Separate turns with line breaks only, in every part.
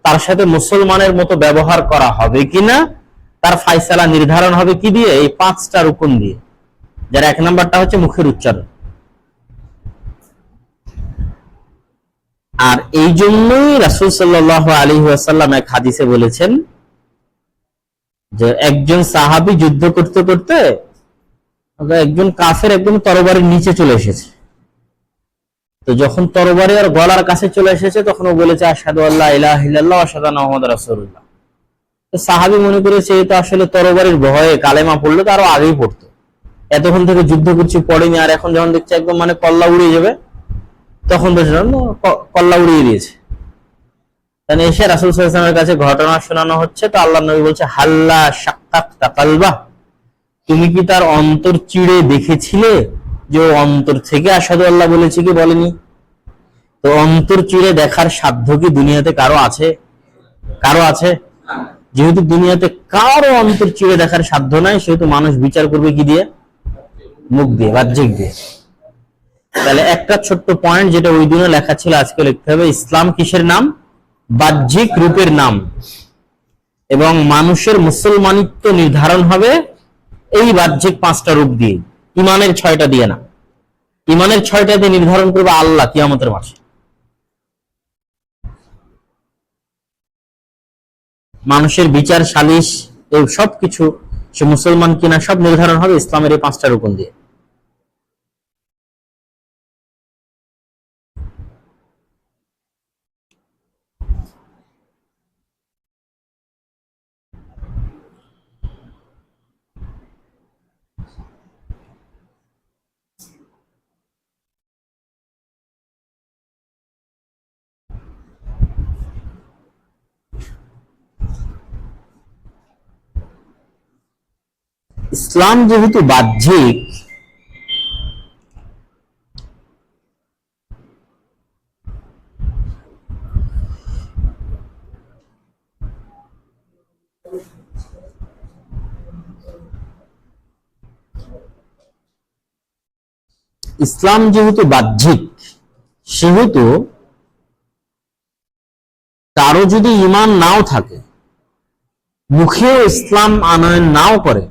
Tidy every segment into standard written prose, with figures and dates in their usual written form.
তার সাথে মুসলমানের মতো ব্যবহার করা হবে কিনা তার ফায়সালা নির্ধারণ হবে কি দিয়ে? এই 5টা রুকুন দিয়ে, যার 1 নাম্বারটা হচ্ছে মুখের উচ্চারণ। আর এই জন্যই রাসূল সাল্লাল্লাহু আলাইহি ওয়াসাল্লাম এক হাদিসে বলেছেন যে একজন সাহাবী যুদ্ধ করতে করতে একজন কাফের একদম তরবারির নিচে চলে এসেছে। তো যখন তরবারি আর গলার কাছে চলে এসেছে তখন ও বলেছে আশহাদু আল্লা ইলাহা ইল্লাল্লাহ ওয়া আশহাদু আন্না মুহাম্মাদার রাসূলুল্লাহ। তো সাহাবী মনে করেছে এই তো আসলে তরবারির ভয়ে কালেমা পড়লো, তো আরো আগেই পড়তো, এতক্ষণ থেকে যুদ্ধ করছি পড়েনি, আর এখন যখন দেখছে একদম মানে কল্লা উড়িয়ে যাবে তখন বুঝলাম কল্লা উড়িয়ে দিয়েছে। তাহলে এসে রাসূল সাল্লাল্লাহু আলাইহি ওয়াসাল্লামের কাছে ঘটনা শোনানো হচ্ছে। তো আল্লাহর নবী বলছে হাল্লা শাক্কাকতা কালবা, তুমি কি তার অন্তর চিড়ে দেখেছিলে যে ও অন্তর থেকে আশহাদু আল্লাহ বলেছে কি বলেনি? তো অন্তর চিড়ে দেখার সাধ্য কি দুনিয়াতে কারো আছে? কারো আছে? যেহেতু দুনিয়াতে কারো অন্তর চিড়ে দেখার সাধ্য নাই, সেহেতু মানুষ বিচার করবে কি দিয়ে? মুখ দিয়ে, বাহ্যিক দিয়ে। তাহলে একটা ছোট্ট পয়েন্ট যেটা ওই দিনে লেখা ছিল আজকে লিখতে হবে, ইসলাম কিসের নাম? বাহ্যিক রূপের নাম। এবং মানুষের মুসলমানিত্ব নির্ধারণ হবে এই বাহ্যিক 5টা রূপ দিয়ে, ইমানের 6টা দিয়ে না। ইমানের 6টা দিয়ে নির্ধারণ করবে আল্লাহ কিয়ামতের মাঠে। মানুষের বিচার সালিশ এই সবকিছু সে মুসলমান কিনা সব নির্ধারণ হবে ইসলামের এই 5টা রুকুন দিয়ে। ইসলাম যেহেতু বাহ্যিক, ইসলাম যেহেতু বাহ্যিক, সেহেতু কারো যদি ঈমান নাও থাকে, মুখেও ইসলাম আনয়ন নাও করে,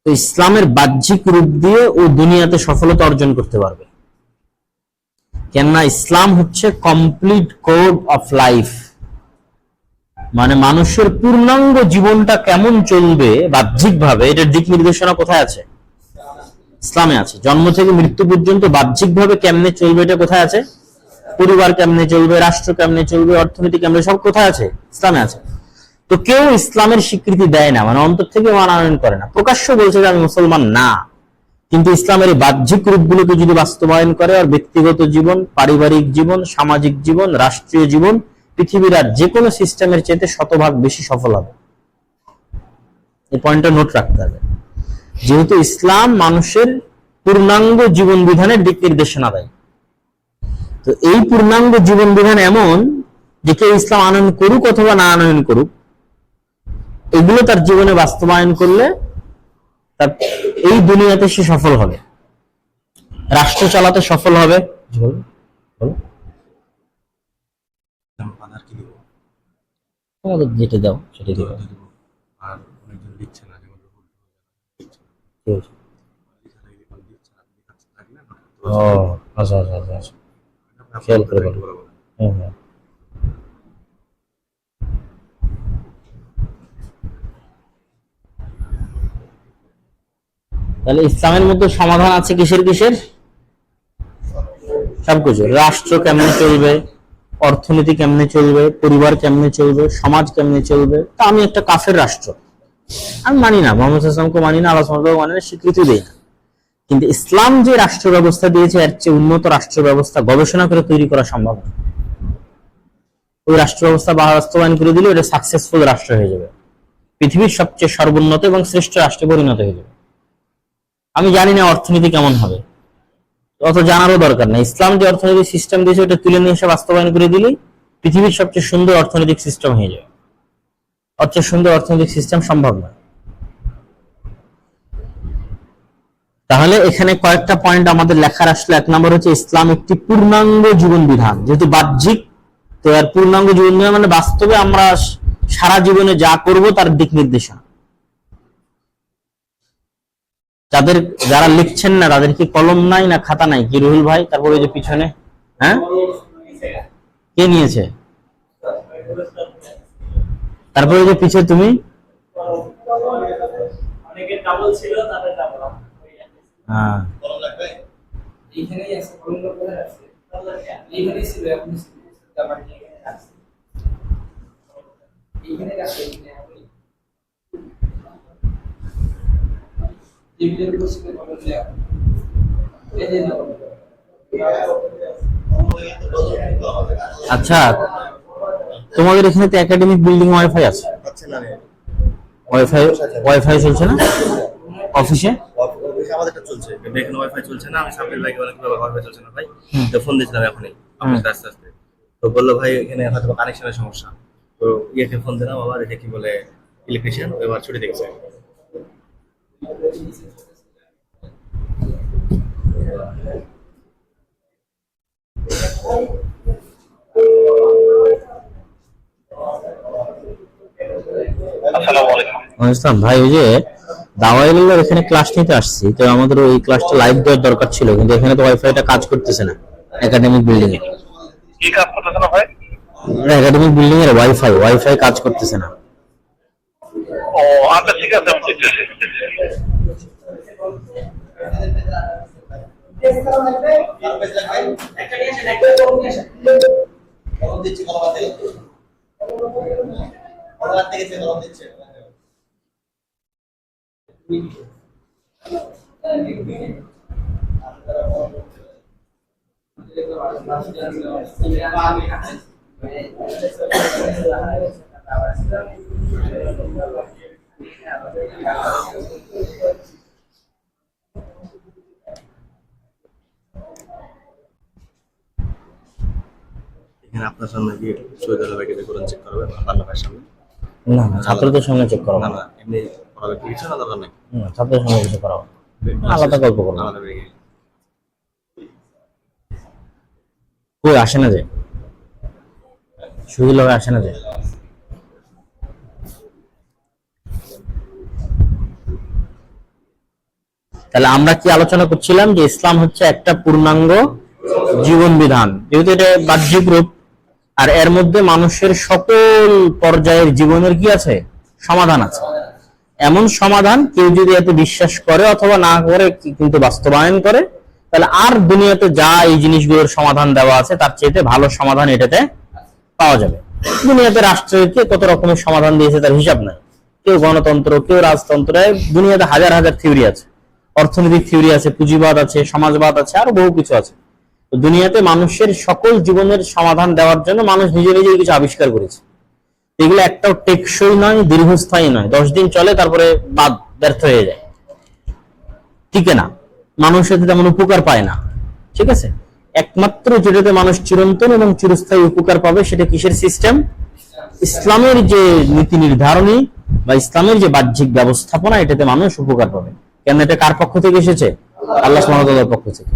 তো ইসলামের বাহ্যিক রূপ দিয়ে ও দুনিয়াতে সফলতা অর্জন করতে পারবে। কেননা ইসলাম হচ্ছে কমপ্লিট কোড অফ লাইফ, মানে মানুষের পূর্ণাঙ্গ জীবনটা কেমন চলবে বাহ্যিকভাবে এটার দিক নির্দেশনা কোথায় আছে? ইসলামে আছে। জন্ম থেকে মৃত্যু পর্যন্ত বাহ্যিকভাবে কেমনে চলবে এটা কোথায় আছে? পরিবার কেমনে চলবে, রাষ্ট্র কেমনে চলবে, অর্থনীতি কেমনে, সব কোথায় আছে? ইসলামে আছে। তো কেউ ইসলামের স্বীকৃতি দেয় না, মানে অন্তর থেকে মানায়ন করে না, প্রকাশ্য বলছে যে আমি মুসলমান না, কিন্তু ইসলামের এই বাহ্যিক রূপগুলোকে যদি বাস্তবায়ন করে আর ব্যক্তিগত জীবন, পারিবারিক জীবন, সামাজিক জীবন, রাষ্ট্রীয় জীবন, পৃথিবীর আর যে কোনো সিস্টেমের চেয়ে শতভাগ বেশি সফল হবে। এই পয়েন্টটা নোট রাখতে হবে। যেহেতু ইসলাম মানুষের পূর্ণাঙ্গ জীবন বিধানের দিক নির্দেশনা দেয়, তো এই পূর্ণাঙ্গ জীবন বিধান এমন যে কেউ ইসলাম আনয়ন করুক অথবা না আনয়ন করুক, এগুলো তার জীবনে বাস্তবায়ন করলে তার এই দুনিয়াতে সে সফল হবে, রাষ্ট্র চালাতে সফল হবে। যেটা দাও সেটা দিব। ও আচ্ছা আচ্ছা আচ্ছা, খেয়াল করে বলো। হ্যাঁ, তাহলে ইসলামের মধ্যে সমাধান আছে কিসের কিসের? সবকিছু। রাষ্ট্র কেমনে চলবে, অর্থনীতি কেমনে চলবে, পরিবার কেমনে চলবে, সমাজ কেমনে চলবে। তা আমি একটা কাফের রাষ্ট্র, আমি মানি না, মোহাম্মদ সাল্লাল্লাহু আলাইহি ওয়াসাল্লামকে মানি না, আল্লাহ সুবহানাহু ওয়া তাআলা মানি না, স্বীকৃতি দেই না। কিন্তু ইসলাম যে রাষ্ট্র ব্যবস্থা দিয়েছে এর চেয়ে উন্নত রাষ্ট্র ব্যবস্থা গবেষণা করে তৈরি করা সম্ভব না। ওই রাষ্ট্র ব্যবস্থা বাস্তবায়ন করে দিলে এটা সাকসেসফুল রাষ্ট্র হয়ে যাবে, পৃথিবীর সবচেয়ে সর্বোন্নত এবং শ্রেষ্ঠ রাষ্ট্রে পরিণত হয়ে যাবে। আমি জানি না অর্থনীতি কেমন হবে, অত জানারও দরকার নেই। ইসলাম যে অর্থনৈতিক সিস্টেম দিয়েছে ওটা তুলে নিয়ে এসে বাস্তবায়ন করে দিলেই পৃথিবীর সবচেয়ে সুন্দর অর্থনৈতিক সিস্টেম হয়ে যাবে। অত সুন্দর অর্থনৈতিক সিস্টেম সম্ভব নয়। তাহলে এখানে কয়েকটা পয়েন্ট আমাদের লেখার আসলে, 1 নম্বর হচ্ছে ইসলাম একটি পূর্ণাঙ্গ জীবন বিধান, যেহেতু বাহ্যিক তো আর পূর্ণাঙ্গ জীবন মানে বাস্তবে আমরা সারা জীবনে যা করব তার দিক নির্দেশনা। যারা লিখছেন না তাদের কি কলম নাই না খাতা নাই কি রুহুল ভাই? তারপরে যে পিছনে, হ্যাঁ কে নিয়েছে? তারপরে যে পিছে তুমি, হ্যাঁ আচ্ছা, তোমাদের এখানে তো একাডেমিক বিল্ডিং ওয়াইফাই আছে? ওয়াইফাই ওয়াইফাই চলছে না অফিসে?
আমাদেরটা চলছে, কিন্তু এখানে ওয়াইফাই চলছে না। আমি সামনের লাগে ওয়াইফাই চলছে না ভাই, তো ফোন দিয়েছিলাম এখনই আস্তে আস্তে। তো বললো ভাই এখানে হয়তো কানেকশনের সমস্যা। তো ইয়েকে ফোন দিলাম, আবার এটা কি বলে ইলেকট্রিশিয়ান, এবার ছুটি দেখছে।
ভাই ওই যে দাওয়াইল্লাহর এখানে ক্লাস নিতে আসছি, তো আমাদের ওই ক্লাসটা লাইভ দেওয়ার দরকার ছিল, কিন্তু এখানে তো ওয়াইফাইটা কাজ করতেছে না একাডেমিক বিল্ডিং এ।
কি কাজ করতেছে না ভাই?
একাডেমিক বিল্ডিং এর ওয়াইফাই কাজ করতেছে না।
ও আচ্ছা ঠিক আছে, আমি দেখতেছি।
এখানে আপনার সামনে গিয়ে শহীদুল ভাইকে কোরআন চেক করবে বাংলা ভাইয়ের সামনে?
না না, ছাত্রদের সঙ্গে চেক করাবো
না
না।
না, এমনি পড়াবে কিছু না, দরকার নেই।
ছাত্রদের সঙ্গে কিছু করাবো, আলাদা গল্প করবো।
আলাদা করে গিয়ে
কই আসে না যে শহীদুল ভাই আসে না যে। তাহলে আমরা কি আলোচনা করছিলাম যে ইসলাম হচ্ছে একটা পূর্ণাঙ্গ জীবন বিধান, যেহেতু এটা বাহ্যিক রূপ, আর এর মধ্যে মানুষের সকল পর্যায়ের জীবনের কি আছে, সমাধান আছে। এমন সমাধান কেউ যদি এতে বিশ্বাস করে অথবা না করে কিন্তু বাস্তবায়ন করে, তাহলে আর দুনিয়াতে যা এই জিনিসগুলোর সমাধান দেওয়া আছে তার চেয়ে ভালো সমাধান এটাতে পাওয়া যাবে। দুনিয়াতে রাষ্ট্রকে কত রকমের সমাধান দিয়েছে তার হিসাব নাই। কেউ গণতন্ত্র, কেউ রাজতন্ত্র, দুনিয়াতে হাজার হাজার থিওরি আছে, অর্থনৈতিক থিওরি আছে, পুঁজিবাদ আছে, সমাজবাদ আছে, আরো বহু কিছু আছে। তো দুনিয়াতে মানুষের সকল জীবনের সমাধান দেওয়ার জন্য মানুষ নিজে নিজেই কিছু আবিষ্কার করেছে। এগুলো একটাও টেকসই নয়, দীর্ঘস্থায়ী নয়, 10 দিন চলে তারপরে বাদ, ব্যর্থ হয়ে যায়, ঠিক না, মানুষের তেমন উপকার পায় না। ঠিক আছে, একমাত্র যেটাতে মানুষ চিরন্তন এবং চিরস্থায়ী উপকার পাবে সেটা কিসের সিস্টেম? ইসলামের যে নীতি নির্ধারণী বা ইসলামের যে বাহ্যিক ব্যবস্থাপনা, এটাতে মানুষ উপকার পাবে। কেন? এটা কার পক্ষ থেকে এসেছে? আল্লাহ সুবহানাহু ওয়া তাআলার পক্ষ থেকে।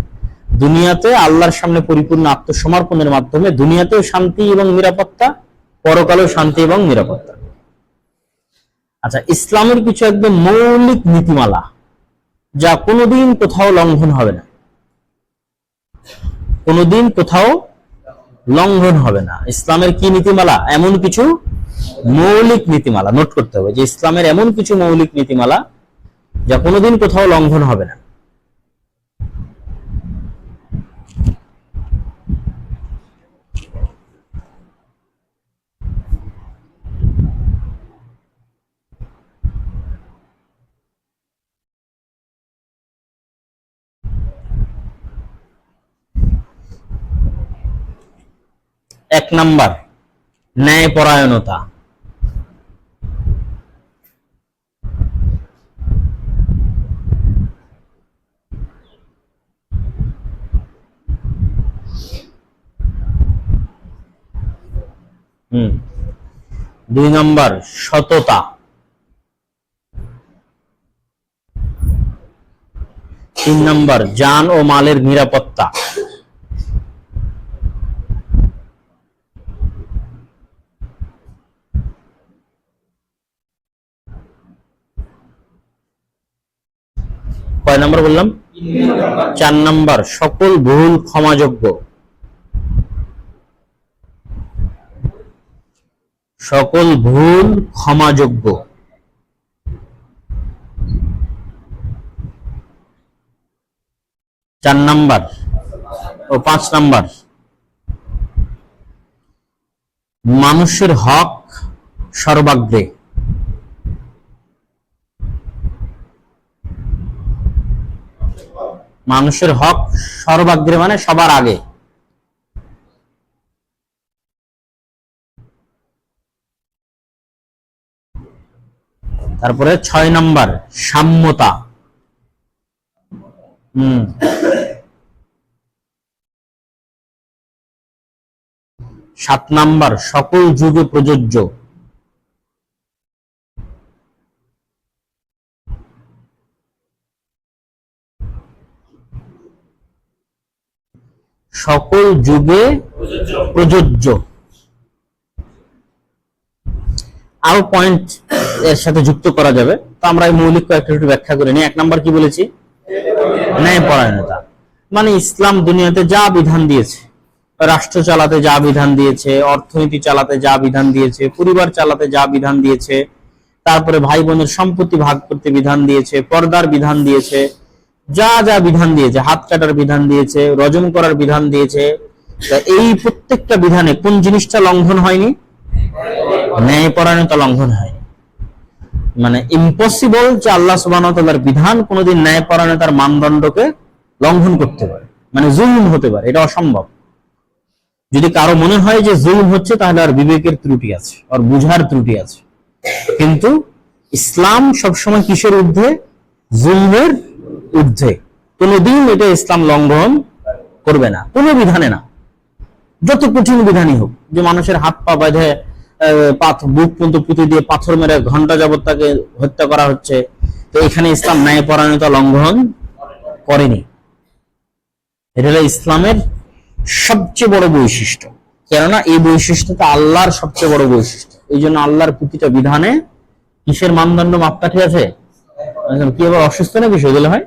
দুনিয়াতে আল্লাহর সামনে পরিপূর্ণ আত্মসমর্পণের মাধ্যমে দুনিয়াতেও শান্তি এবং নিরাপত্তা, পরকালেও শান্তি এবং নিরাপত্তা। আচ্ছা, ইসলামের কিছু একদম মৌলিক নীতিমালা যা কোনোদিন কোথাও লঙ্ঘন হবে না, কোনোদিন কোথাও লঙ্ঘন হবে না। ইসলামের কি নীতিমালা? এমন কিছু মৌলিক নীতিমালা, নোট করতে হবে যে ইসলামের এমন কিছু মৌলিক নীতিমালা যা কোনোদিন কোথাও লঙ্ঘন হবে না। এক নাম্বার, ন্যায়পরায়ণতা। দুই নাম্বার, সততা। তিন নাম্বার, জান ও মালের নিরাপত্তা। কয় নাম্বার বললাম? 4 নাম্বার, সকল ভুল ক্ষমাযোগ্য। সকল ভুল ক্ষমাযোগ্য। 4 নাম্বার ও 5 নাম্বার, মানুষের হক সর্বাগ্রে। মানুষের হক সর্বাগ্রে মানে সবার আগে। তারপরে 6 নাম্বার, সাম্যতা। 7 নাম্বার, সকল যুগে প্রযোজ্য। 'সকল যুগে প্রযোজ্য। আরো পয়েন্ট এর সাথে যুক্ত করা যাবে, তো আমরা এই মৌলিক কয়েকটা একটু ব্যাখ্যা করে নিই। 1 নাম্বার কি বলেছি? ন্যায়পরায়ণতা। মানে ইসলাম দুনিয়াতে যা বিধান দিয়েছে, রাষ্ট্র চালাতে যা বিধান দিয়েছে, অর্থনীতি চালাতে যা বিধান দিয়েছে, পরিবার চালাতে যা বিধান দিয়েছে, তারপরে ভাই বোনের সম্পত্তি ভাগ করতে বিধান দিয়েছে, পর্দার বিধান দিয়েছে, যা যা বিধান দিয়েছে, হাত কাটার বিধান দিয়েছে, রজম করার বিধান দিয়েছে, এই প্রত্যেকটা বিধানে কোন জিনিসটা লঙ্ঘন হয়নি? ন্যায়পরায়ণতা লঙ্ঘন হয়নি। মানে ইম্পসিবল যে আল্লাহ সুবহানাহু ওয়া তাআলার বিধান কোনোদিন ন্যায়পরায়ণতার মানদণ্ডকে লঙ্ঘন করতে পারে, মানে জুলুম হতে পারে, এটা অসম্ভব। যদি কারো মনে হয় যে জুলুম হচ্ছে, তাহলে আর বিবেকের ত্রুটি আছে, আর বুঝার ত্রুটি আছে। কিন্তু ইসলাম সবসময় কিসের ঊর্ধ্বে? জুলমের ঊর্ধ্বে। কোনদিন এটা ইসলাম লঙ্ঘন করবে না, কোনো বিধানে না, যত কঠিন বিধানই হোক। যে মানুষের হাত পা বেঁধে বুক পর্যন্ত পুঁতে দিয়ে পাথর মেরে ঘন্টা যাবত তাকে হত্যা করা হচ্ছে, তো এখানে ইসলাম ন্যায়পরায়ণতা লঙ্ঘন করেনি। এটা হলো ইসলামের সবচেয়ে বড় বৈশিষ্ট্য, কেননা এই বৈশিষ্ট্যটা আল্লাহর সবচেয়ে বড় বৈশিষ্ট্য। এই জন্য আল্লাহর প্রতিটা বিধানে কিসের মানদণ্ড মাপকাঠি আছে? কি আবার অসুস্থ না বিষয় দিলে হয়?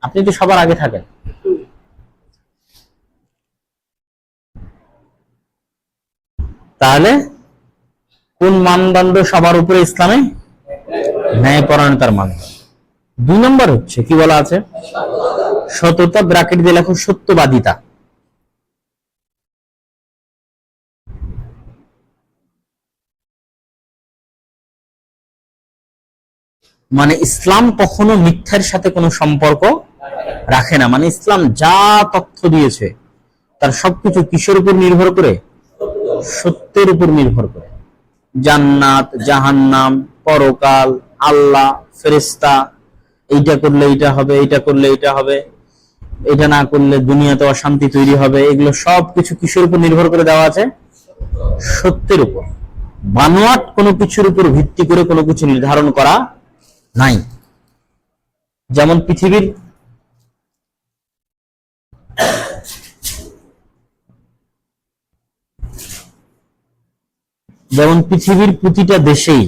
আপনি তো সবার আগে থাকেন। তাহলে কোন মানদণ্ড সবার উপরে ইসলামে? ন্যায়পরায়ণতার মানদণ্ড। 2 নম্বর হচ্ছে কি বলা আছে? সততা, ব্র্যাকেট দিয়ে লেখো সত্যবাদিতা। মানে ইসলাম কখনো মিথ্যার সাথে কোনো সম্পর্ক রাখে না। মানে ইসলাম যা তথ্য দিয়েছে তার সবকিছু কিসের উপর নির্ভর করে? সত্যের উপর নির্ভর করে। জান্নাত, জাহান্নাম, পরকাল, আল্লাহ, ফেরেশতা, এইটা করলে এইটা হবে, এইটা করলে এইটা হবে, এটা না করলে দুনিয়াতে অশান্তি তৈরি হবে, এগুলো সবকিছু কিসের উপর নির্ভর করে দেওয়া আছে? সত্যের উপর। বানোয়াট কোনো কিছুর উপর ভিত্তি করে কোনো কিছু নির্ধারণ করা নাই। যেমন পৃথিবীর প্রতিটা দেশেই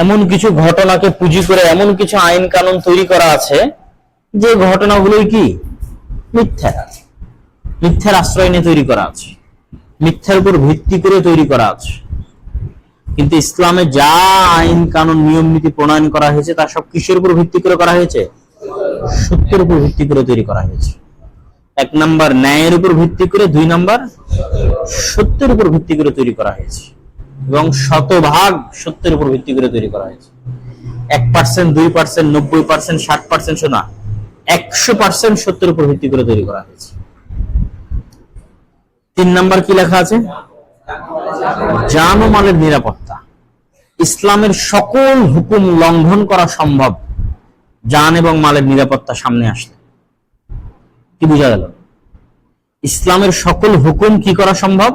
এমন কিছু ঘটনাকে পুঁজি করে এমন কিছু আইন কানুন তৈরি করা আছে যে ঘটনাগুলোই কি মিথ্যার আশ্রয় নিয়ে তৈরি করা আছে, মিথ্যার উপর ভিত্তি করে তৈরি করা আছে। কিন্তু ইসলামে যা আইন কানুন নিয়ম নীতি প্রণয়ন করা হয়েছে তা সব কিসের উপর ভিত্তি করে করা হয়েছে? সত্যের উপর ভিত্তি করে তৈরি করা হয়েছে। 1 নাম্বার ন্যায়ের উপর ভিত্তি করে, 2 নাম্বার সত্যের উপর ভিত্তি করে তৈরি করা হয়েছে, এবং শতভাগ সত্যের উপর ভিত্তি করে তৈরি করা হয়েছে। 1%, 2%, 90%, 60% শোনা, 100% সত্যের উপর ভিত্তি করে তৈরি করা হয়েছে। 3 নাম্বার কি লেখা আছে? জান ও মালের নিরাপত্তা। ইসলামের সকল হুকুম লঙ্ঘন করা সম্ভব জান এবং মালের নিরাপত্তা সামনে আসলে। কি বোঝা গেল? ইসলামের সকল হুকুম কি করা সম্ভব?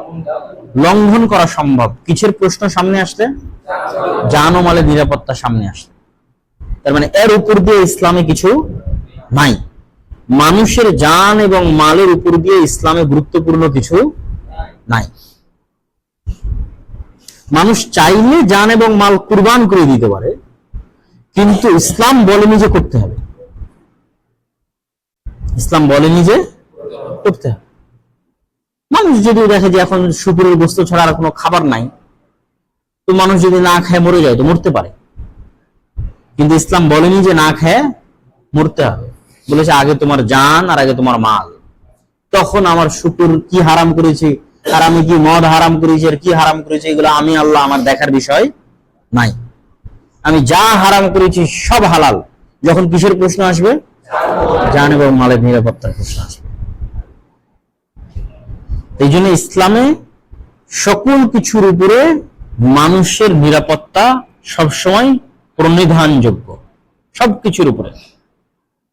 লঙ্ঘন করা সম্ভব। কিসের প্রশ্ন সামনে আসলে? জান ও মালের নিরাপত্তা সামনে আসলে। তার মানে এর উপর দিয়ে ইসলামে কিছু নাই। মানুষের জান এবং মালের উপর দিয়ে ইসলামে গুরুত্বপূর্ণ কিছু নাই। মানুষ চাইলে জান এবং মাল কুরবান করে দিতে পারে, কিন্তু ইসলাম বলেনি যে করতে হবে, ইসলাম বলেনি যে করতে হবে। মানুষ যদি দেখে যে এখন শুকুরের গোস্ত ছাড়া আর কোনো খাবার নাই, তো মানুষ যদি না খায় মরে যায় তো মরতে পারে, কিন্তু ইসলাম বলেনি যে না খায় মরতে হবে। বলেছে আগে তোমার জান আর আগে তোমার মাল। তখন আমার শুকুর কি হারাম করেছি আর আমি কি মদ হারাম করেছি আর কি হারাম করেছি, এগুলো আমি আল্লাহ আমার দেখার বিষয় নাই। আমি যা হারাম করেছি সব হালাল। যখন কিসের প্রশ্ন আসবে? জান এবং মালের নিরাপত্তার প্রশ্ন আসবে। এই জন্য ইসলামে সকল কিছুর উপরে মানুষের নিরাপত্তা সবসময় প্রণিধানযোগ্য। সবকিছুর উপরে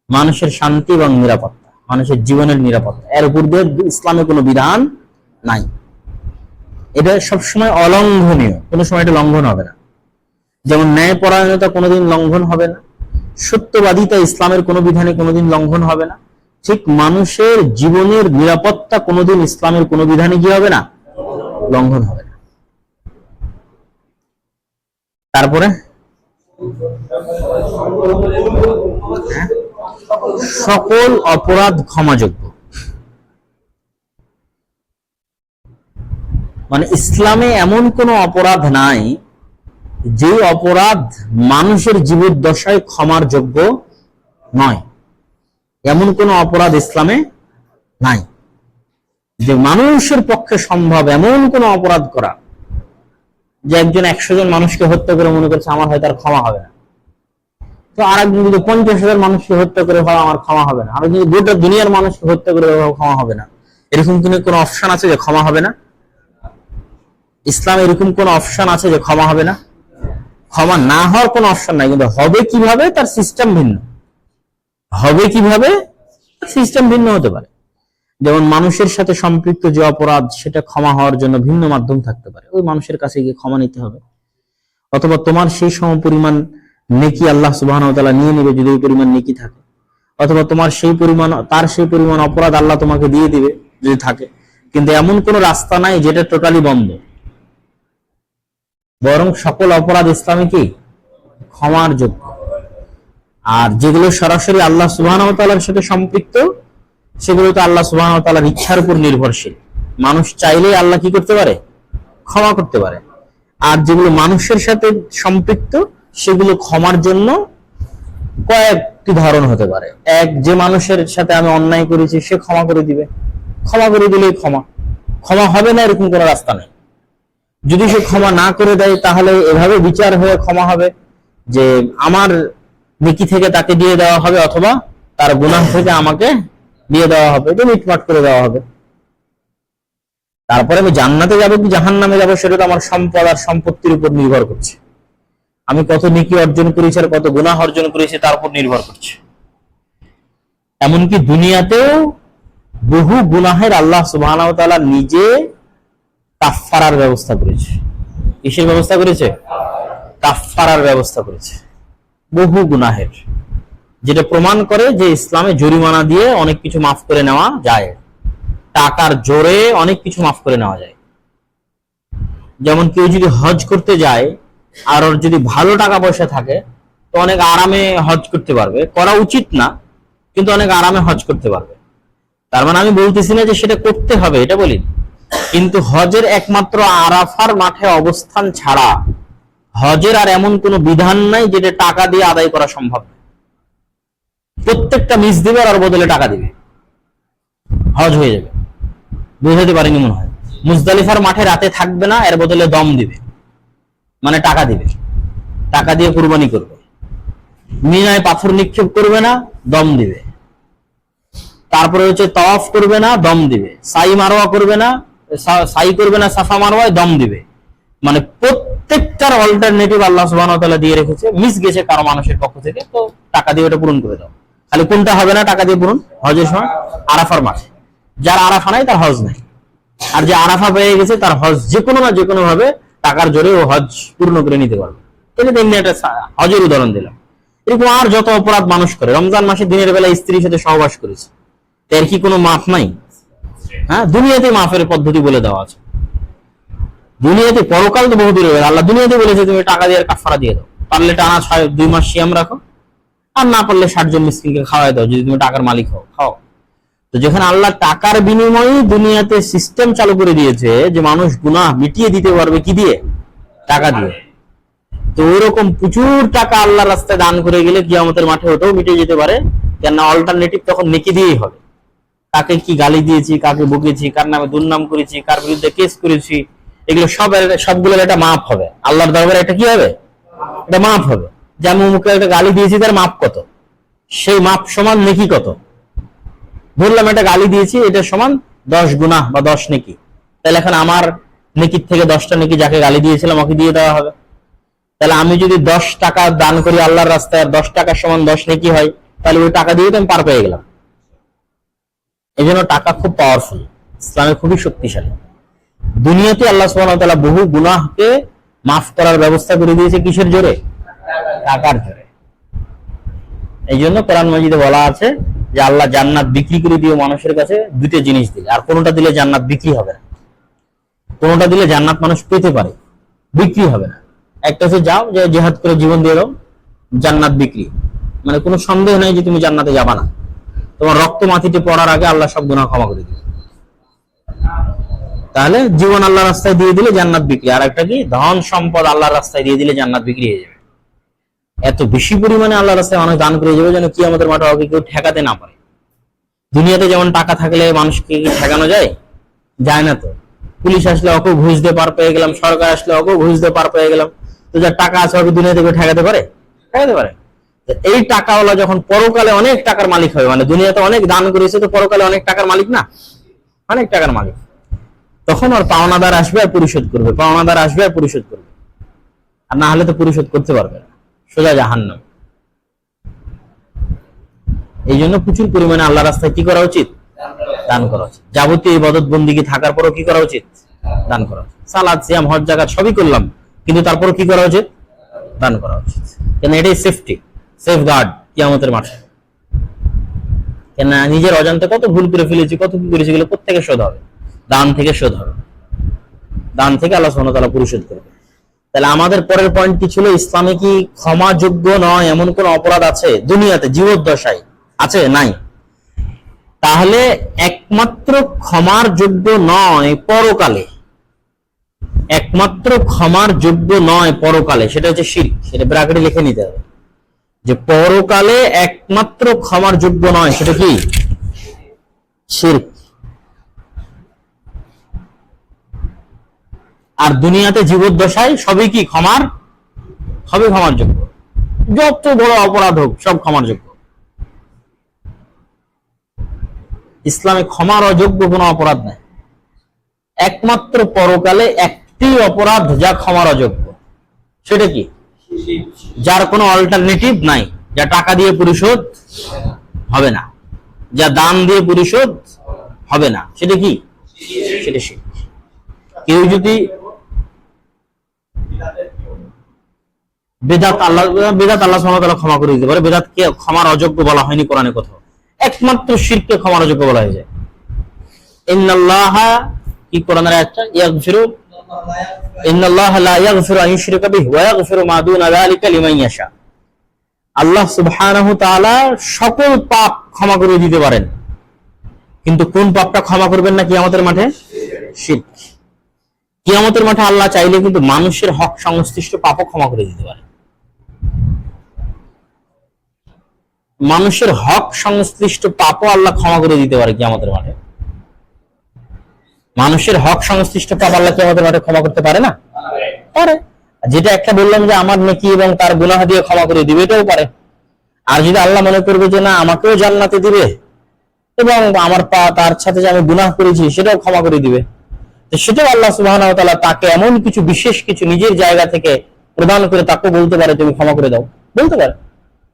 মানুষের শান্তি এবং নিরাপত্তা, মানুষের জীবনের নিরাপত্তা, এর উপর দিয়ে ইসলামে কোনো বিধান নাই। এটা সবসময় অলঙ্ঘনীয়, কোনো সময় এটা লঙ্ঘন হবে না। যেমন ন্যায়পরায়ণতা কোনোদিন লঙ্ঘন হবে না, সত্যবাদিতা ইসলামের কোনো বিধানে কোনোদিন লঙ্ঘন হবে না, ঠিক মানুষের জীবনের নিরাপত্তা কোনোদিন ইসলামের কোনো বিধানে কি হবে না? লঙ্ঘন হবে না। তারপরে সকল অপরাধ ক্ষমাযোগ্য। মানে ইসলামে এমন কোন অপরাধ নাই যে অপরাধ মানুষের জীবদ্দশায় ক্ষমার যোগ্য নয়। এমন কোন অপরাধ ইসলামে নাই যে মানুষের পক্ষে সম্ভব এমন কোন অপরাধ করা যে একজন 100 জন মানুষকে হত্যা করে মনে করছে আমার হয়তো আর ক্ষমা হবে না, তো আর একজন যদি 50,000 মানুষকে হত্যা করে হয় আমার ক্ষমা হবে না, আর যদি গোটা দুনিয়ার মানুষকে হত্যা করে ক্ষমা হবে না, এরকম কোন অপশন আছে যে ক্ষমা হবে না? ইসলাম এরকম কোন অপশন আছে যে ক্ষমা হবে না? ক্ষমা না হওয়ার কোন অপশন নাই, কিন্তু হবে কিভাবে তার সিস্টেম ভিন্ন। হবে কিভাবে সিস্টেম ভিন্ন হতে পারে। যেমন মানুষের সাথে সম্পৃক্ত যে অপরাধ সেটা ক্ষমা হওয়ার জন্য ভিন্ন মাধ্যম থাকতে পারে, ওই মানুষের কাছে গিয়ে ক্ষমা নিতে হবে। অথবা তোমার সেই সমপরিমাণ নেকি আল্লাহ সুবহানাহু ওয়া তাআলা নিয়ে নেবে যদি ওই পরিমাণ নেকি থাকে, অথবা তোমার তার সেই পরিমাণ অপরাধ আল্লাহ তোমাকে দিয়ে দিবে যদি থাকে। কিন্তু এমন কোন রাস্তা নাই যেটা টোটালি বন্ধ, বরং সকল অপরাধ ইসলামে কি ক্ষমার যোগ্য। আর যেগুলো সরাসরি আল্লাহ সুবহানাহু ওয়া তাআলার সাথে সম্পৃক্ত সেগুলো তো আল্লাহ সুবহানাহু ওয়া তাআলার ইচ্ছার উপর নির্ভরশীল। মানুষ চাইলেই আল্লাহ কি করতে পারে? ক্ষমা করতে পারে। আর যেগুলো মানুষের সাথে সম্পৃক্ত সেগুলো ক্ষমার জন্য কয়েকটি ধরন হতে পারে। এক, যে মানুষের সাথে আমি অন্যায় করেছি সে ক্ষমা করে দিবে, ক্ষমা করে দিলেই ক্ষমা হবে না এরকম কোনো রাস্তা নেই। যদি সে ক্ষমা না করে দেয় তাহলে এভাবে বিচার হয়ে ক্ষমা হবে যে আমার নেকি থেকে তাকে দিয়ে দেওয়া হবে, অথবা তার গুনাহ থেকে আমাকে দিয়ে দেওয়া হবে, এটা মিটমাট করে দেওয়া হবে। তারপরে আমি জান্নাতে যাবো কি জাহান্নামে যাবো সেটা তো আমার সম্পদ আর সম্পত্তির উপর নির্ভর করছে। আমি কত নেকি অর্জন করেছি আর কত গুনাহ অর্জন করেছি তার উপর নির্ভর করছে। এমনকি দুনিয়াতেও বহু গুনাহের আল্লাহ সুবহানাহু ওয়া তাআলা নিজে কাফফারার ব্যবস্থা করেছে। কিসের ব্যবস্থা করেছে? কাফফারার ব্যবস্থা করেছে বহু গুনাহের, যেটা প্রমাণ করে যে ইসলামে জরিমানা দিয়ে অনেক কিছু মাফ করে নেওয়া যায়, টাকার জোরে অনেক কিছু মাফ করে নেওয়া যায়। যেমন কেউ যদি হজ করতে যায় আর ওর যদি ভালো টাকা পয়সা থাকে তো অনেক আরামে হজ করতে পারবে, করা উচিত না কিন্তু অনেক আরামে হজ করতে পারবে। তার মানে আমি বলতেছি না যে সেটা করতে হবে, এটা বলি, কিন্তু হজের একমাত্র আরাফার মাঠে অবস্থান ছাড়া হজের আর এমন কোনো বিধান নাই যেটা টাকা দিয়ে আদায় করা সম্ভব। প্রত্যেকটা মিস দিবে আর বদলে টাকা দিবে, হজ হয়ে যাবে। বুঝাতে পারিনি মনে হয়। মুজদালিফার মাঠে রাতে থাকবে না, এর বদলে দম দিবে, মানে টাকা দিবে, টাকা দিয়ে কুরবানি করবে। মিনায় পাথর নিক্ষেপ করবে না, দম দিবে। তারপরে হচ্ছে তাওয়াফ করবে না, দম দিবে। সাই করবে না সাফা মারওয়ায়, দম দিবে। মানে প্রত্যেকটার অল্টারনেটিভ আল্লাহ সুবহানাহু ওয়া তাআলা দিয়ে রেখেছে। মিস গেছে কারো মানুষের পক্ষ থেকে, তো টাকা দিয়ে ওটা পূরণ করে দাও। খালি কোনটা হবে না টাকা দিয়ে পূরণ? হজের সময় আরাফার মাঠে। যার আরাফা নাই তার হজ নাই, আর যে আরাফা পেয়ে গেছে তার হজ যে কোনো না যে কোনো ভাবে টাকার জোরে ও হজ পূর্ণ করে নিতে পারবে। তেমনি একটা হজের উদাহরণ দিলাম। এরকম আর যত অপরাধ মানুষ করে, রমজান মাসে দিনের বেলা স্ত্রীর সাথে সহবাস করেছে, এর কি কোনো মাফ নাই? হ্যাঁ, দুনিয়াতে মাফের পদ্ধতি বলে দেওয়া আছে। দুনিয়াতে, পরকাল তো বহু দূরে, আল্লাহ দুনিয়াতে বলেছে তুমি টাকা দিয়ে কাফারা দিয়ে দাও, পারলে টানা 2 মাস সিয়াম রাখো, আর না পারলে 60 জন মিসকিনকে খাওয়াই দাও, যদি তুমি টাকার মালিক হও, খাও। তো যেখানে আল্লাহ টাকার বিনিময়ে দুনিয়াতে সিস্টেম চালু করে দিয়েছে যে মানুষ গুনাহ মিটিয়ে দিতে পারবে কি দিয়ে? টাকা দিয়ে। তো ওইরকম প্রচুর টাকা আল্লাহর রাস্তায় দান করে গেলে কিয়ামতের মাঠে ওটাও মিটে যেতে পারে, কেন অল্টারনেটিভ তখন নেকি দিয়েই হবে। কাকে কি গালি দিয়েছি, কাকে বকেছি, কার নামে দুর্নাম করেছি, কার বিরুদ্ধে কেস করেছি, এগুলো সবগুলোর একটা মাপ হবে আল্লাহর দরবারে। এটা কি হবে? এটা মাপ হবে। যেমন মুখে একটা গালি দিয়েছি, তার মাপ কত, সেই মাপ সমান নেকি কত। বললাম একটা গালি দিয়েছি, এটা সমান 10 গুনাহ বা 10 নেকি। তাহলে এখন আমার নেকির থেকে 10টা নেকি যাকে গালি দিয়েছিলাম ওকে দিয়ে দেওয়া হবে। তাহলে আমি যদি 10 টাকা দান করি আল্লাহর রাস্তায়, 10 টাকা সমান 10 নেকি হয়, তাহলে ওই টাকা দিয়ে তো আমি পার পেয়ে গেলাম। এই জন্য টাকা খুব পাওয়ারফুল, ইসলামে খুবই শক্তিশালী। দুনিয়াতে আল্লাহ সুবহানাহু ওয়া তাআলা বহু গুনাহকে মাফ করার ব্যবস্থা করে দিয়েছে কিসের জোরে? টাকার জোরে। এই জন্য কোরআন মাজিদে বলা আছে যে আল্লাহ জান্নাত বিক্রি করে দিও মানুষের কাছে 2টা জিনিস দিলে, আর কোনোটা দিলে জান্নাত বিক্রি হবে না। কোনোটা দিলে জান্নাত মানুষ পেতে পারে, বিক্রি হবে না। একটা হচ্ছে যাও যে জিহাদ করে জীবন দিয়ে দাও, জান্নাত বিক্রি, মানে কোনো সন্দেহ নেই যে তুমি জান্নাতে যাবা না। তোমার রক্ত মাটিতে পড়ার আগে আল্লাহ সব গুনাহ ক্ষমা করে দিবে। তাহলে জীবন আল্লাহর রাস্তায় দিয়ে দিলে জান্নাত বিক্রি। আর একটা কি, ধন সম্পদ আল্লাহর রাস্তায় দিয়ে দিলে জান্নাত বিক্রি হয়ে যাবে। এত বেশি পরিমাণে আল্লাহর রাস্তায় মানুষ দান করে যাবে যেন কিয়ামতের মাঠে ওকে কেউ ঠেকাতে না পারে। দুনিয়াতে যেমন টাকা থাকলে মানুষকে ঠেকানো যায়, যায় না তো। পুলিশ আসলে ওকে ঘুষ দিয়ে পার পেয়ে গেলাম, সরকার আসলে ওকে ঘুষ দিয়ে পার পেয়ে গেলাম। তো যার টাকা আছে ওকে দুনিয়াতে কেউ ঠেকাতে পারে? ঠেকাতে পারে। এই টাকাওয়ালা যখন পরকালে অনেক টাকার মালিক হবে, মানে দুনিয়াতে অনেক দান করেছে তো পরকালে অনেক টাকার মালিক না, অনেক টাকার মালিক, তখন ওর পাওনাদার আসবে আর পরিশোধ করবে, পাওনাদার আসবে আর পরিশোধ করবে। আর না হলে তো পরিশোধ করতে পারবে না, সোজা জাহান্নাম। এই জন্য প্রচুর পরিমাণে আল্লাহ রাস্তায় কি করা উচিত? দান করা উচিত। যাবতীয় ইবাদত বন্দিগি থাকার পরও কি করা উচিত? দান করা উচিত। সালাত, সিয়াম, হজ, যাকাত সবই করলাম, কিন্তু তারপরও কি করা উচিত? দান করা উচিত। কেন এটাই সেফটি, সেফ গার্ড কিয়ামতের মাঠে। কেন নিজের অজান্তে কত ভুল করে ফেলেছি, কত কি করেছি, এগুলো কোত্থেকে শোধ হবে? দান থেকে শোধ হবে। দান থেকে আল্লাহ সুবহানাহু ওয়া তাআলা পরিশোধ করবে। তাহলে আমাদের পরের পয়েন্ট কি ছিল? ইসলামে কি ক্ষমাযোগ্য নয় এমন কোন অপরাধ আছে দুনিয়াতে, জীবদ্দশায়? আছে? নাই। তাহলে একমাত্র ক্ষমার যোগ্য নয় পরকালে, একমাত্র ক্ষমার যোগ্য নয় পরকালে, সেটা হচ্ছে শিরক। সেটা ব্র্যাকেটে লিখে নিতে হবে যে পরকালে একমাত্র ক্ষমার যোগ্য নয়, সেটা কি? শিরক। আর দুনিয়াতে জীবদ্দশায় সবই কি ক্ষমার, সবই ক্ষমার যোগ্য। যত বড় অপরাধ হোক সব ক্ষমার যোগ্য। ইসলামে ক্ষমার অযোগ্য কোনো অপরাধ নাই। একমাত্র পরকালে একটি অপরাধ যা ক্ষমার অযোগ্য, সেটা কি? যার কোনো অল্টারনেটিভ নাই, যা টাকা দিয়ে পরিশোধ হবে না, যা দান দিয়ে পরিশোধ হবে না, সেটা কি? সেটা শিরক। কেউ যদি বেদাত আল্লাহ সুবহানাহু ওয়া তাআলা ক্ষমা করে দিতে পারে। বেদাতকে ক্ষমার অযোগ্য বলা হয়নি কোরআনে কোথাও, একমাত্র শিরককে ক্ষমার অযোগ্য বলা হয়েছে। ইন্নাল্লাহা, কি কোরআনের আয়াতটা? ইয়াগফিরু, ইন্নাল্লাহা লা ইয়াগফিরু আন ইউশরিকা বিহি ওয়া ইয়াগফিরু মা দুনা যালিকা লিমান ইয়াশা। আল্লাহ সুবহানাহু ওয়া তাআলা সকল পাপ ক্ষমা করে দিতে পারেন, কিন্তু কোন পাপটা ক্ষমা করবেন না কিয়ামতের মাঠে? শিরক। কিয়ামতের মাঠে আল্লাহ চাইলে কিন্তু মানুষের হক সংশ্লিষ্ট পাপও ক্ষমা করে দিতে পারে। মানুষের হক সংশ্লিষ্ট পাপও আল্লাহ ক্ষমা করে দিতে পারে কিয়ামতের মাঠে। মানুষের হক সংশ্লিষ্ট পাপ আল্লাহ কিয়ামতের মাঠে ক্ষমা করতে পারে না? পারে। যেটা একটা বললাম যে আমার নেকি এবং তার গুনাহ দিয়ে ক্ষমা করে দিবে, এটাও পারে। আর যদি আল্লাহ মনে করবে যে না আমাকেও জান্নাতে দিবে এবং আমার তার সাথে যে আমি গুনাহ করেছি সেটাও ক্ষমা করে দিবে, সেটাও আল্লাহ সুবহানাহু ওয়া তাআলা তাকে এমন কিছু বিশেষ কিছু নিজের জায়গা থেকে প্রদান করে তাকে বলতে পারে তুমি ক্ষমা করে দাও, বলতে পারে।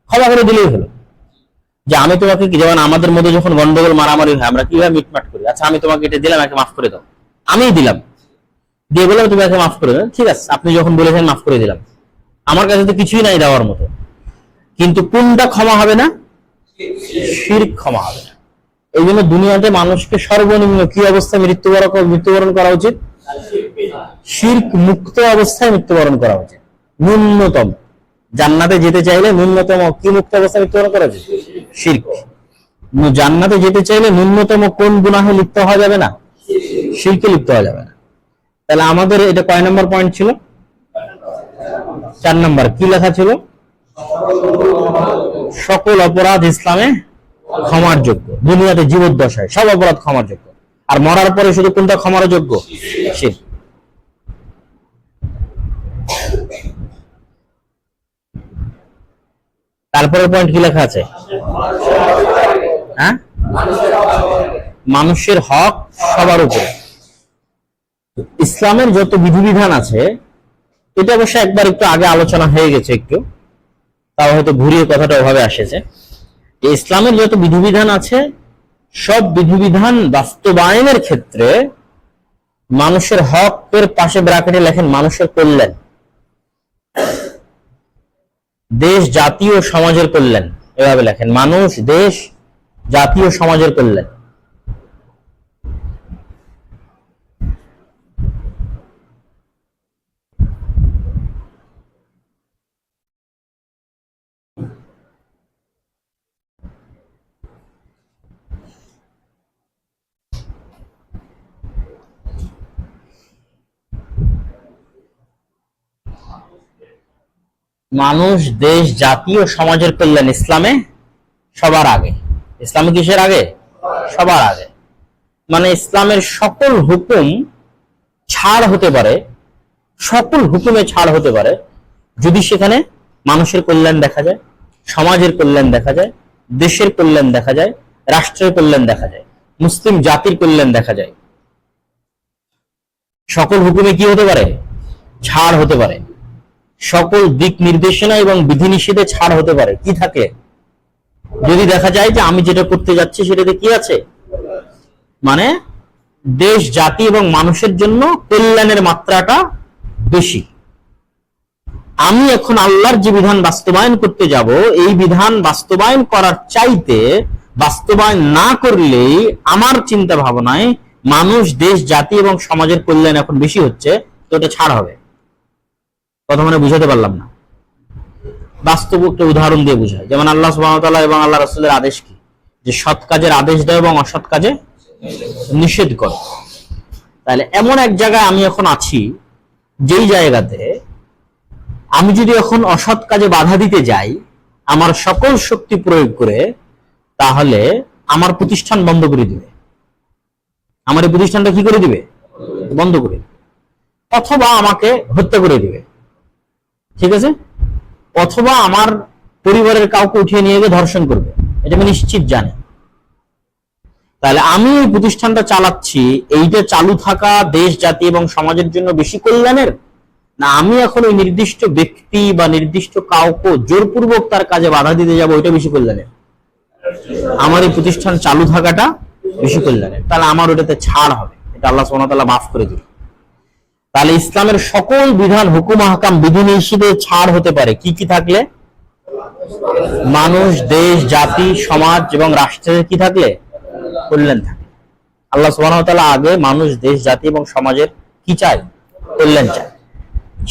ক্ষমা করে দিলেই হলো। যে আমি তোমাকে, যেমন আমাদের মধ্যে যখন গন্ডগোল মারামারি হয় আমরা কিভাবে মিটমাট করি, আচ্ছা আমি তোমাকে এটা দিলাম, একে মাফ করে দাও, আমিই দিলাম, দিয়ে বললাম তুমি একে মাফ করে দাও, ঠিক আছে আপনি যখন বলেছেন মাফ করে দিলাম, আমার কাছে তো কিছুই নাই দেওয়ার মতো। কিন্তু কোনটা ক্ষমা হবে না? শিরক ক্ষমা হবে না। এই জন্য দুনিয়াতে মানুষকে সর্বনিম্ন কি অবস্থায় মৃত্যুবরণ করা উচিত? শিরক মুক্ত অবস্থায় মৃত্যুবরণ করা উচিত, ন্যূনতম। জান্নাতে যেতে চাইলে ন্যূনতম কি মুক্ত অবস্থা মৃত্যুবরণ করা যায়? শিরক। জান্নাতে যেতে চাইলে ন্যূনতম কোন গুনাহে লিপ্ত হওয়া যাবে না? শিরকে লিপ্ত হওয়া যাবে না। তাহলে আমাদের এটা কয় নম্বর পয়েন্ট ছিল? 4 নম্বর। কি লেখা ছিল? সকল অপরাধ ইসলামে ক্ষমার যোগ্য। দুনিয়াতে জীবদ্দশায় সব অপরাধ ক্ষমার যোগ্য, আর মরার পরে শুধু কোনটা ক্ষমার যোগ্য? শিরক। তারপরের পয়েন্ট কি লেখা আছে? হ্যাঁ, মানুষের হক সবার উপরে। ইসলামের যত বিধিবিধান আছে, এটা অবশ্য একবার একটু আগে আলোচনা হয়ে গেছে, একটু তাও হয়তো ঘুরিয়ে কথাটা ওভাবে আসেছে যে ইসলামের যত বিধিবিধান আছে সব বিধিবিধান বাস্তবায়নের ক্ষেত্রে মানুষের হকের পাশে ব্র্যাকেটে লেখেন মানুষের কল্যাণ, দেশ, জাতি ও সমাজের কল্যাণ। এভাবে লেখেন মানুষ, দেশ, জাতি ও সমাজের কল্যাণ। মানুষ, দেশ, জাতি ও সমাজের কল্যাণ ইসলামে সবার আগে। ইসলামে কিসের আগে? সবার আগে। মানে ইসলামের সকল হুকুম ছাড় হতে পারে, সকল হুকুমে ছাড় হতে পারে যদি সেখানে মানুষের কল্যাণ দেখা যায়, সমাজের কল্যাণ দেখা যায়, দেশের কল্যাণ দেখা যায়, রাষ্ট্রের কল্যাণ দেখা যায়, মুসলিম জাতির কল্যাণ দেখা যায়। সকল হুকুমে কি হতে পারে? ছাড় হতে পারে। সকল দিক নির্দেশনা এবং বিধিনিষেধে ছাড় হতে পারে কি থাকে? যদি দেখা যায় যে আমি যেটা করতে যাচ্ছি সেটাতে কি আছে, মানে দেশ, জাতি এবং মানুষের জন্য কল্যাণের মাত্রাটা বেশি। আমি এখন আল্লাহর যে বিধান বাস্তবায়ন করতে যাব, এই বিধান বাস্তবায়ন করার চাইতে বাস্তবায়ন না করলেই আমার চিন্তা ভাবনায় মানুষ, দেশ, জাতি এবং সমাজের কল্যাণ এখন বেশি হচ্ছে, তো এটা ছাড় হবে। কথা মানে বুঝাতে পারলাম না? বাস্তব একটা উদাহরণ দিয়ে বুঝায়। যেমন আল্লাহ সুবহানাহু ওয়া তাআলা এবং আল্লাহ রাসূলের আদেশ কি? যে সৎ কাজের আদেশ দাও এবং অসৎ কাজে নিষেধ করো। তাহলে এমন এক জায়গায় আমি এখন আছি, যেই জায়গাতে আমি যদি এখন অসৎ কাজে বাধা দিতে যাই আমার সকল শক্তি প্রয়োগ করে, তাহলে আমার প্রতিষ্ঠান বন্ধ করে দিবে। আমার এই প্রতিষ্ঠানটা কি করে দিবে? বন্ধ করে দিবে। অথবা আমাকে হত্যা করে দিবে, ঠিক আছে? অথবা আমার পরিবারের কাউকে উঠিয়ে নিয়ে গিয়ে ধর্ষণ করবে, এটা আমি নিশ্চিত জানি। তাহলে আমি এই প্রতিষ্ঠানটা চালাচ্ছি, এইটা চালু থাকা দেশ, জাতি এবং সমাজের জন্য বেশি কল্যাণের, না আমি এখন ওই নির্দিষ্ট ব্যক্তি বা নির্দিষ্ট কাউকে জোরপূর্বক তার কাজে বাধা দিতে যাবো, ওইটা বেশি কল্যাণের? আমার এই প্রতিষ্ঠান চালু থাকাটা বেশি কল্যাণের। তাহলে আমার ওটাতে ছাড় হবে, এটা আল্লাহ সুবহানাহু ওয়া তাআলা মাফ করে দিল। তাহলে ইসলামের সকল বিধান, হুকুম, আহকাম, বিধিনিষেধে ছাড় হতে পারে কি কি থাকলে? মানুষ, দেশ, জাতি, সমাজ এবং রাষ্ট্রের কি থাকলে? কল্যাণ থাকে। আল্লাহ সুবহানাহু ওয়া তাআলা আগে মানুষ, দেশ, জাতি এবং সমাজের কি চায়? কল্যাণ চায়।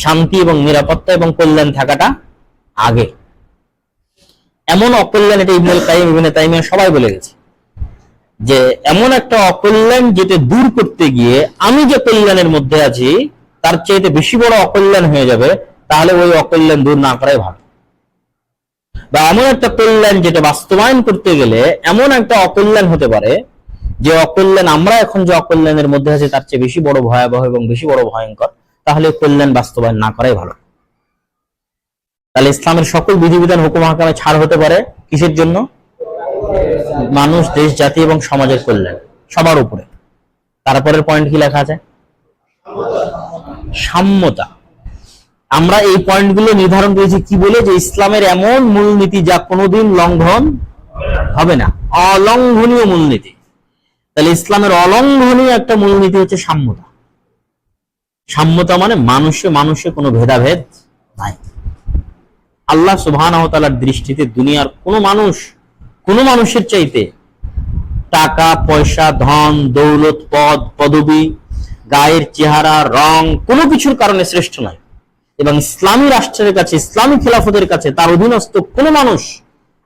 শান্তি এবং নিরাপত্তা এবং কল্যাণ থাকাটা আগে। এমন অকল্যাণ, এটা ইবনুল কাইয়িম, ইবনে তাইমিয়া সবাই বলে গেছে যে এমন একটা অকল্যাণ যেটা দূর করতে গিয়ে আমি যে কল্যাণের মধ্যে আছি তার চাইতে বেশি বড় অকল্যাণ হয়ে যাবে, তাহলে ওই অকল্যাণ দূর না করাই ভালো। বা এমন একটা কল্যাণ যেটা বাস্তবায়ন করতে গেলে এমন একটা অকল্যাণ হতে পারে যে অকল্যাণ আমরা এখন যে অকল্যাণের মধ্যে আছি তার চেয়ে বেশি বড় ভয়াবহ এবং বেশি বড় ভয়ঙ্কর, তাহলে কল্যাণ বাস্তবায়ন না করাই ভালো। তাহলে ইসলামের সকল বিধিবিধান, হুকুম, আহকামে ছাড় হতে পারে কিসের জন্য? মানুষ, দেশ, জাতি এবং সমাজের কল্যাণ সবার উপরে। তারপরের পয়েন্ট কি লেখা আছে? সাম্যতা। আমরা এই পয়েন্টগুলো নির্ধারণ করেছি কি বলে? যে ইসলামের এমন মূলনীতি যা কোনোদিন লঙ্ঘন হবে না, অলঙ্ঘনীয় মূলনীতি। তাহলে ইসলামের অলঙ্ঘনীয় একটা মূলনীতি হচ্ছে সাম্যতা। সাম্যতা মানে মানুষে মানুষে কোনো ভেদাভেদ নাই। আল্লাহ সুবহানাহু ওয়া তাআলার দৃষ্টিতে দুনিয়ার কোনো মানুষের চাইতে টাকা, পয়সা, ধন, দৌলত, পদ, পদবি, গায়ের চেহারা, রং কোনো কিছুর কারণে শ্রেষ্ঠ নয়। এবং ইসলামী রাষ্ট্রের কাছে, ইসলামী খেলাফতের কাছে তার অধীনস্থ কোনো মানুষ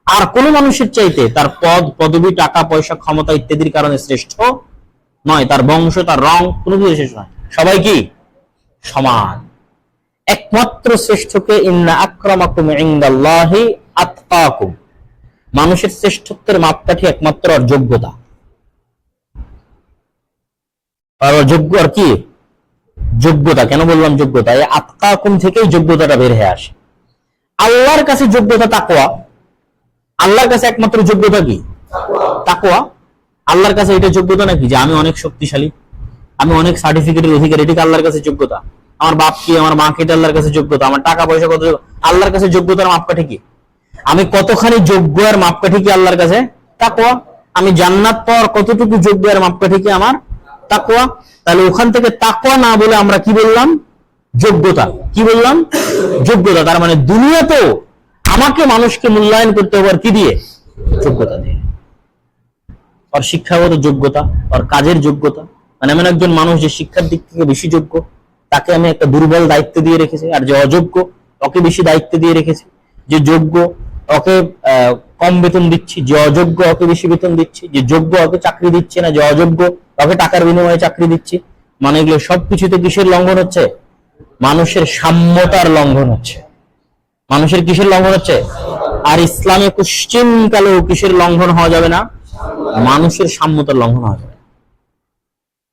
আর কোনো মানুষের চাইতে তার পদ পদবি, টাকা পয়সা, ক্ষমতা ইত্যাদির কারণে শ্রেষ্ঠ নয়, তার বংশ, তার রং কোনো কিছু শ্রেষ্ঠ নয়, সবাই কি সমান। একমাত্র শ্রেষ্ঠকে ইন্না আকরামাকুম ইনদাল্লাহি আতকাকুম, মানুষের শ্রেষ্ঠত্বের মাপকাঠি একমাত্র আর যোগ্যতা, আর যোগ্য আর কি যোগ্যতা। কেন বললাম যোগ্যতা? এই আতকাকুম থেকেই যোগ্যতাটা বের হয়ে আসে। আল্লাহর কাছে যোগ্যতা তাকওয়া, আল্লাহর কাছে একমাত্র যোগ্যতা কি তাকওয়া। আল্লাহর কাছে এটা যোগ্যতা নাকি যে আমি অনেক শক্তিশালী, আমি অনেক সার্টিফিকেটের অধিকারী, এটা কি আল্লাহর কাছে যোগ্যতা? আমার বাপ কি, আমার মা কি, এটা আল্লাহর কাছে যোগ্যতা? আমার টাকা পয়সা কত, আল্লাহর কাছে যোগ্যতার মাপকাঠি কি? আমি কতখানি যোগ্য আর মাপকাঠি কি আল্লাহর কাছে? তাকওয়া। আমি জান্নাত পাওয়ার কতটুকু যোগ্য আর মাপকাঠি কি আমার? তাকওয়া। তাহলে ওখান থেকে তাকওয়া না বলে আমরা কি বললাম? যোগ্যতা। কি বললাম? যোগ্যতা। তার মানে দুনিয়াতেও আমাকে মানুষকে মূল্যায়ন করতে হবে কি দিয়ে? যোগ্যতা দিয়ে। আর শিক্ষাগত যোগ্যতা, আর কাজের যোগ্যতা, মানে এমন একজন মানুষ যে শিক্ষার দিক থেকে বেশি যোগ্য, তাকে আমি একটা দুর্বল দায়িত্ব দিয়ে রেখেছি, আর যে অযোগ্য ওকে বেশি দায়িত্ব দিয়ে রেখেছি। যে যোগ্য ওকে কম বেতন দিচ্ছি, যে অযোগ্য ওকে বেশি বেতন দিচ্ছি, যে যোগ্য ওকে চাকরি দিচ্ছে না, যে অযোগ্য ওকে টাকার বিনিময়ে চাকরি দিচ্ছি। মানে এগুলো সবকিছুতে কিসের লঙ্ঘন হচ্ছে? মানুষের সাম্যতার লঙ্ঘন হচ্ছে। মানুষের কিসের লঙ্ঘন হচ্ছে? আর ইসলামে কোশ্চিনকালেও কিসের লঙ্ঘন হওয়া যাবে না? মানুষের সাম্যতার লঙ্ঘন হওয়া যাবে,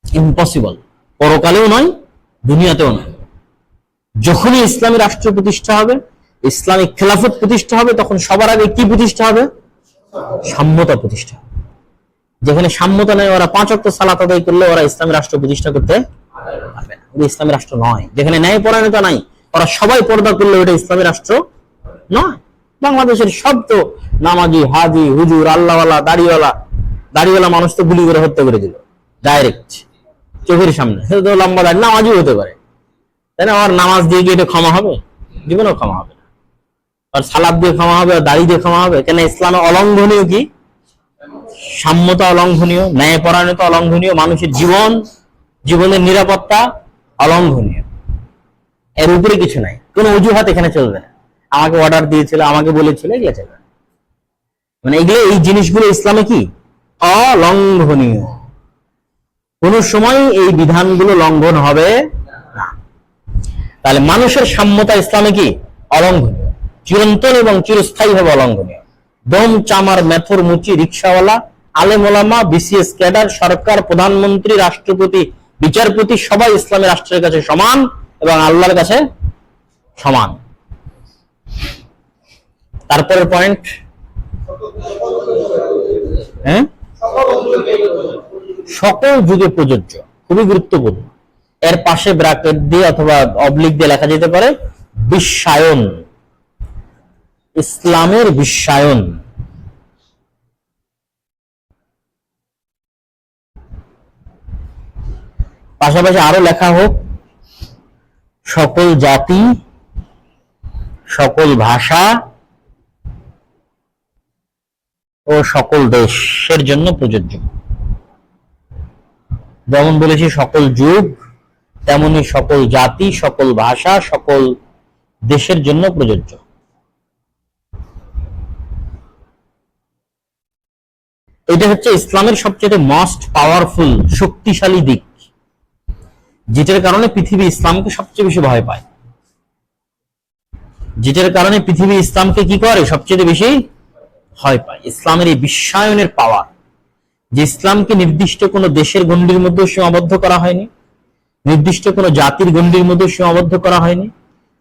ইম্পসিবল। পরকালেও নয়, দুনিয়াতেও নয়। যখনই ইসলামী রাষ্ট্র প্রতিষ্ঠা হবে, ইসলামিক খেলাফত প্রতিষ্ঠা হবে, তখন সবার আগে কি প্রতিষ্ঠা হবে? সাম্যতা প্রতিষ্ঠা হবে। যেখানে সাম্যতা নেই, ওরা 5 ওয়াক্ত সালাত আদায় করলে ওরা ইসলামী রাষ্ট্র প্রতিষ্ঠা করতে পারবে না। ওটা ইসলামী রাষ্ট্র নয়। যেখানে ন্যায় পরায়ণতা নাই, ওরা সবাই পর্দা করলে ওটা ইসলামী রাষ্ট্র নয়। বাংলাদেশের সব তো নামাজি, হাজি, হুজুর, আল্লাহওয়ালা, দাড়িওয়ালা মানুষ তো গুলি করে হত্যা করে দিল ডাইরেক্ট চোখের সামনে। সে তো লম্বা দাড়ি, নামাজিও হতে পারে, তাই না? আর নামাজ দিয়ে গিয়ে এটা ক্ষমা হবে? জীবনেও ক্ষমা হবে না। আর সালাদ দিয়ে ক্ষমা হবে, আর দাড়ি দিয়ে ক্ষমা হবে? কেন? ইসলামে অলঙ্ঘনীয় কি? সাম্যতা অলঙ্ঘনীয়, ন্যায়পরায়ণতা অলঙ্ঘনীয়, মানুষের জীবনের নিরাপত্তা অলঙ্ঘনীয়। এর উপরে কিছু নাই, কোন অজুহাত এখানে চলবে না। আমাকে অর্ডার দিয়েছিল, আমাকে বলেছিল, এগুলো চলবে না। মানে এগুলো, এই জিনিসগুলো ইসলামে কি? অলঙ্ঘনীয়। কোন সময় এই বিধানগুলো লঙ্ঘন হবে না। তাহলে মানুষের সাম্যতা ইসলামে কি? অলঙ্ঘনীয়, চিরন্তন এবং চিরস্থায়ী ভাবে অলঙ্ঘনীয়। দম, চামার, মেথর, মুচি, রিক্সাওয়ালা, আলেম ওলামা, বিসিএস ক্যাডার, সরকার, প্রধানমন্ত্রী, রাষ্ট্রপতি, বিচারপতি, সবাই ইসলামী রাষ্ট্রের কাছে সমান এবং আল্লাহর কাছে সমান। তারপরের পয়েন্ট, সকল যুগে প্রযোজ্য, খুবই গুরুত্বপূর্ণ। এর পাশে ব্র্যাকেট দিয়ে অথবা অবলিক দিয়ে লেখা যেতে পারে বিশ্বায়ন, ইসলামের বিশ্বায়ন। পাশাপাশি আরো লেখা হোক সকল জাতি, সকল ভাষা ও সকল দেশের জন্য প্রযোজ্য। যেমন বলেছি সকল যুগ, তেমনি সকল জাতি, সকল ভাষা, সকল দেশের জন্য প্রযোজ্য। এটা হচ্ছে ইসলামের সবচেয়ে মোস্ট পাওয়ারফুল, শক্তিশালী দিক, যেটার কারণে পৃথিবী ইসলামকে সবচেয়ে বেশি ভয় পায়, যেটার কারণে পৃথিবী ইসলামকে কি করে? সবচেয়ে বেশি ভয় পায়। ইসলামের এই বিশ্বায়নের পাওয়ার, যে ইসলামকে নির্দিষ্ট কোনো দেশের গণ্ডির মধ্যে সীমাবদ্ধ করা হয়নি, নির্দিষ্ট কোনো জাতির গণ্ডির মধ্যে সীমাবদ্ধ করা হয়নি,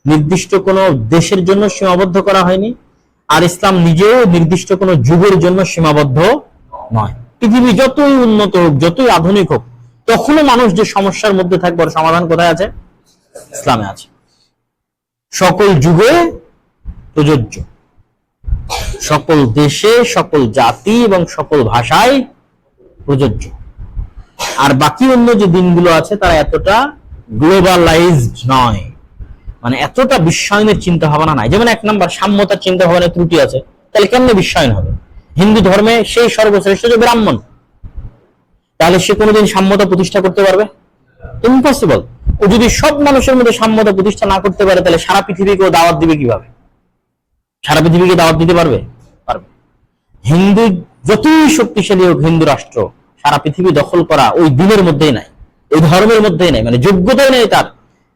নির্দিষ্ট কোনো দেশের জন্য সীমাবদ্ধ করা হয়নি, আর ইসলাম নিজেও নির্দিষ্ট কোনো যুগের জন্য সীমাবদ্ধ নয়। পৃথিবী যতই উন্নত হোক, যতই আধুনিক হোক, তখনও মানুষ যে সমস্যার মধ্যে থাকবে, সমাধান কোথায় আছে? ইসলামে আছে। সকল যুগে প্রযোজ্য, সকল দেশে, সকল জাতি এবং সকল ভাষায় প্রযোজ্য। আর বাকি অন্য যে দিনগুলো আছে তারা এতটা গ্লোবালাইজড নয়, মানে এতটা বিশ্বায়নের চিন্তা ভাবনা নাই। যেমন 1 নম্বর, সাম্যতার চিন্তা ভাবনায় ত্রুটি আছে। তাহলে কেমনে বিশ্বায়ন হবে? হিন্দু ধর্মে সেই সর্বশ্রেষ্ঠ যে ব্রাহ্মণ, তাহলে সে কোনোদিন সাম্যতা প্রতিষ্ঠা করতে পারবে? ইম্পসিবল। ও যদি সব মানুষের মধ্যে সাম্যতা প্রতিষ্ঠা না করতে পারে, তাহলে সারা পৃথিবীকে ও দাওয়াত দিবে কিভাবে? সারা পৃথিবীকে দাওয়াত দিতে পারবে? পারবে। হিন্দু যতই শক্তিশালী হোক, হিন্দু রাষ্ট্র সারা পৃথিবী দখল করা ওই দিনের মধ্যেই নাই, ওই ধর্মের মধ্যেই নাই, মানে যোগ্যতাই নেই তার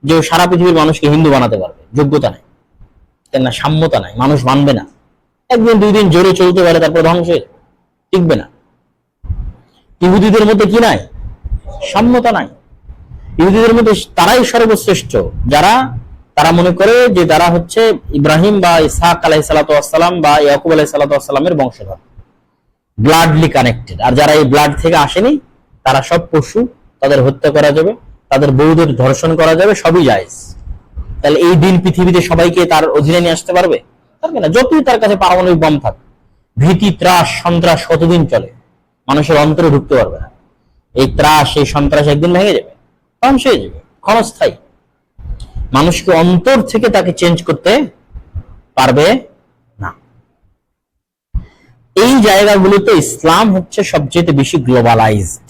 যে সারা পৃথিবীর মানুষকে হিন্দু বানাতে পারবে। যোগ্যতা নাই, কেননা সাম্যতা নাই, মানুষ মানবে না। একদিন দুই দিন জোরে চলতে পারে, তারপর ধ্বংসে টিকবে না। ইহুদিদের মধ্যে কি নাই? সাম্যতা নাই। ইহুদিদের মধ্যে তারাই সর্বশ্রেষ্ঠ, তারা মনে করে যে তারা হচ্ছে ইব্রাহিম বা ইসহাক আলাইহিসসালাম বা ইয়াকুব আলাইহিসসালামের বংশধর, ব্লাডলি কানেক্টেড। আর যারা এই ব্লাড থেকে আসেনি তারা সব পশু, তাদের হত্যা করা যাবে, তাদের বউদের ধর্ষণ করা যাবে, সবই জায়েজ। তাহলে এই দিন পৃথিবীতে সবাইকে তার অধীনে নিয়ে আসতে পারবে? পারবে না। যতই তার কাছে পারমাণবিক বম থাক, ভীতি, ত্রাস, সন্ত্রাস কতদিন চলে? মানুষের অন্তরে ঢুকতে পারবে না। এই ত্রাস, এই সন্ত্রাস একদিন ভেঙে যাবে, ধ্বংস হয়ে যাবে, ক্ষণস্থায়ী। মানুষকে অন্তর থেকে তাকে চেঞ্জ করতে পারবে না। এই জায়গাগুলোতে ইসলাম হচ্ছে সবচেয়ে বেশি গ্লোবালাইজড,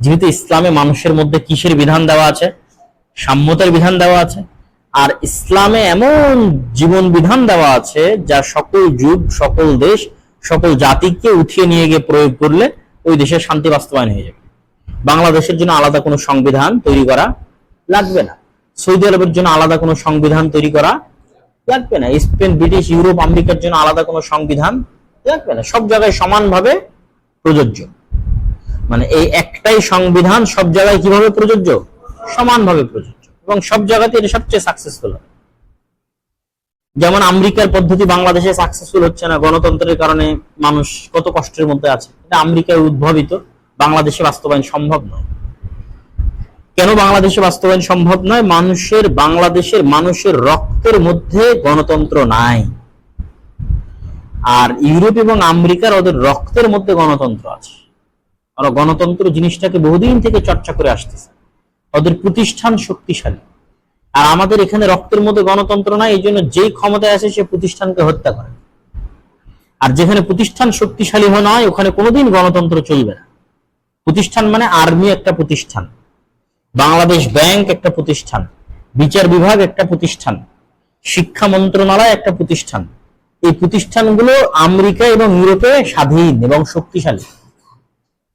যেহেতু ইসলামে মানুষের মধ্যে কিসের বিধান দেওয়া আছে? সাম্যতার বিধান দেওয়া আছে। আর ইসলামে এমন জীবন বিধান দেওয়া আছে যা সকল যুগ, সকল দেশ, সকল জাতিকে উঠিয়ে নিয়ে গিয়ে প্রয়োগ করলে ওই দেশের শান্তি বাস্তবায়ন হয়ে যাবে। বাংলাদেশের জন্য আলাদা কোনো সংবিধান তৈরি করা লাগবে না, সৌদি আরবের জন্য আলাদা কোনো সংবিধান তৈরি করা লাগবে না, স্পেন, ব্রিটিশ, ইউরোপ, আমেরিকার জন্য আলাদা কোনো সংবিধান লাগবে না। সব জায়গায় সমানভাবে প্রযোজ্য। মানে এই একটাই সংবিধান সব জায়গায় কিভাবে প্রযোজ্য? সমানভাবে প্রযোজ্য, এবং সব জায়গাতে এটা সবচেয়ে সাকসেসফুল হবে। যেমন আমেরিকার পদ্ধতি বাংলাদেশে সাকসেসফুল হচ্ছে না, গণতন্ত্রের কারণে মানুষ কত কষ্টের মধ্যে আছে। এটা আমেরিকায় উদ্ভাবিত, বাংলাদেশে বাস্তবায়ন সম্ভব নয়। কেন বাংলাদেশে বাস্তবায়ন সম্ভব নয়? বাংলাদেশের মানুষের রক্তের মধ্যে গণতন্ত্র নাই। আর ইউরোপ এবং আমেরিকার ওদের রক্তের মধ্যে গণতন্ত্র আছে। ওরা গণতন্ত্র জিনিসটাকে বহুদিন থেকে চর্চা করে আসতেছে, ওদের প্রতিষ্ঠান শক্তিশালী। আর আমাদের এখানে রক্তের মধ্যে গণতন্ত্র নাই, এই জন্য যেই ক্ষমতায় আসে সে প্রতিষ্ঠানকে হত্যা করে। আর যেখানে প্রতিষ্ঠান শক্তিশালী নয়, ওখানে কোনোদিন গণতন্ত্র চলবে না। প্রতিষ্ঠান মানে আর্মি একটা প্রতিষ্ঠান, বাংলাদেশ ব্যাংক একটা প্রতিষ্ঠান, বিচার বিভাগ একটা প্রতিষ্ঠান, শিক্ষা মন্ত্রণালয় একটা প্রতিষ্ঠান। এই প্রতিষ্ঠানগুলো আমেরিকা এবং ইউরোপে স্বাধীন এবং শক্তিশালী।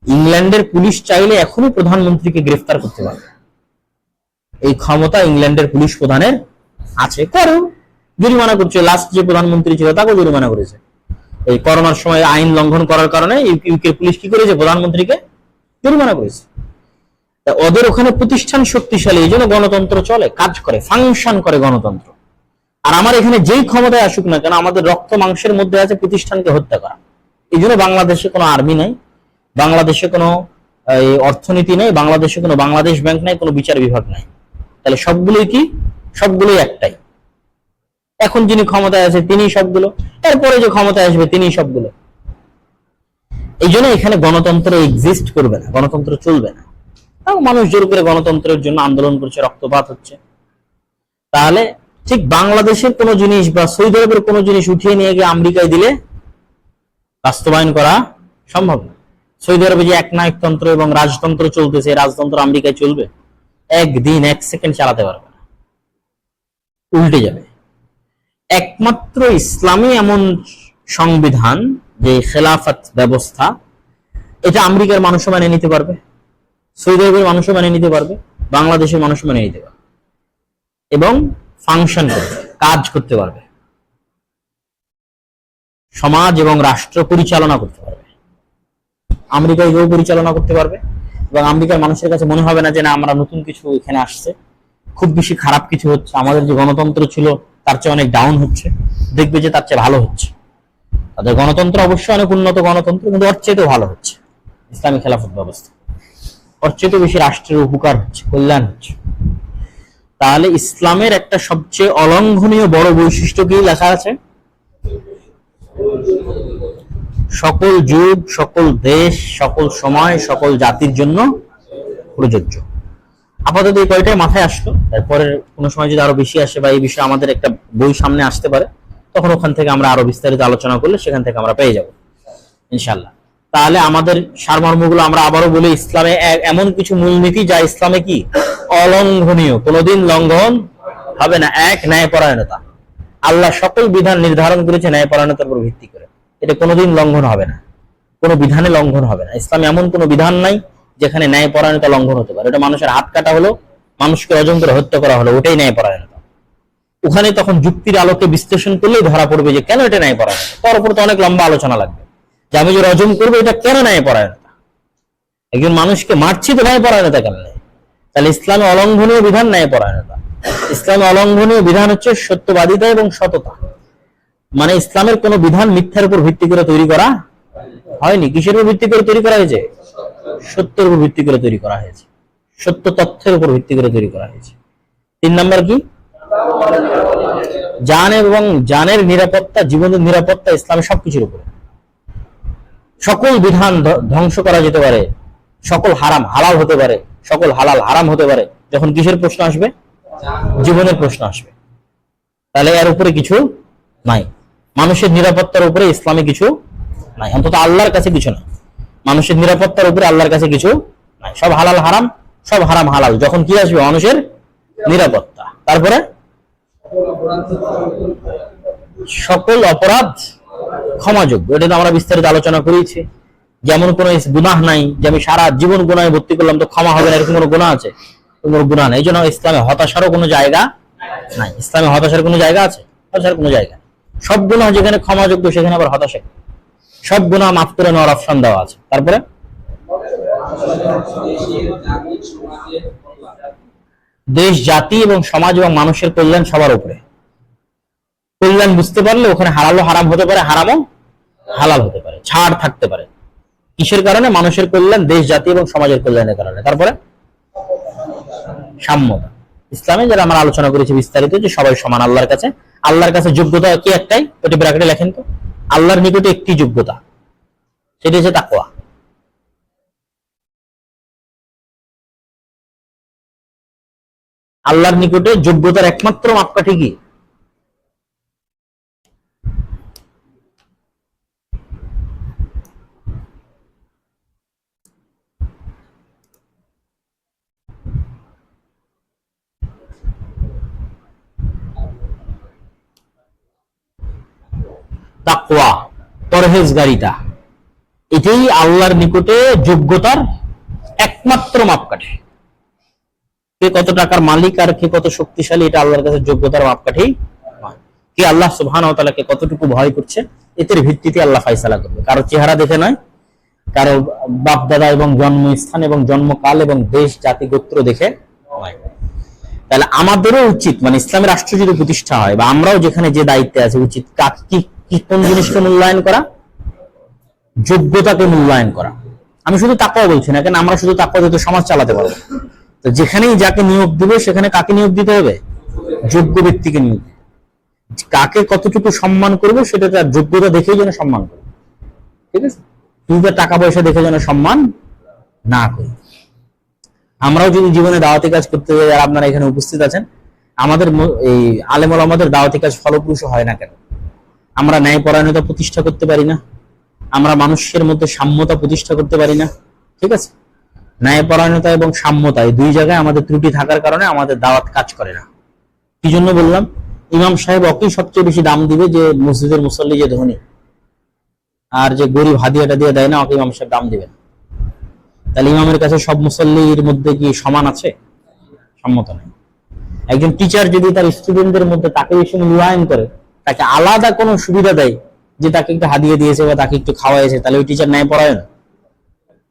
ইংল্যান্ডের পুলিশ চাইলে এখনই প্রধানমন্ত্রীকে গ্রেফতার করতে পারবে, এই ক্ষমতা ইংল্যান্ডের পুলিশ প্রধানের আছে। করো, জরিমানা করছে। লাস্ট যে প্রধানমন্ত্রী ছিল তাকেও জরিমানা করেছে। এই করোনার সময় আইন লঙ্ঘন করার কারণে ইউকে পুলিশ কি করেছে? প্রধানমন্ত্রীকে জরিমানা করেছে। ওদের ওখানে প্রতিষ্ঠান শক্তিশালী, এই জন্য গণতন্ত্র চলে, কাজ করে, ফাংশন করে গণতন্ত্র। আর আমার এখানে যেই ক্ষমতায় আসুক না কেন, আমাদের রক্ত মাংসের মধ্যে আছে প্রতিষ্ঠানকে হত্যা করা। এই জন্য বাংলাদেশে কোনো আর্মি নাই, বাংলাদেশে কোনো অর্থনীতি নেই, বাংলাদেশে কোনো বাংলাদেশ ব্যাংক নাই, কোনো বিচার বিভাগ নাই। তাহলে সবগুলোই কি? সবগুলোই একটাই। এখন যিনি ক্ষমতায় আছে তিনি সবগুলো, এরপরে যে ক্ষমতায় আসবে তিনি সবগুলো। এই জন্য এখানে গণতন্ত্র এক্সিস্ট করবে না, গণতন্ত্র চলবে না। তাও মানুষ জোর করে গণতন্ত্রের জন্য আন্দোলন করছে, রক্তপাত হচ্ছে। তাহলে ঠিক বাংলাদেশের কোনো জিনিস বা সৌদি আরবের কোনো জিনিস উঠিয়ে নিয়ে গিয়ে আমেরিকায় দিলে বাস্তবায়ন করা সম্ভব না। সৌদি আরবে যে একনায়কতন্ত্র এবং রাজতন্ত্র চলতেছে, রাজতন্ত্র আমেরিকায় চলবে? একদিন, এক সেকেন্ড চালাতে পারবে না, উল্টে যাবে। একমাত্র ইসলামী এমন সংবিধান, যে খেলাফত ব্যবস্থা, এটা আমেরিকার মানুষও মেনে নিতে পারবে, সৌদি আরবের মানুষও মেনে নিতে পারবে, বাংলাদেশের মানুষও মেনে নিতে পারবে, এবং ফাংশন করবে, কাজ করতে পারবে, সমাজ এবং রাষ্ট্র পরিচালনা করতে পারবে। আমেরিকায় কেউ পরিচালনা করতে পারবে, এবং আমেরিকার মানুষের কাছে মনে হবে না যে না আমরা নতুন কিছু এখানে আসছে, খুব বেশি খারাপ কিছু হচ্ছে, আমাদের যে গণতন্ত্র ছিল তার চেয়ে অনেক ডাউন হচ্ছে, দেখবে যে তার চেয়ে ভালো হচ্ছে। তাদের গণতন্ত্র অবশ্যই অনেক উন্নত গণতন্ত্র, কিন্তু ওর চেয়ে ভালো হচ্ছে ইসলামী খেলাফত ব্যবস্থা, ওর চেয়ে বেশি রাষ্ট্রের উপকার হচ্ছে, কল্যাণ হচ্ছে। তাহলে ইসলামের একটা সবচেয়ে অলঙ্ঘনীয় বড় বৈশিষ্ট্য কি লেখা আছে? সকল যুগ, সকল দেশ, সকল সময়, সকল জাতির জন্য প্রযোজ্য। আপাতত এই কয়টাই মাথায় আসলো, তারপরে কোনো সময় যদি আরো বেশি আসে বা এই বিষয়ে আমাদের একটা বই সামনে আসতে পারে, তখন ওখান থেকে আমরা আরো বিস্তারিত আলোচনা করলে সেখান থেকে আমরা পেয়ে যাব ইনশাআল্লাহ। তাহলে আমাদের সারমর্মগুলো আমরা আবারও বলি, ইসলামে এমন কিছু মূলনীতি যা ইসলামে কি অলঙ্ঘনীয়, কোনোদিন লঙ্ঘন হবে না। এক, ন্যায়পরায়ণতা। আল্লাহ সকল বিধান নির্ধারণ করেছে ন্যায়পরায়ণতার উপর ভিত্তি করে, এটা কোনোদিন লঙ্ঘন হবে না, কোনো বিধানে লঙ্ঘন হবে না। ইসলামে এমন কোনো বিধান নাই যেখানে ন্যায়পরায়ণতা লঙ্ঘন হতে পারে। এটা মানুষের হাত কাটা হলো, মানুষকে অজম করে হত্যা করা হলো, ওটাই ন্যায়পরায়ণতা। ওখানে তখন যুক্তির আলোকে বিশ্লেষণ করলেই ধরা পড়বে যে কেন এটা ন্যায়পরায়ণতা। তার উপর তো অনেক লম্বা আলোচনা লাগবে যে আমি যে অজম করবো এটা কেন ন্যায়পরায়ণতা, একজন মানুষকে মারছি তো ন্যায়পরায়ণতা কেন নেই? তাহলে ইসলামে অলঙ্ঘনীয় বিধান ন্যায়পরায়ণতা। ইসলামে অলঙ্ঘনীয় বিধান হচ্ছে সত্যবাদিতা এবং সততা। মানে ইসলামের কোন বিধান মিথ্যার উপর ভিত্তি করে তৈরি করা হয়নি। কিসের উপর ভিত্তি করে তৈরি করা হয়েছে? সত্যের উপর ভিত্তি করে তৈরি করা হয়েছে, সত্য তথ্যের উপর ভিত্তি করে তৈরি করা হয়েছে। 3 নাম্বার কি? জান এবং জানের নিরাপত্তা, জীবনের নিরাপত্তা ইসলামের সবকিছুর উপরে। সকল বিধান ধ্বংস করা যেতে পারে, সকল হারাম হালাল হতে পারে, সকল হালাল হারাম হতে পারে যখন কিসের প্রশ্ন আসবে? জীবনের প্রশ্ন আসবে। তাহলে এর উপরে কিছু নাই। মানুষের নিরাপত্তার উপরে ইসলামে কিছু নাই, অন্তত আল্লাহর কাছে কিছু নাই। মানুষের নিরাপত্তার উপরে আল্লাহর কাছে কিছু নাই। সব হালাল হারাম, সব হারাম হালাল। যখন কি আসবে? মানুষের নিরাপত্তা। তারপরে সকল অপরাধ ক্ষমাযোগ্য। এটা তো আমরা বিস্তারিত আলোচনা করেছি। যেমন কোন গুনাহ নাই যে আমি সারা জীবন গুনাহে ভর্তি করলাম তো ক্ষমা হবে না, এরকম কোনো গুনাহ আছে? কোনো গুনাহ নেই। এই জন্য ইসলামে হতাশারও কোনো জায়গা নাই। ইসলামে হতাশার কোনো জায়গা আছে? হতাশার কোনো জায়গা। সব গুনাহ যেখানে ক্ষমাযোগ্য সেখানে আবার হতাশা, সব গুনাহ মাফ করে নেওয়ার অপশন দেওয়া আছে। তারপরে দেশ, জাতি এবং সমাজ এবং মানুষের কল্যাণ সবার উপরে। কল্যাণ বুঝতে পারলে ওখানে হালালও হারাম হতে পারে, হারামও হালাল হতে পারে, ছাড় থাকতে পারে। কিসের কারণে? মানুষের কল্যাণ, দেশ, জাতি এবং সমাজের কল্যাণের কারণে। তারপরে সাম্যতা। ইসলামে যারা আমরা আলোচনা করেছি বিস্তারিত, যে সবাই সমান আল্লাহর কাছে। আল্লাহর কাছে যোগ্যতা কি? একটাই, ওটি ব্র্যাকেটে লেখেন তো। আল্লাহর নিকটে একটি যোগ্যতা, সেটি হচ্ছে তাকওয়া। আল্লাহর নিকটে যোগ্যতার একমাত্র মাপকাঠি কি? তাকওয়া, পরহেজগারিতা। এটাই আল্লাহর নিকটে যোগ্যতার একমাত্র মাপকাঠি। কে কত টাকার মালিক আর কে কত শক্তিশালী, এটা আল্লাহর কাছে যোগ্যতার মাপকাঠি নয়। কে আল্লাহ সুবহানাহু ওয়া তাআলাকে কতটুকু ভয় করছে, এর ভিত্তিতে আল্লাহ ফয়সালা করবে। কারো চেহারা দেখে নয়, কারো বাপ দাদা এবং জন্মস্থান এবং জন্মকাল এবং দেশ, জাতি, গোত্র দেখে নয়। তাহলে আমাদেরও উচিত, মানে ইসলামের রাষ্ট্র যদি প্রতিষ্ঠা হয় বা আমরাও যেখানে যে দায়িত্বে আছে, উচিত কি কোন জিনিসকে মূল্যায়ন করা? যোগ্যতাকে মূল্যায়ন করা। আমি শুধু তাকওয়া বলছি না, কেন আমরা শুধু তাকওয়া দিয়ে সমাজ চালাতে পারবো। তো যেখানেই যাকে নিয়োগ দেবে সেখানে কাকে নিয়োগ দিতে হবে? যোগ্য ব্যক্তিকে নিয়োগ। কাকে কতটুকু সম্মান করবো সেটা তার যোগ্যতা দেখেই যেন সম্মান করবে, ঠিক আছে? শুধু টাকা পয়সা দেখে যেন সম্মান না করি। আমরাও যদি জীবনে দাওয়াতি কাজ করতে যাই, আর আপনারা এখানে উপস্থিত আছেন, আমাদের এই আলেম ওলামাদের দাওয়াতি কাজ ফলপ্রসূ হয় না কেন? আমরা ন্যায়পরায়ণতা প্রতিষ্ঠা করতে পারি না, আমরা মানুষের মধ্যে সাম্যতা প্রতিষ্ঠা করতে পারি না, ঠিক আছে? ন্যায়পরায়ণতা এবং সাম্যতা, এই দুই জায়গায় আমাদের ত্রুটি থাকার কারণে আমাদের দাওয়াত কাজ করে না। কি জন্য বললাম? ইমাম সাহেব ওকেই সবচেয়ে বেশি দাম দিবে যে মসজিদের মুসল্লি যে ধনী, আর যে গরিব হাদিয়াটা দিয়ে দেয় না, ওকে ইমাম সাহেব দাম দিবেন। তাহলে ইমামের কাছে সব মুসল্লির মধ্যে কি সমান আছে? সম্মত নেই। একজন টিচার যদি তার স্টুডেন্টদের মধ্যে তাকে বেশি মূল্যায়ন করে, তাকে আলাদা কোনো সুবিধা দেয়, যে তাকে একটু হাদিয়া দিয়েছে বা তাকে একটু খাওয়াইছে, তাহলে ওই টিচার ন্যায়পরায়ণ?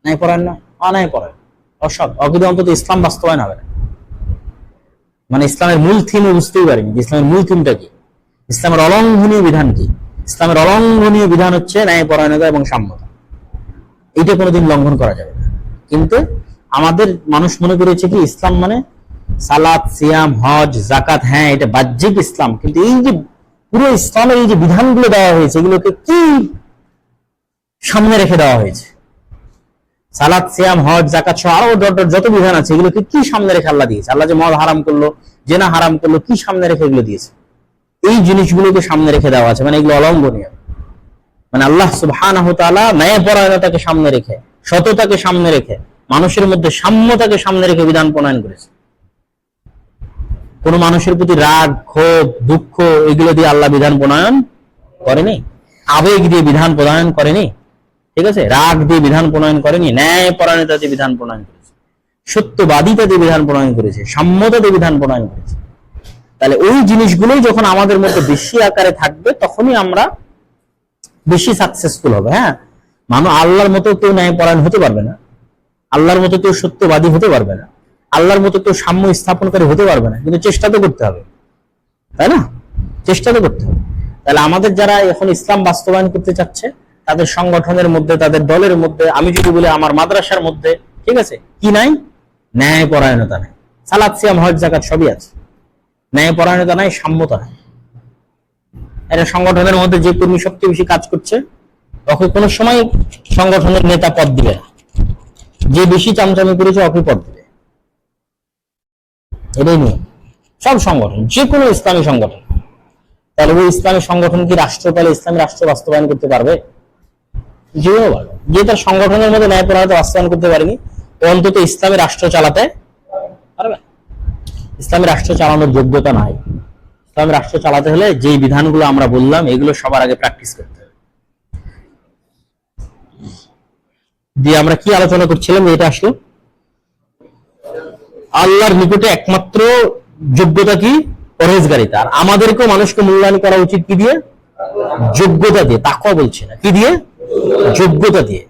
ন্যায়পরায়ণ না, অন্যায়পরায়ণ, অসৎ, অকিদ। অন্তত ইসলাম বাস্তবায়ন হবে না। মানে ইসলামের মূল থিম বুঝতেই পারেনি। ইসলামের মূল থিমটা কি? ইসলামের অলঙ্ঘনীয় বিধান কি? ইসলামের অলঙ্ঘনীয় বিধান হচ্ছে ন্যায়পরায়ণতা এবং সাম্যতা। এইটা কোনোদিন লঙ্ঘন করা যাবে না। কিন্তু আমাদের মানুষ মনে করেছে কি ইসলাম মানে সালাত, সিয়াম, হজ, যাকাত। হ্যাঁ, এটা বাহ্যিক ইসলাম, কিন্তু এই যে পুরো ইসলামের এই যে বিধানগুলো দেওয়া হয়েছে, এগুলোকে কি সামনে রেখে দেওয়া হয়েছে? সালাত, সিয়াম, হজ, যাকাত সহ আরো যত বিধান আছে, এগুলোকে কি সামনে রেখে আল্লাহ দিয়েছে? আল্লাহ যে মদ হারাম করলো, জেনা হারাম করলো, কি সামনে রেখে এগুলো দিয়েছে? এই জিনিসগুলোকে সামনে রেখে দেওয়া আছে, মানে এগুলো অলঙ্ঘনীয়। মানে আল্লাহ সুবহানাহু ওয়া তাআলা ন্যায়পরায়ণতাকে সামনে রেখে, সততাকে সামনে রেখে, মানুষের মধ্যে সাম্যতাকে সামনে রেখে বিধান প্রণয়ন করেছে। কোন মানুষের প্রতি রাগ, ক্ষোভ, দুঃখ এগুলো দিয়ে আল্লাহ বিধান প্রণয়ন করেনি, আবেগ দিয়ে বিধান প্রণয়ন করেনি, ঠিক আছে, রাগ দিয়ে বিধান প্রণয়ন করেনি, ন্যায়পরায়ণতা দিয়ে বিধান প্রণয়ন করেছে, সত্যবাদিতা দিয়ে বিধান প্রণয়ন করেছে, সাম্যতা দিয়ে বিধান প্রণয়ন করেছে। তাহলে ওই জিনিসগুলোই যখন আমাদের মধ্যে বেশি আকারে থাকবে তখনই আমরা বেশি সাকসেসফুল হবে। হ্যাঁ, মানুষ আল্লাহর মতো কেউ ন্যায়পরায়ণ হতে পারবে না, আল্লাহর মতো কেউ সত্যবাদী হতে পারবে না, আল্লাহর মতো কেউ সাম্য স্থাপনকারী হতে পারবে না, কিন্তু চেষ্টা তো করতে হবে, তাই না? চেষ্টা তো করতে হবে। তাহলে আমাদের যারা এখন ইসলাম বাস্তবায়ন করতে চাচ্ছে তাদের সংগঠনের মধ্যে, তাদের দলের মধ্যে, আমি যদি বলি আমার মাদ্রাসার মধ্যে, ঠিক আছে, কি নাই? ন্যায়পরায়ণতা নাই। সালাত, সিয়াম, হজ, যাকাত সবই আছে, ন্যায়পরায়ণতা নাই, সাম্যতা নাই। এটা সংগঠনের মধ্যে যে কর্মী সবচেয়ে বেশি কাজ করছে ওকে কোনো সময় সংগঠনের নেতা পদ দিবে না, যে বেশি চামচামি করেছে ওকে পদ দিবে। এটাই নিয়ে সব সংগঠন, যে কোনো ইসলামী সংগঠন। তাহলে ওই ইসলামী সংগঠন কি রাষ্ট্র, তাহলে ইসলামী রাষ্ট্র বাস্তবায়ন করতে পারবে? জীবনও পারবে। যে তার সংগঠনের মধ্যে ন্যায়পরায়ণতা বাস্তবায়ন করতে পারেনি, ও অন্তত ইসলামী রাষ্ট্র চালাতে পারবে। ইসলামী রাষ্ট্র চালানোর যোগ্যতা নাই। ইসলামী রাষ্ট্র চালাতে হলে যে বিধানগুলো আমরা বললাম এগুলো সবার আগে প্র্যাকটিস করতে হবে। দিয়ে আমরা কি আলোচনা করছিলাম, এটা আসলো আল্লাহর নিকটে একমাত্র যোগ্যতা কি? পরহেজগারিতা। আর আমাদেরকেও মানুষকে মূল্যায়ন করা উচিত কি দিয়ে? যোগ্যতা দিয়ে। তাকওয়া বলছে না, কি দিয়ে? যোগ্যতা দিয়ে।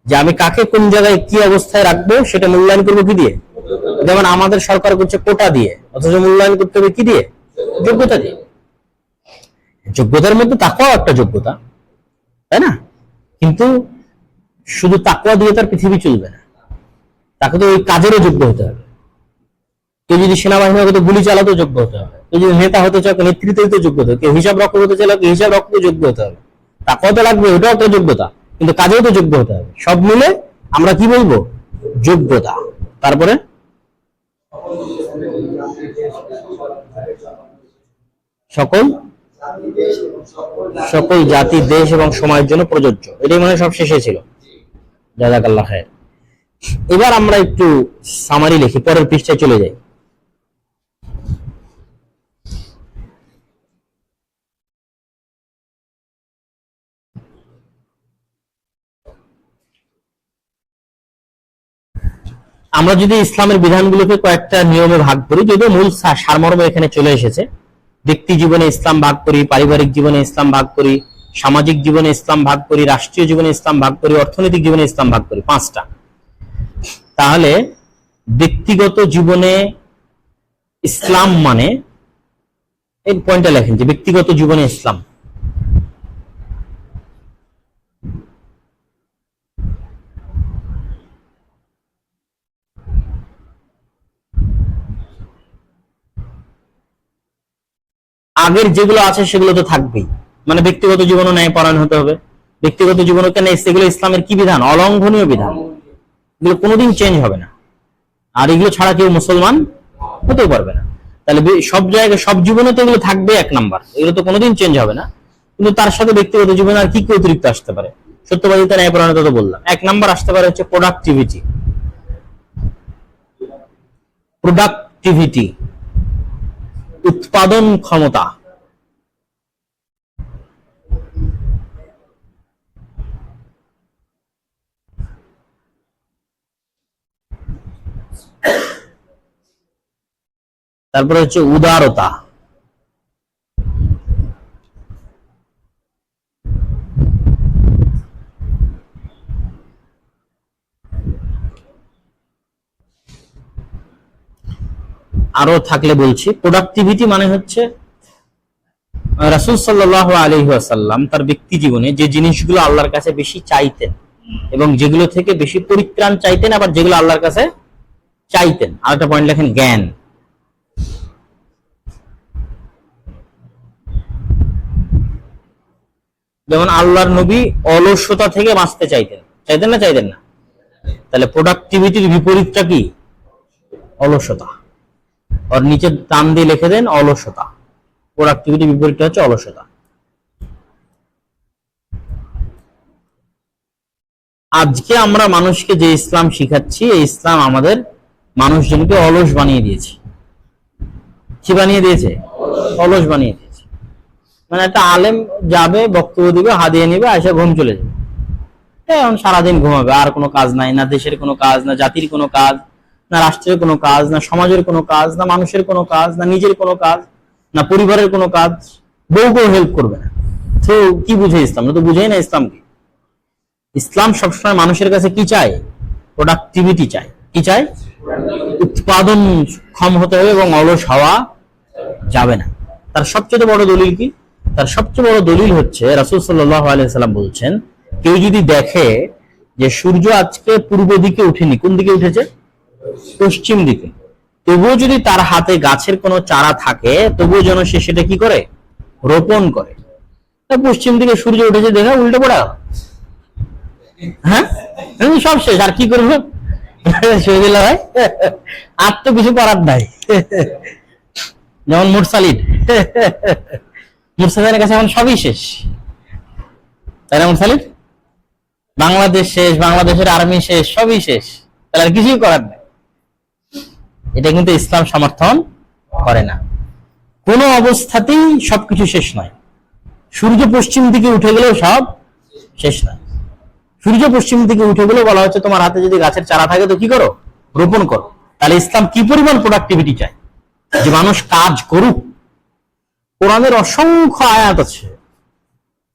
যে আমি কাকে কোন জায়গায় কি অবস্থায় রাখবো সেটা মূল্যায়ন করবো কি দিয়ে? যেমন আমাদের সরকার করছে কোটা দিয়ে, অথচ মূল্যায়ন করতে হবে কি দিয়ে? যোগ্যতা দিয়ে। যোগ্যতার মধ্যে তাকওয়া একটা যোগ্যতা, তাই না? কিন্তু শুধু তাকওয়া দিয়ে তার পৃথিবী চলবে না, তাকে তো ওই কাজেরও যোগ্য হতে হবে। কেউ যদি সেনাবাহিনী হতে গুলি চালাতেও যোগ্য হতে হবে, কেউ যদি নেতা হতে চায় নেতৃত্ব দিতে যোগ্য হতে হবে, কেউ হিসাব রক্ষক হতে চাইলে হিসাব রক্ষক যোগ্য হতে হবে। তাকওয়া তো লাগবে, ওটাও একটা যোগ্যতা, কিন্তু কাজেও তো যোগ্য হতে হবে। সব মিলে আমরা কি বলবো? যোগ্যতা। তারপরে সকল সকল জাতি, দেশ এবং সময়ের জন্য প্রযোজ্য। এটাই মনে হয় সব শেষে ছিল। জাযাকাল্লাহ খায়ের। এবার আমরা একটু সামারি লিখি, পরের পৃষ্ঠায় চলে যাই। আমরা যদি ইসলামের বিধানগুলোকে কয়েকটা নিয়মে ভাগ করি, যদিও মূল সারমর্ম এখানে চলে এসেছে। ব্যক্তি জীবনে ইসলাম ভাগ করি, পারিবারিক জীবনে ইসলাম ভাগ করি, সামাজিক জীবনে ইসলাম ভাগ করি, রাষ্ট্রীয় জীবনে ইসলাম ভাগ করি, অর্থনৈতিক জীবনে ইসলাম ভাগ করি, 5টা। তাহলে ব্যক্তিগত জীবনে ইসলাম মানে, এই পয়েন্টটা লেখেন যে ব্যক্তিগত জীবনে ইসলাম। আগের যেগুলো আছে সেগুলো তো থাকবেই, মানে ব্যক্তিগত জীবনও ন্যায়পরায়ণ হতে হবে। ব্যক্তিগত জীবনও কেন, সেগুলো ইসলামের কি বিধান? অলঙ্ঘনীয় বিধান, এগুলো কোনোদিন চেঞ্জ হবে না। আর এগুলো ছাড়া কেউ মুসলমান হতেও পারবে না। তাহলে সব জায়গায় সব জীবনে তো এগুলো থাকবে, 1 নাম্বার, এগুলো তো কোনোদিন চেঞ্জ হবে না। কিন্তু তার সাথে ব্যক্তিগত জীবনে আর কি কি অতিরিক্ত আসতে পারে? সত্যবাদিতা, ন্যায়পরায়ণতা তো বললাম। 1 নাম্বার আসতে পারে হচ্ছে প্রোডাক্টিভিটি। প্রোডাক্টিভিটি, উৎপাদন ক্ষমতা। তারপরে হচ্ছে উদারতা। আরো থাকলে বলছি। প্রোডাক্টিভিটি মানে হচ্ছে রাসূল সাল্লাল্লাহু আলাইহি ওয়াসাল্লাম তার ব্যক্তি জীবনে যে জিনিসগুলো আল্লাহর কাছে বেশি চাইতেন এবং যেগুলো থেকে বেশি পরিত্রাণ চাইতেন, আবার যেগুলো আল্লাহর কাছে চাইতেন। আরেকটা পয়েন্ট লেখেন, জ্ঞান। যেমন আল্লাহর নবী অলসতা থেকে বাঁচতে চাইতেন, চাইতেন না? চাইতেন না? তাহলে প্রোডাক্টিভিটির বিপরীতটা কি? অলসতা। আর নিচে টান দিয়ে লিখে দেন অলসতা। প্রোডাক্টিভিটির বিপরীতটা হচ্ছে অলসতা। আজকে আমরা মানুষকে যে ইসলাম শিখাচ্ছি, এই ইসলাম আমাদের মানুষজনকে অলস বানিয়ে দিয়েছে। কি বানিয়ে দিয়েছে? অলস বানিয়ে দিয়েছে। মানে একটা আলেম যাবে, বক্তব্য দিবে, হাদিয়া নিবে, আসে ঘুম চলে যাবে। এখন সারাদিন ঘুমাবে, আর কোনো কাজ নাই, না দেশের কোনো কাজ, না জাতির কোনো কাজ, না রাষ্ট্রের কোনো কাজ, না সমাজের কোনো কাজ, না মানুষের কোনো কাজ, না নিজের কোনো কাজ, না পরিবারের কোনো কাজ। বউকেও হেল্প করবে না। তো কি বুঝে ইসলাম? তো বুঝেই না ইসলাম কি। ইসলাম সবসময় মানুষের কাছে কি চায়? প্রোডাক্টিভিটি চায়। কি চায়? উৎপাদন ক্ষম হতে হবে এবং অলস হওয়া যাবে না। তার সবচেয়ে বড় দলিল কি? তার সবচেয়ে বড় দলিল হচ্ছে রাসূল সাল্লাল্লাহু আলাইহি সাল্লাম বলছেন, কেউ যদি দেখে যে সূর্য আজকে পূর্ব দিকে উঠেনি, কোন দিকে উঠেছে? পশ্চিম দিকে, তবুও যদি তার হাতে গাছের কোনো চারা থাকে, তবুও যেন সে সেটা কি করে? রোপণ করে। পশ্চিম দিকে সূর্য উঠেছে দেখে উল্টে পড়া, হ্যাঁ সব শেষ, আর কি করবো? ভাই আর তো কিছু করার নাই। যেমন মুরসালিন, মুরসালিনের কাছে এখন সবই শেষ, তাই না? মুরসালিন, বাংলাদেশ শেষ, বাংলাদেশের আর্মি শেষ, সবই শেষ, তাহলে আর কিছুই করার নাই। এটা কিন্তু ইসলাম সমর্থন করে না। কোন অবস্থাতেই সবকিছু শেষ নয়। সূর্য পশ্চিম দিকে উঠে গেলেও সব শেষ নয়। সূর্য পশ্চিম দিকে উঠে গেলে বলা হচ্ছে তোমার হাতে যদি গাছের চারা থাকে তো কি করো? রোপণ করো। তাহলে ইসলাম কি পরিমাণ প্রোডাক্টিভিটি চায়, যে মানুষ কাজ করুক। কোরআনের অসংখ্য আয়াত আছে,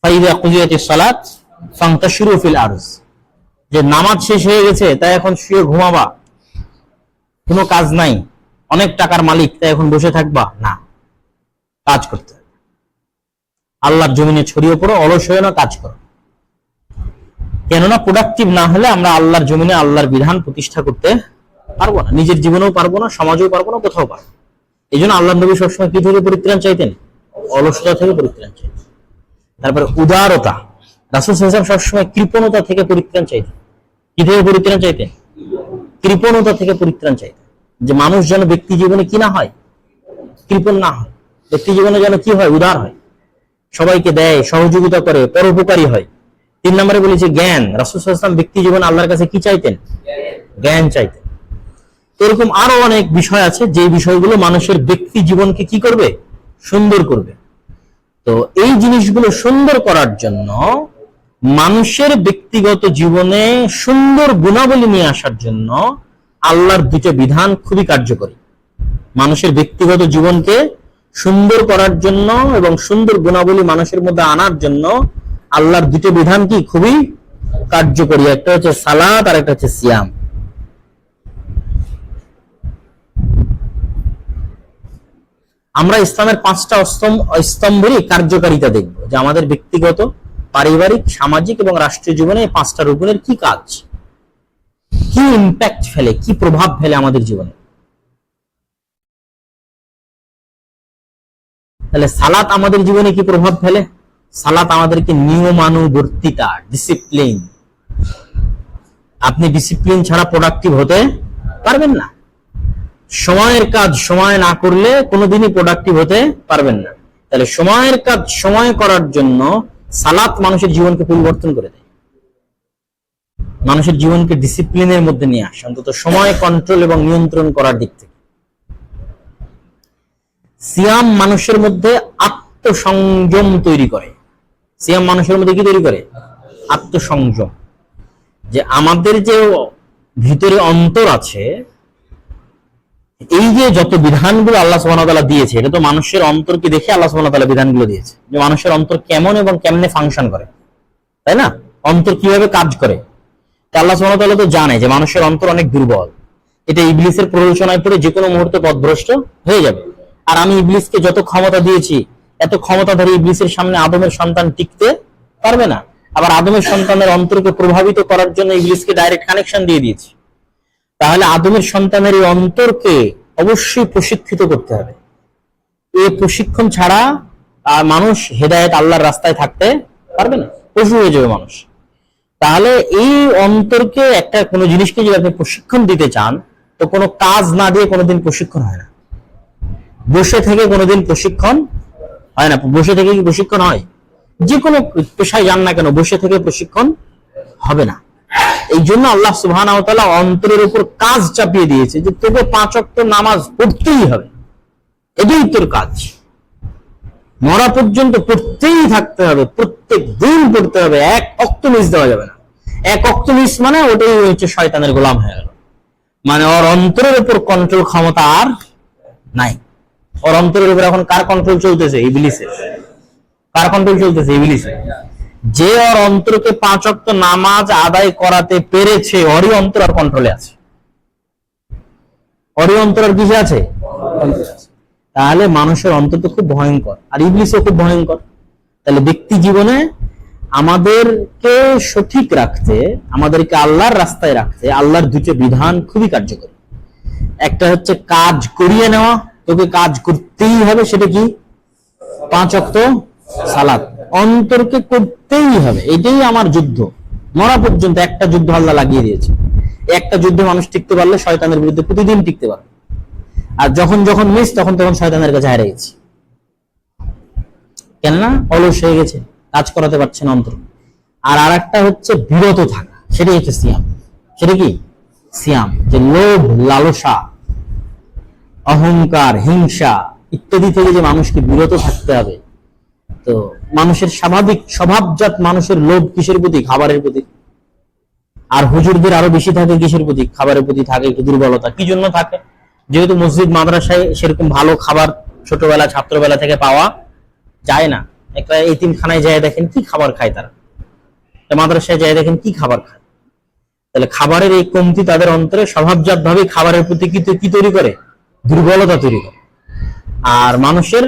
ফাইযা কুদিয়াতিস সালাত ফান্তাশিরু ফিল আরজ, যে নামাজ শেষ হয়ে গেছে তাই এখন শুয়ে ঘুমাবা, কোনো কাজ নাই, অনেক টাকার মালিক তাই এখন বসে থাকবা না, কাজ করতে হবে। আল্লাহর জমিনে ছড়িয়ে পড়ো, অলস হয়ে না, কাজ করো। কেননা প্রোডাক্টিভ না হলে আমরা আল্লাহর জমিনে আল্লাহর বিধান প্রতিষ্ঠা করতে পারবো না, নিজের জীবনেও পারবো না, সমাজেও পারবো না, কোথাও পারবো। এই জন্য আল্লাহ নবী সবসময় কি থেকে পরিত্রাণ চাইতেন? অলসতা থেকে পরিত্রাণ চাইতেন। তারপরে উদারতা, রাসূল সাল্লাল্লাহু আলাইহি ওয়াসাল্লাম সবসময় কৃপণতা থেকে পরিত্রাণ চাইতেন। কি থেকে পরিত্রাণ চাইতেন? কৃপণতা থেকে পরিত্রাণ চাইতেন, যে মানুষ যেন ব্যক্তি জীবনে কি না হয়? কৃপণ না হয়। ব্যক্তি জীবনে যেন কি হয়? উদার হয়, সবাইকে দেয়, সহযোগিতা করে, পরোপকারী হয়। 3 নম্বরে বলেছে জ্ঞান। রাসূল সাল্লাল্লাহু আলাইহি ওয়াসাল্লাম ব্যক্তি জীবনে আল্লাহর কাছে কি চাইতেন? জ্ঞান চাইতেন। এরকম আরো অনেক বিষয় আছে যে বিষয়গুলো মানুষের ব্যক্তি জীবনকে কি করবে? সুন্দর করবে। তো এই জিনিসগুলো সুন্দর করার জন্য, মানুষের ব্যক্তিগত জীবনে সুন্দর গুণাবলী নিয়ে আসার জন্য আল্লাহর দুটো বিধান খুবই কার্যকরী। মানুষের ব্যক্তিগত জীবনকে সুন্দর করার জন্য এবং সুন্দর গুণাবলী মানুষের মধ্যে আনার জন্য আল্লাহর দুটো বিধান কি খুবই কার্যকরী। একটা হচ্ছে সালাত আর একটা হচ্ছে সিয়াম। আমরা ইসলামের 5টা স্তম্ভেরই কার্যকারিতা দেখব, যে আমাদের ব্যক্তিগত, পারিবারিক, সামাজিক এবং রাষ্ট্রীয় জীবনে এই 5টা রূপের কি কাজ, কি ইম্প্যাক্ট ফেলে, কি প্রভাব ফেলে আমাদের জীবনে। তাহলে সালাত আমাদের জীবনে কি প্রভাব ফেলে? সালাত আমাদেরকে নিয়মানুবর্তিতা, ডিসিপ্লিন। আপনি ডিসিপ্লিন ছাড়া প্রোডাক্টিভ হতে পারবেন না। সময়ের কাজ সময় না করলে কোনোদিনই প্রোডাক্টিভ হতে পারবেন না। তাহলে সময়ের কাজ সময় করার জন্য সালাত মানুষের জীবনকে পরিবর্তন করে দেয়, মানুষের জীবনকে ডিসিপ্লিনের মধ্যে নিয়ে আসে, অন্তত সময় কন্ট্রোল এবং নিয়ন্ত্রণ করার দিক থেকে। সিয়াম মানুষের মধ্যে আত্মসংযম তৈরি করে। সিয়াম মানুষের মধ্যে কি তৈরি করে? আত্মসংযম। যে আমাদের যে ভিতরে অন্তর আছে, এই যে যত বিধানগুলো আল্লাহ সুবহানাহু ওয়া তাআলা দিয়েছে, এটা তো মানুষের অন্তরকে দেখে আল্লাহ সুবহানাহু ওয়া তাআলা বিধানগুলো দিয়েছে, যে মানুষের অন্তর কেমন এবং কেমনে ফাংশন করে, তাই না? অন্তর কিভাবে কাজ করে আল্লাহ সুবহানাহু ওয়া তাআলা তো জানে যে মানুষের অন্তর অনেক দুর্বল। এটা ইবলিসের প্ররোচনায় পড়ে যে কোনো মুহূর্তে পথভ্রষ্ট হয়ে যাবে। আর আমি ইবলিসকে যত ক্ষমতা দিয়েছি, এত ক্ষমতাধারী ইবলিসের সামনে আদমের সন্তান টিকতে পারবে না। আবার আদমের সন্তানের অন্তরকে প্রভাবিত করার জন্য ইবলিসকে ডাইরেক্ট কানেকশন দিয়ে দিয়েছি। তাহলে আদমের সন্তানের এই অন্তরকে অবশ্যই প্রশিক্ষিত করতে হবে। এই প্রশিক্ষণ ছাড়া মানুষ হেদায়েত, আল্লাহর রাস্তায় থাকতে পারবে না, পশু হয়ে যাবে মানুষ। তাহলে এই অন্তরকে, একটা কোনো জিনিসকে যদি আপনি প্রশিক্ষণ দিতে চান, তো কোনো কাজ না দিয়ে কোনোদিন প্রশিক্ষণ হয় না। বসে থেকে কোনোদিন প্রশিক্ষণ হয় না। বসে থেকে কি প্রশিক্ষণ হয়? যে কোনো পেশায় যান না কেন, বসে থেকে প্রশিক্ষণ হবে না। এই জন্য আল্লাহ সুবহানাহু ওয়া তাআলা অন্তরের উপর কাজ চাপিয়ে দিয়েছে যে তোকে 5 ওয়াক্ত নামাজ পড়তেই হবে, এটাই তোর কাজ, মরা পর্যন্ত পড়তেই থাকতে হবে, প্রত্যেক দিন পড়তে হবে, এক ওয়াক্ত মিস দেওয়া যাবে না। এক ওয়াক্ত মিস মানে ওটাই হচ্ছে শয়তানের গোলাম হয়ে গেল, মানে ওর অন্তরের উপর কন্ট্রোল ক্ষমতা আর নাই। ওর অন্তরের উপর এখন কার কন্ট্রোল চলতেছে? ইবলিসের। কার কন্ট্রোল চলতেছে? ইবলিসের। যে ওর অন্তরকে 5 ওয়াক্ত নামাজ আদায় করাতে পেরেছে, ওরই অন্তর আর কন্ট্রোলে আছে, ওরই অন্তর আর কিসে আছে? তাহলে মানুষের অন্তর তো খুব ভয়ঙ্কর, আর ইবলিসও খুব ভয়ঙ্কর। তাহলে ব্যক্তি জীবনে আমাদেরকে সঠিক রাখতে, আমাদেরকে আল্লাহর রাস্তায় রাখতে আল্লাহর দুটো বিধান খুবই কার্যকরী। একটা হচ্ছে কাজ করিয়ে নেওয়া, তোকে কাজ করতেই হবে, সেটা কি? 5 ওয়াক্ত সালাত। অন্তরকে করতেই হবে, এটাই আমার যুদ্ধ, মরা পর্যন্ত একটা যুদ্ধ আল্লাহ লাগিয়ে দিয়েছে। একটা যুদ্ধে মানুষ টিকতে পারলে শয়তানের বিরুদ্ধে প্রতিদিন টিকতে পারবে, আর যখন যখন মিস তখন তখন শয়তানের কাছে হারিয়ে গেছে। কেননা অলস হয়ে গেছে, কাজ করাতে পারছে না অন্তর। আর আরেকটা হচ্ছে বিরত থাকা, সেটাই হচ্ছে সিয়াম। সেটা কি? সিয়াম। যে লোভ, লালসা, অহংকার, হিংসা ইত্যাদি থেকে যে মানুষকে বিরত থাকতে হবে। তো মানুষের স্বাভাবিক স্বভাবজাত মানুষের লোভ কিসের প্রতি? খাবারের প্রতি। আর হুজুরদের আরো বেশি থাকে কিসের প্রতি? খাবারের প্রতি থাকে একটু দুর্বলতা। কি জন্য থাকে? যেহেতু মসজিদ মাদ্রাসায় সেরকম ভালো খাবার ছোটবেলা ছাত্রবেলা থেকে পাওয়া যায় না। একটা এতিমখানায় যায় দেখেন কি খাবার খায় তারা, মাদ্রাসায় যায় দেখেন কি খাবার খায়। তাহলে খাবারের এই কমতি তাদের অন্তরে স্বভাবজাত ভাবে খাবারের প্রতি কি তৈরি করে? দুর্বলতা তৈরি করে। আর মানুষের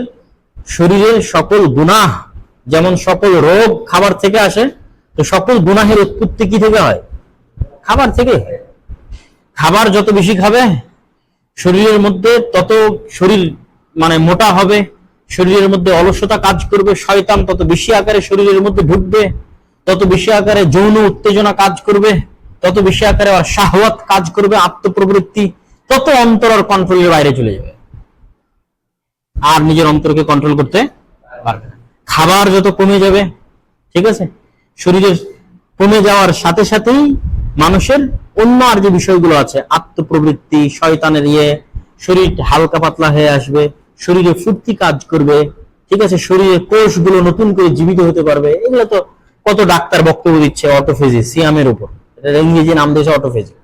শরীরের সকল গুনাহ, যেমন সকল রোগ খাবার থেকে আসে, তো সকল গুনাহের উৎপত্তি কি থেকে হয়? খাবার থেকে। খাবার যত বেশি খাবে শরীরের মধ্যে তত শরীর মানে মোটা হবে, শরীরের মধ্যে অলসতা কাজ করবে, শয়তান তত বেশি আকারে শরীরের মধ্যে ঢুকবে, তত বেশি আকারে যৌন উত্তেজনা কাজ করবে, তত বেশি আকারে শাহওয়াত কাজ করবে, আত্মপ্রবৃত্তি, তত অন্তর আর কন্ট্রোলের বাইরে চলে যাবে, আর নিজের অন্তরকে কন্ট্রোল করতে পারবে না। খাবার যত কমে যাবে, ঠিক আছে, শরীরের কমে যাওয়ার সাথে সাথেই মানুষের অন্য আর যে বিষয়গুলো আছে, আত্মপ্রবৃত্তি, শয়তানের শরীর হালকা পাতলা হয়ে আসবে, শরীরে ফুর্তি কাজ করবে, ঠিক আছে, শরীরের কোষগুলো নতুন করে জীবিত হতে পারবে। এগুলো তো কত ডাক্তার বক্তব্য দিচ্ছে অটোফেজি, সিয়ামের উপর, এটা ইংরেজি নাম দিয়েছে অটোফেজি।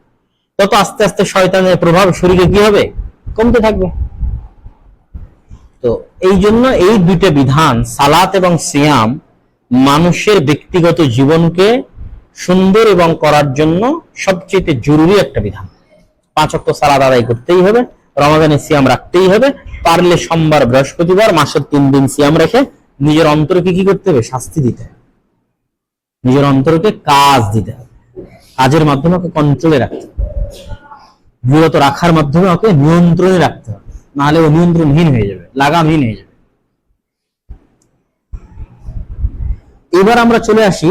তত আস্তে আস্তে শয়তানের প্রভাব শরীরে কি হবে? কমতে থাকবে। তো এই জন্য এই দুইটা বিধান, সালাত এবং সিয়াম, মানুষের ব্যক্তিগত জীবনকে সুন্দর এবং করার জন্য সবচেয়ে জরুরি একটা বিধান। 5 ওয়াক্ত সালাত আদায় করতেই হবে, রমাদানে সিয়াম রাখতেই হবে, পারলে সোমবার বৃহস্পতিবার মাসের 3 দিন সিয়াম রেখে নিজের অন্তরকে কি করতে হবে? শাস্তি দিতে হবে, নিজের অন্তরকে কাজ দিতে হবে, কাজের মাধ্যমে ওকে কন্ট্রোলে রাখতে হবে, বিরত রাখার মাধ্যমে ওকে নিয়ন্ত্রণে রাখতে হবে, নাহলে ও নিয়ন্ত্রণহীন হয়ে যাবে, লাগামহীন হয়ে যাবে। এবার আমরা চলে আসি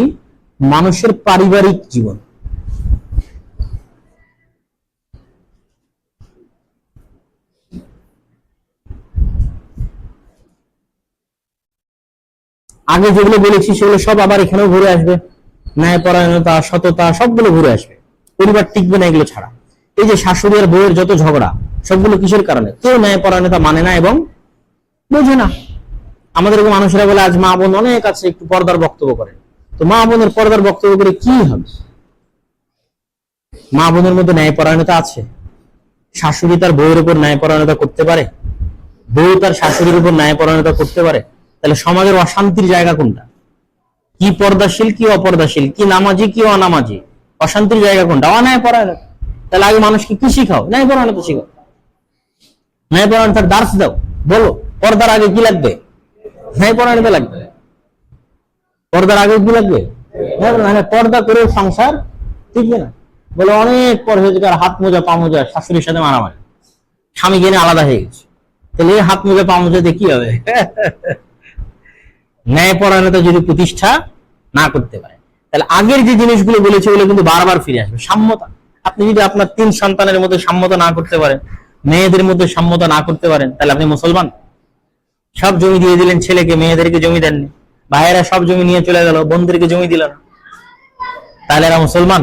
মানুষের পারিবারিক জীবন। আগে যেগুলো বলেছি সেগুলো সব আবার এখানেও ঘুরে আসবে, ন্যায়পরায়ণতা, সততা, সবগুলো ঘুরে আসবে। পরিবার টিকবে না এগুলো ছাড়া। এই যে শাশুড়ি আর বউয়ের যত ঝগড়া, সবগুলো কিসের কারণে? কেউ ন্যায়পরায়ণতা মানে না এবং বোঝে না। আমাদের মানুষেরা বলে আজ মা বোন অনেক আছে, একটু পর্দার বক্তব্য করে। তো মা বোনের পর্দার বক্তব্য করে কি হবে? মা বোনের মধ্যে ন্যায়পরায়ণতা আছে? শাশুড়ি তার বউয়ের উপর ন্যায়পরায়ণতা করতে পারে? বউ তার শাশুড়ির উপর ন্যায়পরায়ণতা করতে পারে? তাহলে সমাজের অশান্তির জায়গা কোনটা? কি পর্দাশীল, কি অপর্দাশীল, কি নামাজি, কি অনামাজি, অশান্তির জায়গা কোনটা? অন্যায়পরায়ণতা। তাহলে আগে মানুষকে কি শিখাও? ন্যায়পরায়ণতা শিখাও, ন্যায়পরায়ণতার দার্স দাও, বলো পর্দার আগে কি লাগবে? ন্যায়পরায়ণতা লাগবে। পর্দার আগে কি লাগবে? পর্দা করে সংসার টিকবে না। বলে অনেক পরহেজগার, হাত মোজা পা মোজা, শাশুড়ির সাথে মারামারি, স্বামী গেলে আলাদা হয়ে গেছে। তাহলে এই হাত মোজা পা মোজা দিয়ে কি হবে? ন্যায়পরায়ণতা যদি প্রতিষ্ঠা না করতে পারে, তাহলে আগের যে জিনিসগুলো বলেছে ওগুলো কিন্তু বারবার ফিরে আসবে। সাম্যতা, আপনি যদি আপনার 3 সন্তানের মধ্যে সাম্যতা না করতে পারেন, মেয়েদের মধ্যে সাম্যতা না করতে পারেন, তাহলে আপনি মুসলমান? সব জমি দিয়ে দিলেন ছেলেকে, মেয়েদেরকে জমি দেননি, ভাইয়েরা সব জমি নিয়ে চলে গেল, বোনদেরকে জমি দিল না, তাহলে এরা মুসলমান?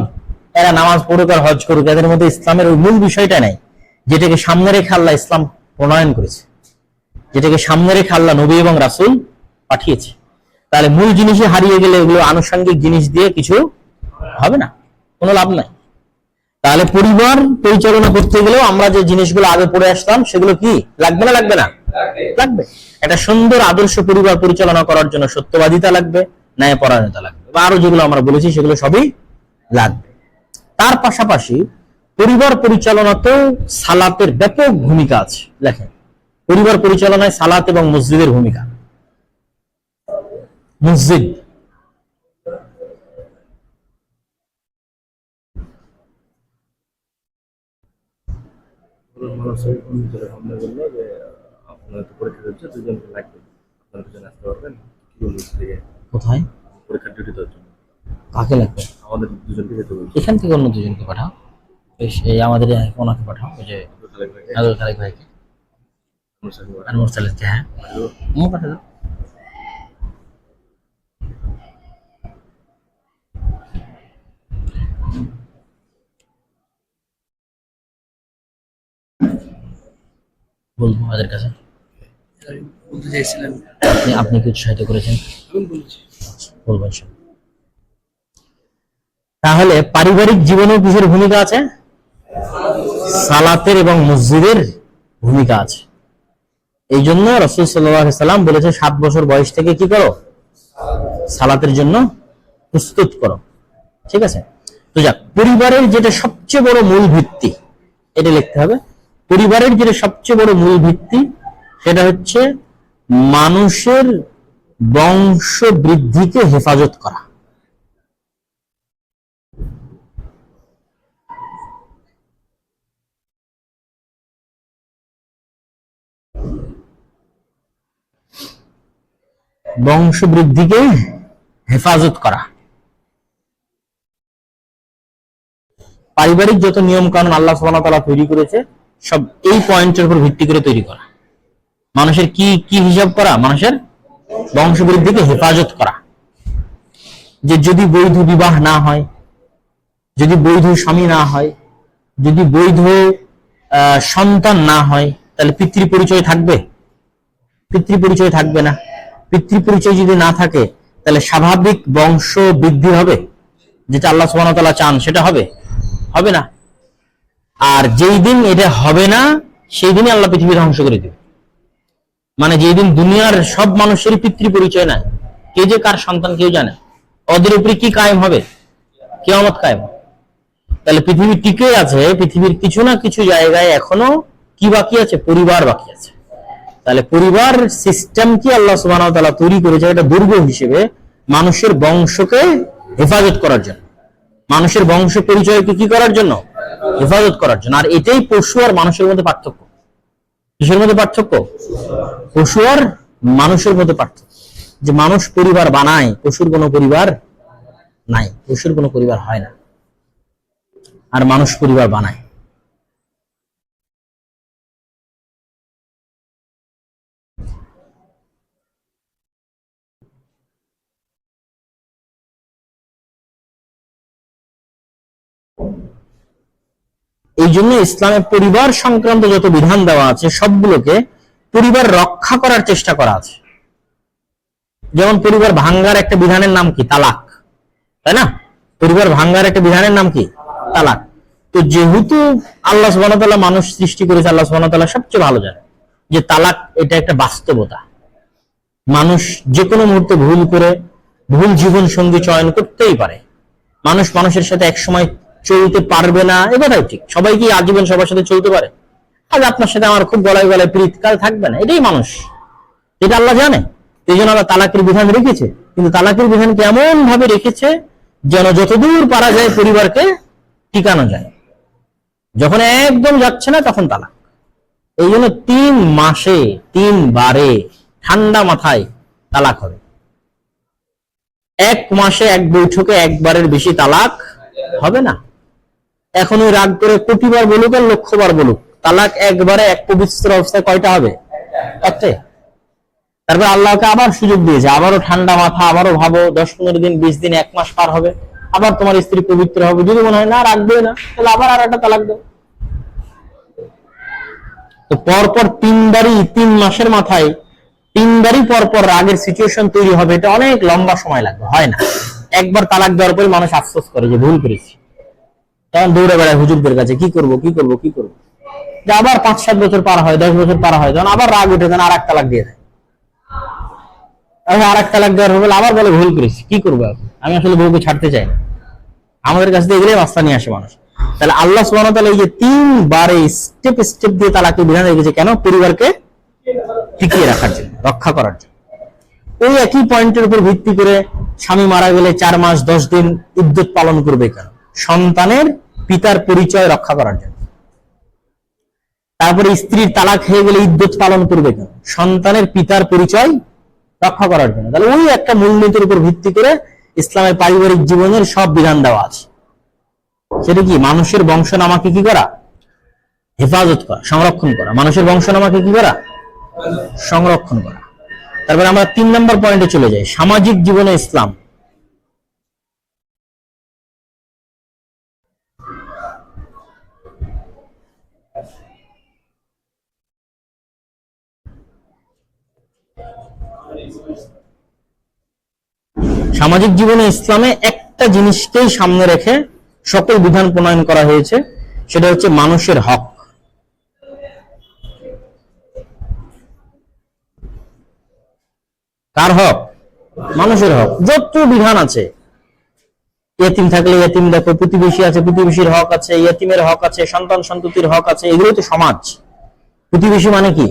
এরা নামাজ পড়ুক আর হজ করুক, এদের মধ্যে ইসলামের ওই মূল বিষয়টা নেই, যেটাকে সামনে রেখে আল্লাহ ইসলাম প্রণয়ন করেছে, যেটাকে সামনে রেখে আল্লাহ নবী এবং রাসূল পাঠিয়েছে। তাহলে মূল জিনিসই হারিয়ে গেলে এগুলো আনুষঙ্গিক জিনিস দিয়ে কিছু হবে না, কোনো লাভ নাই। তাহলে পরিবার পরিচালনা করতে গেলেও আমরা যে জিনিসগুলো আগে পড়ে আসলাম সেগুলো কি লাগবে না? লাগবে না? লাগবে। একটা সুন্দর আদর্শ পরিবার পরিচালনা করার জন্য সত্যবাদিতা লাগবে, ন্যায়পরায়ণতা লাগবে, বা আরো যেগুলো আমরা বলেছি সেগুলো সবই লাগবে। তার পাশাপাশি পরিবার পরিচালনাতেও সালাতের ব্যাপক ভূমিকা আছে। দেখেন, পরিবার পরিচালনায় সালাত এবং মসজিদের ভূমিকা। মসজিদ
মানুষের ভিতরে ভাবনা করলো যে আপনার তো পরীক্ষা হচ্ছে, দুজনকে লাগবে, আপনার দুজন আসতে পারবেন কি বলবো থেকে
কোথায়?
পরীক্ষার ডিউটি দেওয়ার জন্য
কাকে লাগবে?
আমাদের দুজনকে যেতে বলছি।
এখান থেকে অন্য দুজনকে পাঠাও, এই আমাদের ওনাকে পাঠাও, ওই যে আব্দুল খালেক ভাইকে আর মুরসালিদকে। হ্যাঁ, পাঠা দাও। বলবো ওদের কাছে
বলতে চাইছিলেন,
আপনি কি উৎসাহিত করেছেন?
আমি বলছি
বলবেন সব। তাহলে পারিবারিক জীবনেও কিসের ভূমিকা আছে? সালাতের এবং মসজিদের ভূমিকা আছে। এই জন্য রাসূল সাল্লাল্লাহু আলাইহি সাল্লাম বলেছে 7 বছর বয়স থেকে কি করো? সালাতের জন্য প্রস্তুত করো। ঠিক আছে? তো যাক, পরিবারের যেটা সবচেয়ে বড় মূল ভিত্তি, এটা লিখতে হবে। পরিবারের যেটা সবচেয়ে বড় মূল ভিত্তি সেটা হচ্ছে মানুষের বংশ বৃদ্ধিকে হেফাজত করা। বংশ বৃদ্ধিকে হেফাজত করা। পারিবারিক যত নিয়ম কানুন আল্লাহ সুবহানাহু ওয়া তাআলা তৈরি করেছে সব এই পয়েন্টের উপর ভিত্তি করে তৈরি করা। মানুষের কি কি হিসাব করা? মানুষের বংশ বৃদ্ধিকে হেফাজত করা। যে যদি বৈধ বিবাহ না হয়, যদি বৈধ স্বামী না হয়, যদি বৈধ সন্তান না হয়, তাহলে পিতৃ পরিচয় থাকবে? পিতৃ পরিচয় থাকবে না। পিতৃ পরিচয় যদি না থাকে তাহলে স্বাভাবিক বংশ বৃদ্ধি হবে, যেটা আল্লাহ সুবহানাহু ওয়া তাআলা চান সেটা হবে? হবে না। আর যেই দিন এটা হবে না সেই দিনই আল্লাহ পৃথিবী ধ্বংস করে দেবে। মানে যেই দিন দুনিয়ার সব মানুষেরই পিতৃ পরিচয় নাই, কে যে কার সন্তান কেউ জানে, ওদের উপরে কি কায়েম হবে? কিয়ামত কায়েম। তাহলে পৃথিবী টিকে আছে, পৃথিবীর কিছু না কিছু জায়গায় এখনো কি বাকি আছে? পরিবার বাকি আছে। তাহলে পরিবার সিস্টেম কি আল্লাহ সুবহানাহু ওয়া তাআলা তৈরি করেছে এটা দুর্গ হিসেবে মানুষের বংশকে হেফাজত করার জন্য, মানুষের বংশ পরিচয়কে কি করার জন্য? হেফাজত করার জন্য। আর এটাই পশু আর মানুষের মধ্যে পার্থক্য। কিসের মধ্যে পার্থক্য? পশু আর মানুষের মধ্যে পার্থক্য। যে মানুষ পরিবার বানায়, পশুর কোনো পরিবার নাই, পশুর কোনো পরিবার হয় না, আর মানুষ পরিবার বানায়। এই জন্য ইসলামে পরিবার সংক্রান্ত যত বিধান দেওয়া আছে সবগুলোকে পরিবার রক্ষা করার চেষ্টা করা আছে। যেমন পরিবার ভাঙ্গার একটা বিধানের নাম কি? তালাক, তাই না? পরিবার ভাঙ্গার একটা বিধানের নাম কি? তালাক। তো যেহেতু আল্লাহ সুবহানাহু ওয়া তাআলা মানুষ সৃষ্টি করেছে, আল্লাহ সুবহানাহু ওয়া তাআলা সবচেয়ে ভালো জানে যে তালাক এটা একটা বাস্তবতা। মানুষ যে কোনো মুহূর্তে ভুল করে ভুল জীবন সঙ্গী চয়ন করতেই পারে। মানুষ মানুষের সাথে একসময় চলতে পারবে না, এ কথাই ঠিক। সবাই কি আজীবন সবার সাথে চলতে পারে? আজ আপনার সাথে আমার খুব গলায় গলায় প্রীত, কাল থাকবে না, এটাই মানুষ, এটা আল্লাহ জানে। এই জন্য আল্লাহ তালাকের বিধান রেখেছে, কিন্তু তালাকের বিধানকে এমন ভাবে রেখেছে যেন যতদূর পারা যায় পরিবারকে টিকানো যায়। যখন একদম যাচ্ছে না তখন তালাক। এই জন্য 3 মাসে 3 বারে ঠান্ডা মাথায় তালাক হবে। 1 মাসে 1 বৈঠকে 1 বারের বেশি তালাক হবে না। এখন ওই রাগ করে কোটিবার বলুক আর লক্ষবার বলুক, তালাক একবারে এক পবিত্র অবস্থায় কয়টা হবে? একটাই। তারপর আল্লাহকে আবার সুযোগ দিয়েছে, আবারও ঠান্ডা মাথা, আবারও ভাবো, 10-15 দিন, 20 দিন, 1 মাস পার হবে, আবার তোমার স্ত্রী পবিত্র হবে। যদি মনে হয় না রাখবে না, তাহলে আবার আর একটা তালাক দাও। তো পরপর 3বারই 3 মাসের মাথায় 3বারই পরপর রাগের সিচুয়েশন তৈরি হবে, এটা অনেক লম্বা সময় লাগবে, হয় না। একবার তালাক দেওয়ার পরে মানুষ আফসোস করে যে ভুল করেছি, তখন দৌড়ে বেড়ায় হুজুরদের কাছে, কি করব কি করব কি করব। যে আবার 5-7 বছর পার হয়, 10 বছর পার হয়, তখন আবার রাগ উঠে, তখন আর এক তালাক দিয়ে দেয়। আর এক তালাক দেওয়ার হলে আবার বলে ভুল করেছি, কি করবো আমি আসলে বউকে ছাড়তে চাই না। আমাদের কাছে এগুলোই রাস্তা নিয়ে আসে মানুষ। তাহলে আল্লাহ সুবহানাহু ওয়া তাআলা এই যে 3বারে স্টেপ স্টেপ দিয়ে তালাকের বিধান রেখেছে কেন? পরিবারকে টিকিয়ে রাখার জন্য, রক্ষা করার জন্য। ওই একই পয়েন্টের উপর ভিত্তি করে স্বামী মারা গেলে 4 মাস 10 দিন ইদ্যত পালন করবে কেন? সন্তানের পিতার পরিচয় রক্ষা করার জন্য। তারপরে স্ত্রীর তালাক হয়ে গেলে ইদ্যত পালন করবে কেন? সন্তানের পিতার পরিচয় রক্ষা করার জন্য। তাহলে ওই একটা মূলনীতির উপর ভিত্তি করে ইসলামের পারিবারিক জীবনের সব বিধান দেওয়া আছে। সেটা কি? মানুষের বংশনামাকে কি করা? হেফাজত করা, সংরক্ষণ করা। মানুষের বংশনামাকে কি করা? সংরক্ষণ করা। তারপরে আমরা 3 নম্বর পয়েন্টে চলে যাই, সামাজিক জীবনে ইসলাম। সামাজিক জীবনে ইসলামে একটা জিনিসকেই সামনে রেখে সকল বিধান প্রণয়ন করা হয়েছে, সেটা হচ্ছে মানুষের হক। কার হক? মানুষের হক। যত বিধান আছে, ইয়েতিম থাকলে ইয়েতিম দেখো, প্রতিবেশী আছে প্রতিবেশীর হক আছে, ইয়েতিমের হক আছে, সন্তান সন্ততির হক আছে, এগুলো তো সমাজ। প্রতিবেশী মানে কি?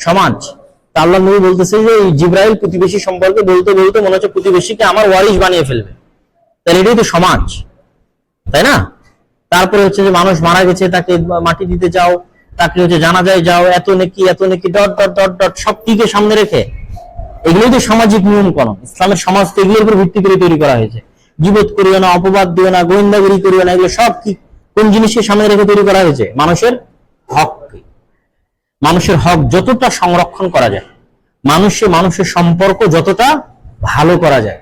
সমাজ। তা আল্লাহ নবী বলতেছে যে জিবরাইল প্রতিবেশী সম্পর্কে বলতে বলতে মনে হচ্ছে প্রতিবেশীকে আমার ওয়ারিশ বানিয়ে ফেলবে। তাহলে এটাই তো সমাজ, তাই না? তারপরে হচ্ছে যে মানুষ মারা গেছে, তাকে মাটি দিতে যাও, তাকে হচ্ছে জানাজায় যাও, এত নেকি ডট ডট ডট ডট সব টিকে সামনে রেখে, এগুলোই তো সামাজিক নিয়ম কানুন। ইসলামের সমাজ তো এগুলোর উপর ভিত্তি করে তৈরি করা হয়েছে। গীবত করিও না, অপবাদ দিও না, গোয়েন্দাগিরি করিও না, এগুলো সব কি কোন জিনিসকে সামনে রেখে তৈরি করা হয়েছে? মানুষের হক। মানুষের হক যতটা সংরক্ষণ করা যায়, মানুষের সম্পর্ক যতটা ভালো করা যায়,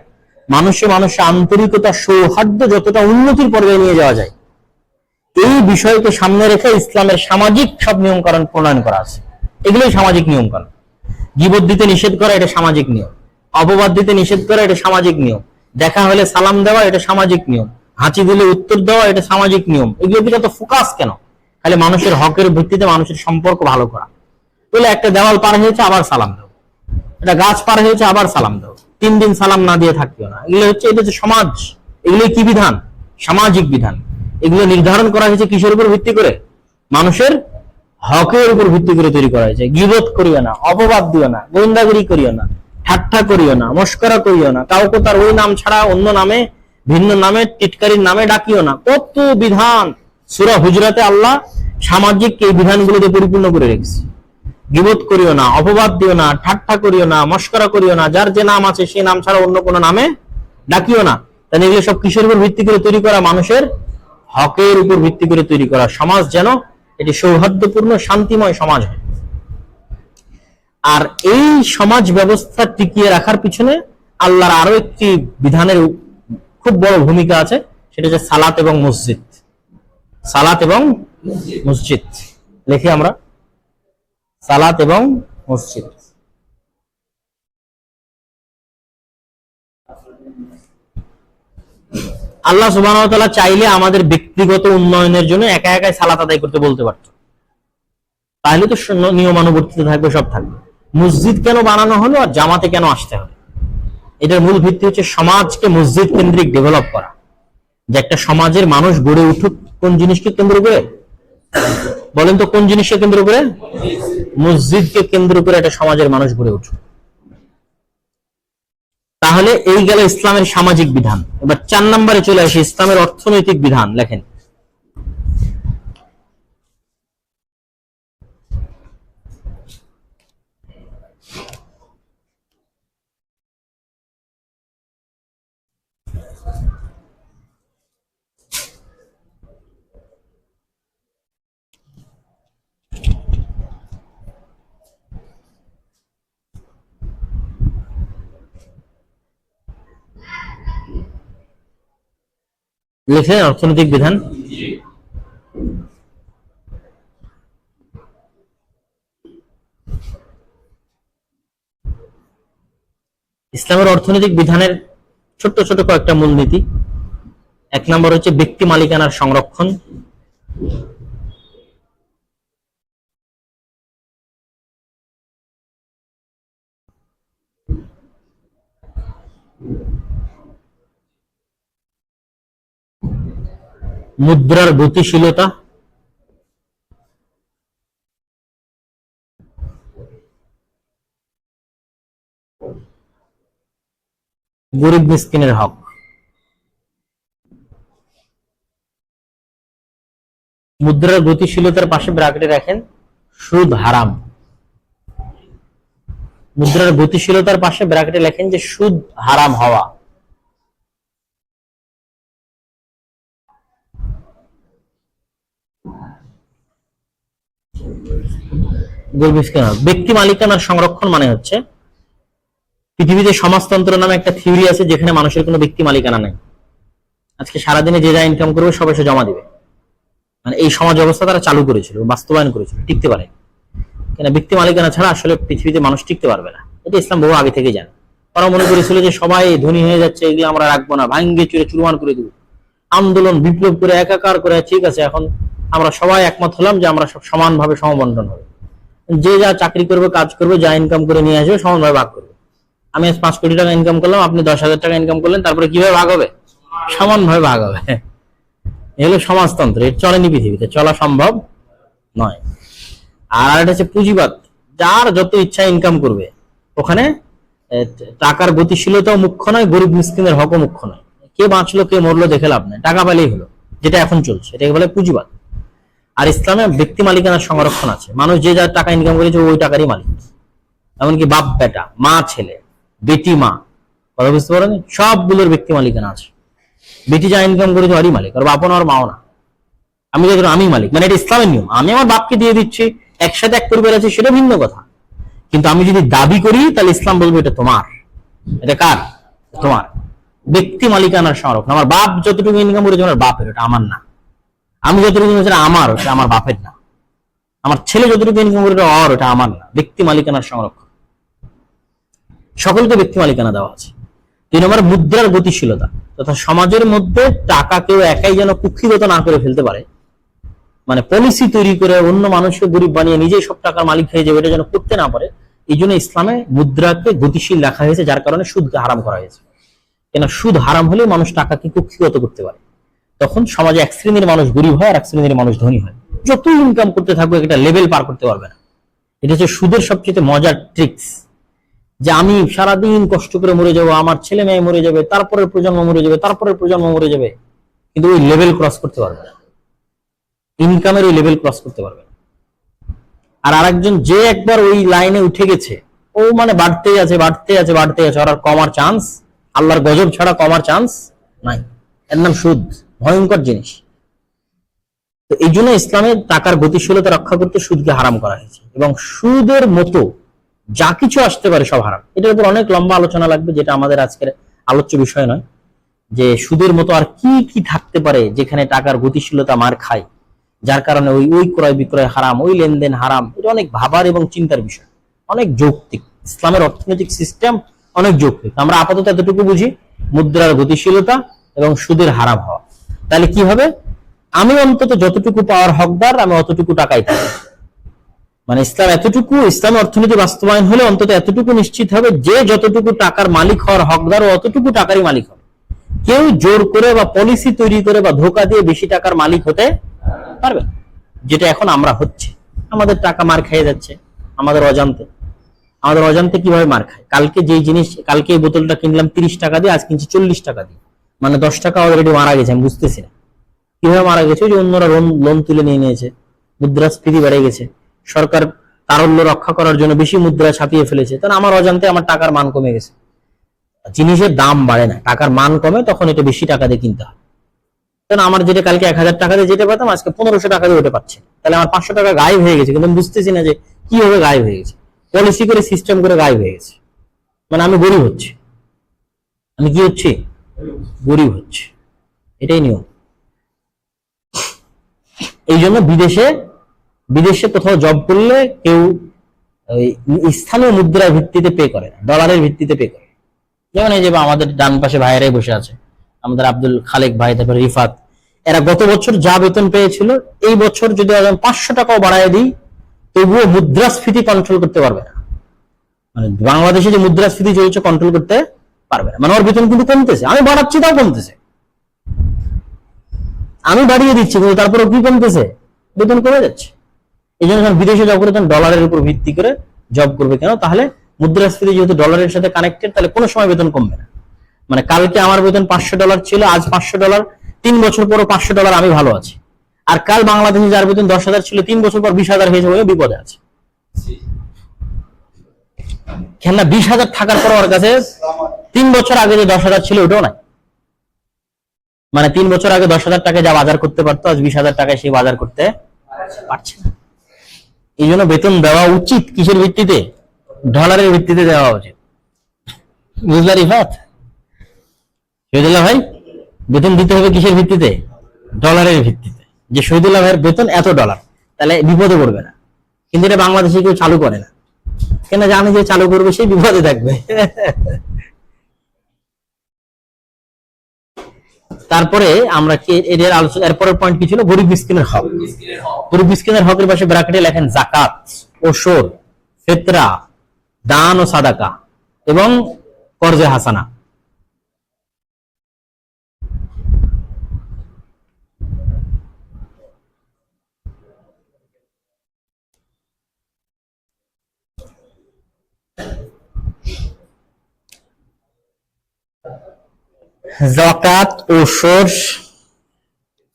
মানুষের আন্তরিকতা সৌহার্দ্য যতটা উন্নতির পর্যায়ে নিয়ে যাওয়া যায়, এই বিষয়কে সামনে রেখে ইসলামের সামাজিক সব নিয়ম কানুন প্রণয়ন করা আছে। এগুলোই সামাজিক নিয়ম কানুন। গীবত দিতে নিষেধ করা, এটা সামাজিক নিয়ম। অপবাদ দিতে নিষেধ করা, এটা সামাজিক নিয়ম। দেখা হলে সালাম দেওয়া, এটা সামাজিক নিয়ম। হাঁচি দিলে উত্তর দেওয়া, এটা সামাজিক নিয়ম। এগুলো কি যত ফোকাস কেন? খালি মানুষের হকের ভিত্তিতে মানুষের সম্পর্ক ভালো করা। বলে একটা দেওয়াল পার হয়েছে আবার সালাম দাও, একটা গাছ পার হয়েছে আবার সালাম দাও, 3 দিন সালাম না দিয়ে থাকিও না। এগুলো হচ্ছে, এটা হচ্ছে সমাজ। এগুলো কি বিধান? সামাজিক বিধান। এগুলো নির্ধারণ করা হয়েছে কিসের উপর ভিত্তি করে? মানুষের হকের উপর ভিত্তি করে তৈরি করা হয়েছে। গীবত করিও না, অপবাদ দিও না, গোয়েন্দাগিরি করিও না, ঠাট্টা করিও না, মস্করা করিও না, কাউকে তার ওই নাম ছাড়া অন্য নামে, ভিন্ন নামে, টিটকারির নামে ডাকিও না। কত বিধান সূরা হুজরাতে আল্লাহ সামাজিক এই বিধানগুলোতে পরিপূর্ণ করে রেখেছে। গীবত করিও না, অপবাদ দিও না, ঠাট্টা করিও না, মস্করা করিও না, যার যে নাম আছে সেই নাম ছাড়া অন্য কোনো নামে ডাকিও না। তাহলে এগুলো সব কিসের উপর ভিত্তি করে তৈরি করা? মানুষের হকের উপর ভিত্তি করে তৈরি করা সমাজ, যেন এটি সৌহার্দ্যপূর্ণ শান্তিময় সমাজ হয়। আর এই সমাজ ব্যবস্থা টিকিয়ে রাখার পিছনে আল্লাহর আরো একটি বিধানের খুব বড় ভূমিকা আছে, সেটা হচ্ছে সালাত এবং মসজিদ। সালাত এবং মসজিদ লিখি আমরা, সালাত এবং মসজিদ। আল্লাহ সুবহানাহু ওয়া তাআলা চাইলে আমাদের ব্যক্তিগত উন্নয়নের জন্য একা একাই সালাত আদায় করতে বলতে পারত, তাহলে তো নিয়মানুবর্তিত থাকবে, সব থাকবে। মসজিদ কেন বানানো হলো আর জামাতে কেন আসতে হবে? এটার মূল ভিত্তি হচ্ছে সমাজকে মসজিদ কেন্দ্রিক ডেভেলপ করা। যে একটা সমাজের মানুষ গড়ে উঠুক কোন জিনিসকে কেন্দ্র করে? বলেন তো, কোন জিনিসকে কেন্দ্র করে? মসজিদকে কেন্দ্র করে একটা সমাজের মানুষ গড়ে উঠুক। তাহলে এই গেল ইসলামের সামাজিক বিধান। এবার 4 নম্বরে চলে আসি, ইসলামের অর্থনৈতিক বিধান। লেখেন, লিখলেন অর্থনৈতিক বিধান। ইসলামের অর্থনৈতিক বিধানের ছোট্ট ছোট কয়েকটা মূলনীতি। 1 নম্বর হচ্ছে ব্যক্তি মালিকানার সংরক্ষণ। মুদ্রার গতিশীলতা। গরিব মিসকিনের হক। মুদ্রার গতিশীলতার পাশে ব্র্যাকেটে রাখেন সুদ হারাম। মুদ্রার গতিশীলতার পাশে ব্র্যাকেটে লেখেন যে সুদ হারাম হওয়া। ব্যক্তি মালিকানার সংরক্ষণ মানে হচ্ছে পৃথিবীতে সমাজতন্ত্র নামে একটা থিওরি আছে যেখানে মানুষের কোনো ব্যক্তি মালিকানা নেই। আজকে সারাদিনে যে যা ইনকাম করবে সবাই সে জমা দিবে, মানে এই সমাজ ব্যবস্থা তারা চালু করেছিল, বাস্তবায়ন করেছিল, টিকতে পারে। কেন ব্যক্তি মালিকানা ছাড়া আসলে পৃথিবীতে মানুষ টিকতে পারবে না, এটা ইসলাম বহু আগে থেকে জানে। তারা মনে করেছিল যে সবাই ধনী হয়ে যাচ্ছে, এগুলো আমরা রাখবো না, ভাঙ্গে চুরে চুরমান করে দিব, আন্দোলন বিপ্লব করে একাকার করে ঠিক আছে এখন আমরা সবাই একমত হলাম যে আমরা সব সমানভাবে সমবন্টন হবে, যে যা চাকরি করবে কাজ করবে যা ইনকাম করে নিয়ে আসবে সমানভাবে ভাগ করবে। আমি আজ 5 কোটি টাকা ইনকাম করলাম, আপনি 10,000 টাকা ইনকাম করলেন, তারপরে কিভাবে ভাগ হবে? সমানভাবে ভাগ হবে। এ হলো সমাজতন্ত্র, এর চলেনি পৃথিবীতে, চলা সম্ভব নয়। আর এটা হচ্ছে পুঁজিবাদ, যার যত ইচ্ছা ইনকাম করবে, ওখানে টাকার গতিশীলতাও মুখ্য নয়, গরিব মিসকিনের হকও মুখ্য নয়, কে বাঁচলো কে মরলো দেখে লাভ নেই, টাকা পেলেই হলো, যেটা এখন চলছে এটাকে বলে পুঁজিবাদ। আর ইসলামে ব্যক্তি মালিকানার সংরক্ষণ আছে, মানুষ যে যার টাকা ইনকাম করেছে ওই টাকারই মালিক, এমনকি বাপ বেটা, মা ছেলে, বেটি মা, কথা বুঝতে পারেন, সবগুলোর ব্যক্তি মালিকানা আছে। বেটি যা ইনকাম করেছে ওরই মালিক, আর বাপও না আর মাও না, আমি যখন আমি মালিক, মানে এটা ইসলামের নিয়ম। আমি আমার বাপকে দিয়ে দিচ্ছি, একসাথে এক পরিবার আছে, সেটা ভিন্ন কথা, কিন্তু আমি যদি দাবি করি তাহলে ইসলাম বলবে এটা তোমার। এটা কার? তোমার। ব্যক্তি মালিকানার সংরক্ষণ। আমার বাপ যতটুকু ইনকাম করেছে আমার বাপের, ওটা আমার না। আমি যতটুকু ইনকাম করেছি আমার, ওটা আমার বাপের না। আমার ছেলে যতটুকু ইনকাম করে ওর, ওটা আমার না। ব্যক্তি মালিকানার সংরক্ষণ, সকলকে ব্যক্তি মালিকানা দেওয়া আছে। 3 নম্বর মুদ্রার গতিশীলতা, তথা সমাজের মধ্যে টাকা কেউ একাই যেন কুক্ষিগত না করে ফেলতে পারে, মানে পলিসি তৈরি করে অন্য মানুষকে গরিব বানিয়ে নিজেই সব টাকার মালিক হয়ে যাবে, এটা যেন করতে না পারে। এই জন্য ইসলামে মুদ্রাকে গতিশীল রাখা হয়েছে, যার কারণে সুদকে হারাম করা হয়েছে। কেন সুদ হারাম হলে মানুষ টাকাকে কুক্ষিগত করতে পারে, তখন সমাজে এক শ্রেণীর মানুষ গরিব হয় আর এক শ্রেণীর মানুষ ধনী হয়। যতই ইনকাম করতে থাকবে একটা লেভেল পার করতে পারবে না। এটা হচ্ছে সুদের সবচেয়ে মজার ট্রিক্স, যে আমি সারাদিন কষ্ট করে মরে যাবো, আমার ছেলে মেয়ে মরে যাবে, তারপরের প্রজন্ম মরে যাবে, তারপরের প্রজন্ম মরে যাবে, কিন্তু ওই লেভেল ক্রস করতে পারবে না, ইনকামের ওই লেভেল ক্রস করতে পারবে না। আর আরেকজন যে একবার ওই লাইনে উঠে গেছে, ও মানে বাড়তেই আছে বাড়তে আছে বাড়তে আছে, আর কমার চান্স, আল্লাহর গজব ছাড়া কমার চান্স নাই। এর নাম সুদ, ভয়ঙ্কর জিনিস। তো এই জন্য ইসলামে টাকার গতিশীলতা রক্ষা করতে সুদকে হারাম করা হয়েছে, এবং সুদের মতো যা কিছু আসতে পারে সব হারাম। এটার উপর অনেক লম্বা আলোচনা লাগবে, যেটা আমাদের আজকের আলোচ্য বিষয় নয়, যে সুদের মতো আর কি কি থাকতে পারে যেখানে টাকার গতিশীলতা মার খায়, যার কারণে ওই ওই ক্রয় বিক্রয় হারাম, ওই লেনদেন হারাম। এটা অনেক ভাবার এবং চিন্তার বিষয়, অনেক যৌক্তিক। ইসলামের অর্থনৈতিক সিস্টেম অনেক যৌক্তিক। আমরা আপাতত এতটুকু বুঝি, মুদ্রার গতিশীলতা এবং সুদের হারাম হওয়া। তাহলে কি হবে? আমি অন্তত যতটুকু পাওয়ার হকদার, আমি অতটুকু টাকাই পাবো। মানে ইসলাম এতটুকু, ইসলামের অর্থনীতি বাস্তবায়ন হলে অন্তত এতটুকু নিশ্চিত হবে যে যতটুকু টাকার মালিক হওয়ার হকদার, ও অতটুকু টাকারই মালিক হবে। কেউ জোর করে বা পলিসি তৈরি করে বা ধোকা দিয়ে বেশি টাকার মালিক হতে পারবে, যেটা এখন আমরা হচ্ছে। আমাদের টাকা মার খেয়ে যাচ্ছে আমাদের অজান্তে। আমাদের অজান্তে কিভাবে মার খায়? কালকে যেই জিনিস, কালকে এই বোতলটা কিনলাম 30 টাকা দিয়ে, আজ কিনছি 40 টাকা দিয়ে, মানে 10 টাকা অলরেডি মারা গেছে, আমি বুঝতেছি না কিভাবে মারা গেছে। যে অন্যরা লোন তুলে নিয়ে নিয়েছে, মুদ্রাস্ফীতি বেড়ে গেছে, সরকার তারল্য রক্ষা করার জন্য বেশি মুদ্রা ছাপিয়ে ফেলেছে, তাহলে আমার অজান্তে আমার টাকার মান কমে গেছে। জিনিসের দাম বাড়ে না, টাকার মান কমে, তখন এটা বেশি টাকা দিয়ে কিনতে হয়। কারণ আমার যেটা কালকে 1000 টাকা দিয়ে যেতে পারতাম, আজকে 1500 টাকা দিয়ে ওটা পাচ্ছে, তাহলে আমার 500 টাকা গায়েব হয়ে গেছে, কিন্তু আমি বুঝতেছি না যে কিভাবে গায়েব হয়ে গেছে। পলিসি করে, সিস্টেম করে গায়েব হয়ে গেছে, মানে আমি গরিব হচ্ছি। আমি কি হচ্ছি? গরিব হচ্ছে। এটাই নিয়ম। এই জন্য বিদেশে বিদেশে কোথাও জব করলে কেউ ওই স্থানীয় মুদ্রার ভিত্তিতে পে করে না, ডলারের ভিত্তিতে পে করে। যেমন এই যে আমাদের ডান পাশে ভাইয়েরাই বসে আছে, আমাদের আব্দুল খালেক ভাই, তারপরে রিফাত, এরা গত বছর যা বেতন পেয়েছিল এই বছর যদি 500 টাকাও বাড়ায় দিই তবুও মুদ্রাস্ফীতি কন্ট্রোল করতে পারবে না। মানে বাংলাদেশে যে মুদ্রাস্ফীতি চলছে কন্ট্রোল করতে পারবে না। মানে ওর বেতন কিন্তু কমতেছে, আমি বাড়াচ্ছি তাও কমতেছে, আমি বাড়িয়ে দিচ্ছি কিন্তু তারপরে কি কমতেছে, বেতন কমে যাচ্ছে। এই জন্য বিদেশে জব করে তখন ডলারের উপর ভিত্তি করে জব করবে। কেন? তাহলে মুদ্রাস্ফীতি যেহেতু ডলারের সাথে কানেক্টেড, তাহলে কোনো সময় বেতন কমবে না। মানে কালকে আমার বেতন $500 ছিল, আজ $500, 3 বছর পরও $500 আমি ভালো আছি। আর কাল বাংলাদেশে যার বেতন 10,000 ছিল 3 বছর পর 20,000 হয়ে যাবে, বিপদে আছে। কেন না 20,000 থাকার পর ওর কাছে 3 বছর আগে যে 10,000 ছিল ওটাও নাই। মানে 3 বছর আগে 10,000 টাকায় যা বাজার করতে পারতো আজ 20,000 টাকায় সে বাজার করতে পারছে না। এই জন্য বেতন দেওয়া উচিত কিসের ভিত্তিতে? ডলারের ভিত্তিতে দেওয়া উচিত। বুঝলা রিফাত? শহীদুল্লাহ ভাই, বেতন দিতে হবে কিসের ভিত্তিতে? ডলারের ভিত্তিতে। যে শহীদুল্লাহ ভাইয়ের বেতন $1, তাহলে বিপদে পড়বে না। কিন্তু এটা বাংলাদেশে কেউ চালু করে না, কেন? জানে যে চালু করবে সেই বিপদে থাকবে। তারপরে আমরা কি এর আলোচনা, এরপরের পয়েন্ট কি ছিল? গরিব মিসকিনের হক। গরিব মিসকিনের হকের পাশে ব্র্যাকেটে লেখেন যাকাত, ওশর, ফিতরা, দান ও সাদাকা এবং কর্জে হাসানা। যাকাত, ওশর,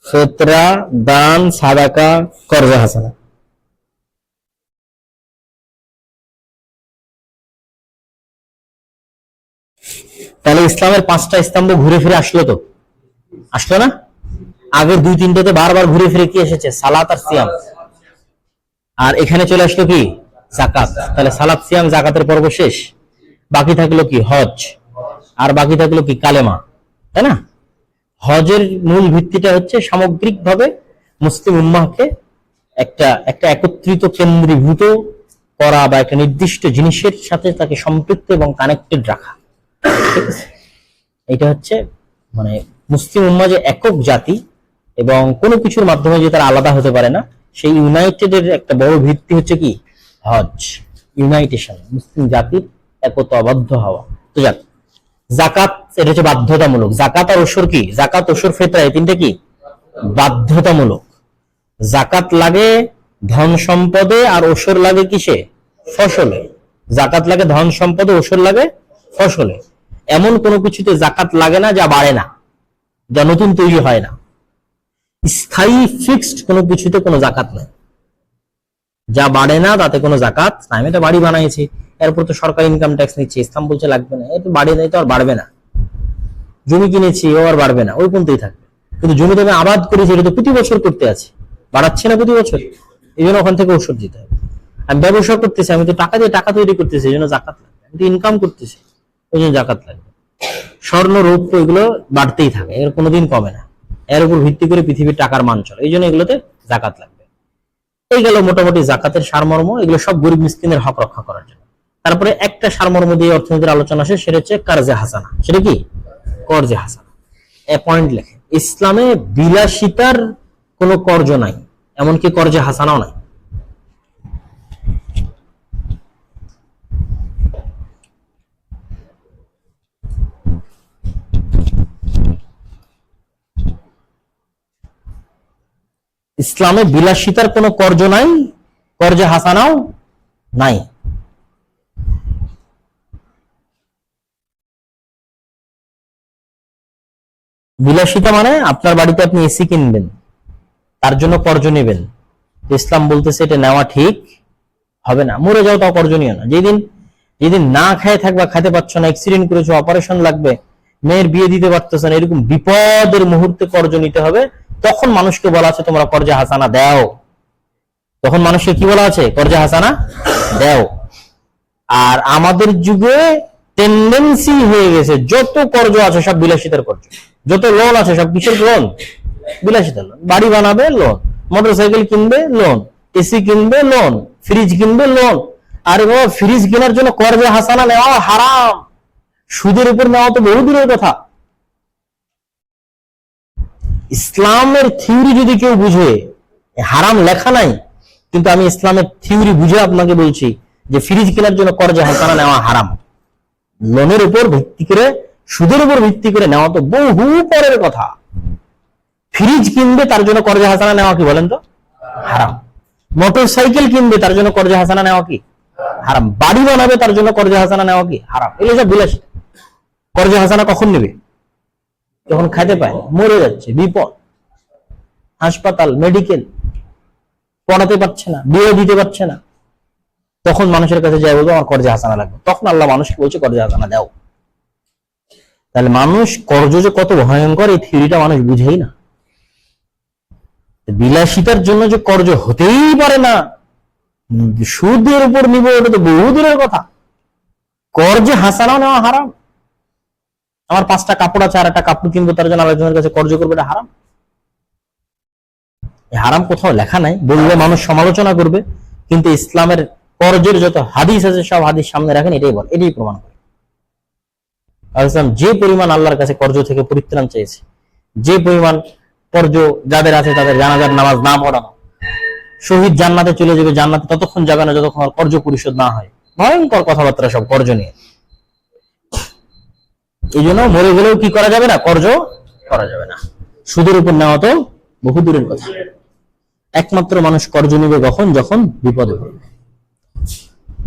ফিতরা, দান, সাদাকা, কর্জে হাসানা। তাহলে ইসলামের 5টা স্তম্ভ ঘুরে ফিরে আসলো তো? আসলো না? আগের 2-3টাতে বারবার ঘুরে ফিরে কি এসেছে? সালাত আর সিয়াম। আর এখানে চলে আসলো কি? যাকাত। তাহলে সালাত, সিয়াম, যাকাতের পর্ব শেষ। বাকি থাকলো কি? হজ। আর বাকি থাকলো কি? কালেমা, তাই না? হজের মূল ভিত্তিটা হচ্ছে সামগ্রিকভাবে মুসলিম উম্মাহকে একটা একত্রিত কেন্দ্রীভূত করা বা একটা নির্দিষ্ট জিনিসের সাথে তাকে সম্পৃক্ত এবং কানেক্টেড রাখা। ঠিক আছে? এটা হচ্ছে মানে মুসলিম উম্মাহ যে একক জাতি এবং কোনো কিছুর মাধ্যমে যে তারা আলাদা হতে পারে না, সেই ইউনাইটেডের একটা বড় ভিত্তি হচ্ছে কি? হজ। ইউনাইটেশন, মুসলিম জাতির একতাবদ্ধ হওয়া। তো যাক, যাকাত এটা হচ্ছে বাধ্যতামূলক। যাকাত আর ওশর কি? যাকাত, ওশর, ফিতরা, এই তিনটে কি? বাধ্যতামূলক। যাকাত লাগে ধন সম্পদে আর ওশর লাগে কিসে? ফসলে। যাকাত লাগে ধন সম্পদে, ওশর লাগে ফসলে। এমন কোনো কিছুতে যাকাত লাগে না যা বাড়ে না, যা নতুন তৈরি হয় না। স্থায়ী ফিক্সড কোনো কিছুতে কোনো যাকাত নাই। যা বাড়ে না তাতে কোনো যাকাত নাই। আমি তো বাড়ি বানাইছি, এরপর তো সরকার ইনকাম ট্যাক্স নিচ্ছে, ইসলাম বলছে লাগবে না। তো বাড়ি নেই তো আর বাড়বে না। জমি কিনেছি, ও আর বাড়বে না, ওই পর্যন্তই থাকবে। কিন্তু জমি আমি আবাদ করেছি, এটা তো প্রতি বছর করতে আছে, বাড়াচ্ছে না প্রতি বছর। এই জন্য ওখান থেকে ওষুধ দিতে হবে। আমি ব্যবসা করতেছি, আমি তো টাকা দিয়ে টাকা তৈরি করতেছি, এই জন্য জাকাত লাগবে। আমি তো ইনকাম করতেছি, ওই জন্য জাকাত লাগবে। স্বর্ণ, রৌপ্য এগুলো বাড়তেই থাকে, এর কোনোদিন কমে না। এর উপর ভিত্তি করে পৃথিবীর টাকার মান চলে, এই জন্য এগুলোতে জাকাত লাগবে। এই গেল মোটামুটি জাকাতের সারমর্ম। এগুলো সব গরিব মিসকিনের হক রক্ষা করার জন্য। তারপরে একটা সারমর্ম দিয়ে অর্থনীতির আলোচনা আসে, সেটা হচ্ছে কারজে হাসানা। সেটা কি? কর্জে হাসানা। পয়েন্ট লেখে, ইসলামে বিলাসিতার কোনো কর্জ নাই, এমনকি কর্জে হাসানাও নাই। ইসলামে বিলাসিতার কোনো কর্জ নাই, কর্জে হাসানাও নাই। বিলাসিতা মানে আপনার বাড়িতে আপনি এসি কিনবেন, তার জন্য কর্জ নেবেন। ইসলাম বলতেছে এটা নেওয়া ঠিক হবে না। মরে যাও তাও কর্জনীয় না। যেদিন না খেয়ে থাকবা, খেতে পাচ্ছ না, অ্যাক্সিডেন্ট করেছো, অপারেশন লাগবে, মেয়ের বিয়ে দিতে পারতেছ না, এরকম বিপদের মুহূর্তে কর্জ নিতে হবে, তখন মানুষকে বলা আছে তোমরা কর্জে হাসানা দাও। তখন মানুষকে কি বলা আছে? কর্জে হাসানা দাও। আর আমাদের যুগে টেন্ডেন্সি হয়ে গেছে যত কর্জ আছে সব বিলাসিতার কর্জ, যত লোন আছে সব কিসের লোন? বিলাসিতার লোন। বাড়ি বানাবে লোন, মোটরসাইকেল কিনবে লোন, এসি কিনবে লোন, ফ্রিজ কিনবে লোন। আরে বাবা, ফ্রিজ কেনার জন্য কর্জে হাসানা নেওয়া হারাম, সুদের উপর নেওয়া তো বহু দূরের কথা। ইসলামের থিওরি যদি কেউ বুঝে, হারাম লেখা নাই, কিন্তু আমি ইসলামের থিওরি বুঝে আপনাকে বলছি যে ফ্রিজ কেনার জন্য কর্জে হাসানা নেওয়া হারাম। লোনের উপর ভিত্তি করে, সুদের উপর ভিত্তি করে নেওয়া তো বহু পরের কথা। ফ্রিজ কিনবে তার জন্য কর্জে হাসানা নেওয়া কি বলেন তো? হারাম। মোটরসাইকেল কিনবে তার জন্য কর্জে হাসানা নেওয়া কি হারাম। বাড়ি বানাবে তার জন্য কর্জে হাসানা নেওয়া কি হারাম। এগুলো সব বিলাসী। কর্জে হাসানা কখন নেবে? যখন খাইতে পায়, মরে যাচ্ছে, বিপদ, হাসপাতাল, মেডিকেল, পড়াতে পারছে না, বিয়ে দিতে পারছে না, তখন মানুষের কাছে যাই বলবো আমার কর্জে হাসানা লাগবে। তখন আল্লাহ মানুষকে বলছে কর্জে হাসানা দাও। তাহলে মানুষ কর্জ যে কত ভয়ঙ্কর এই থিওরিটা মানুষ বুঝেই না। বিলাসিতার জন্য যে কর্জ হতেই পারে না, সুদের উপর নিব, ওটা তো বহু দূরের কথা। কর্জে হাসানা নেওয়া হারাম। আমার 5টা কাপড় আছে, আর একটা কাপড় কিনবো তার জন্য আরেকজনের কাছে কর্জ করবে, এটা হারাম। হারাম কোথাও লেখা নাই, বললে মানুষ সমালোচনা করবে, কিন্তু ইসলামের কর্জের যত হাদিস আছে সব হাদিস সামনে রাখেন, এটাই বল, এটাই প্রমাণ করে। ইসলাম যে পরিমাণ আল্লাহর কাছে কর্জ থেকে পরিত্রাণ চেয়েছে, যে পরিমাণ কর্জ যাদের আছে তাদের জানাজার নামাজ না পড়ানো, শহীদ জান্নাতে চলে যাবে, জান্নাতে ততক্ষণ যাবে না যতক্ষণ কর্জ পরিশোধ না হয়। ভয়ঙ্কর কথাবার্তা সব কর্জ নিয়ে। এই জন্য মরে গেলেও কি করা যাবে না? কর্জ করা যাবে না। সুদের উপর নেওয়া তো বহু দূরের কথা। একমাত্র মানুষ কর্জ নেবে কখন? যখন বিপদে পড়বে।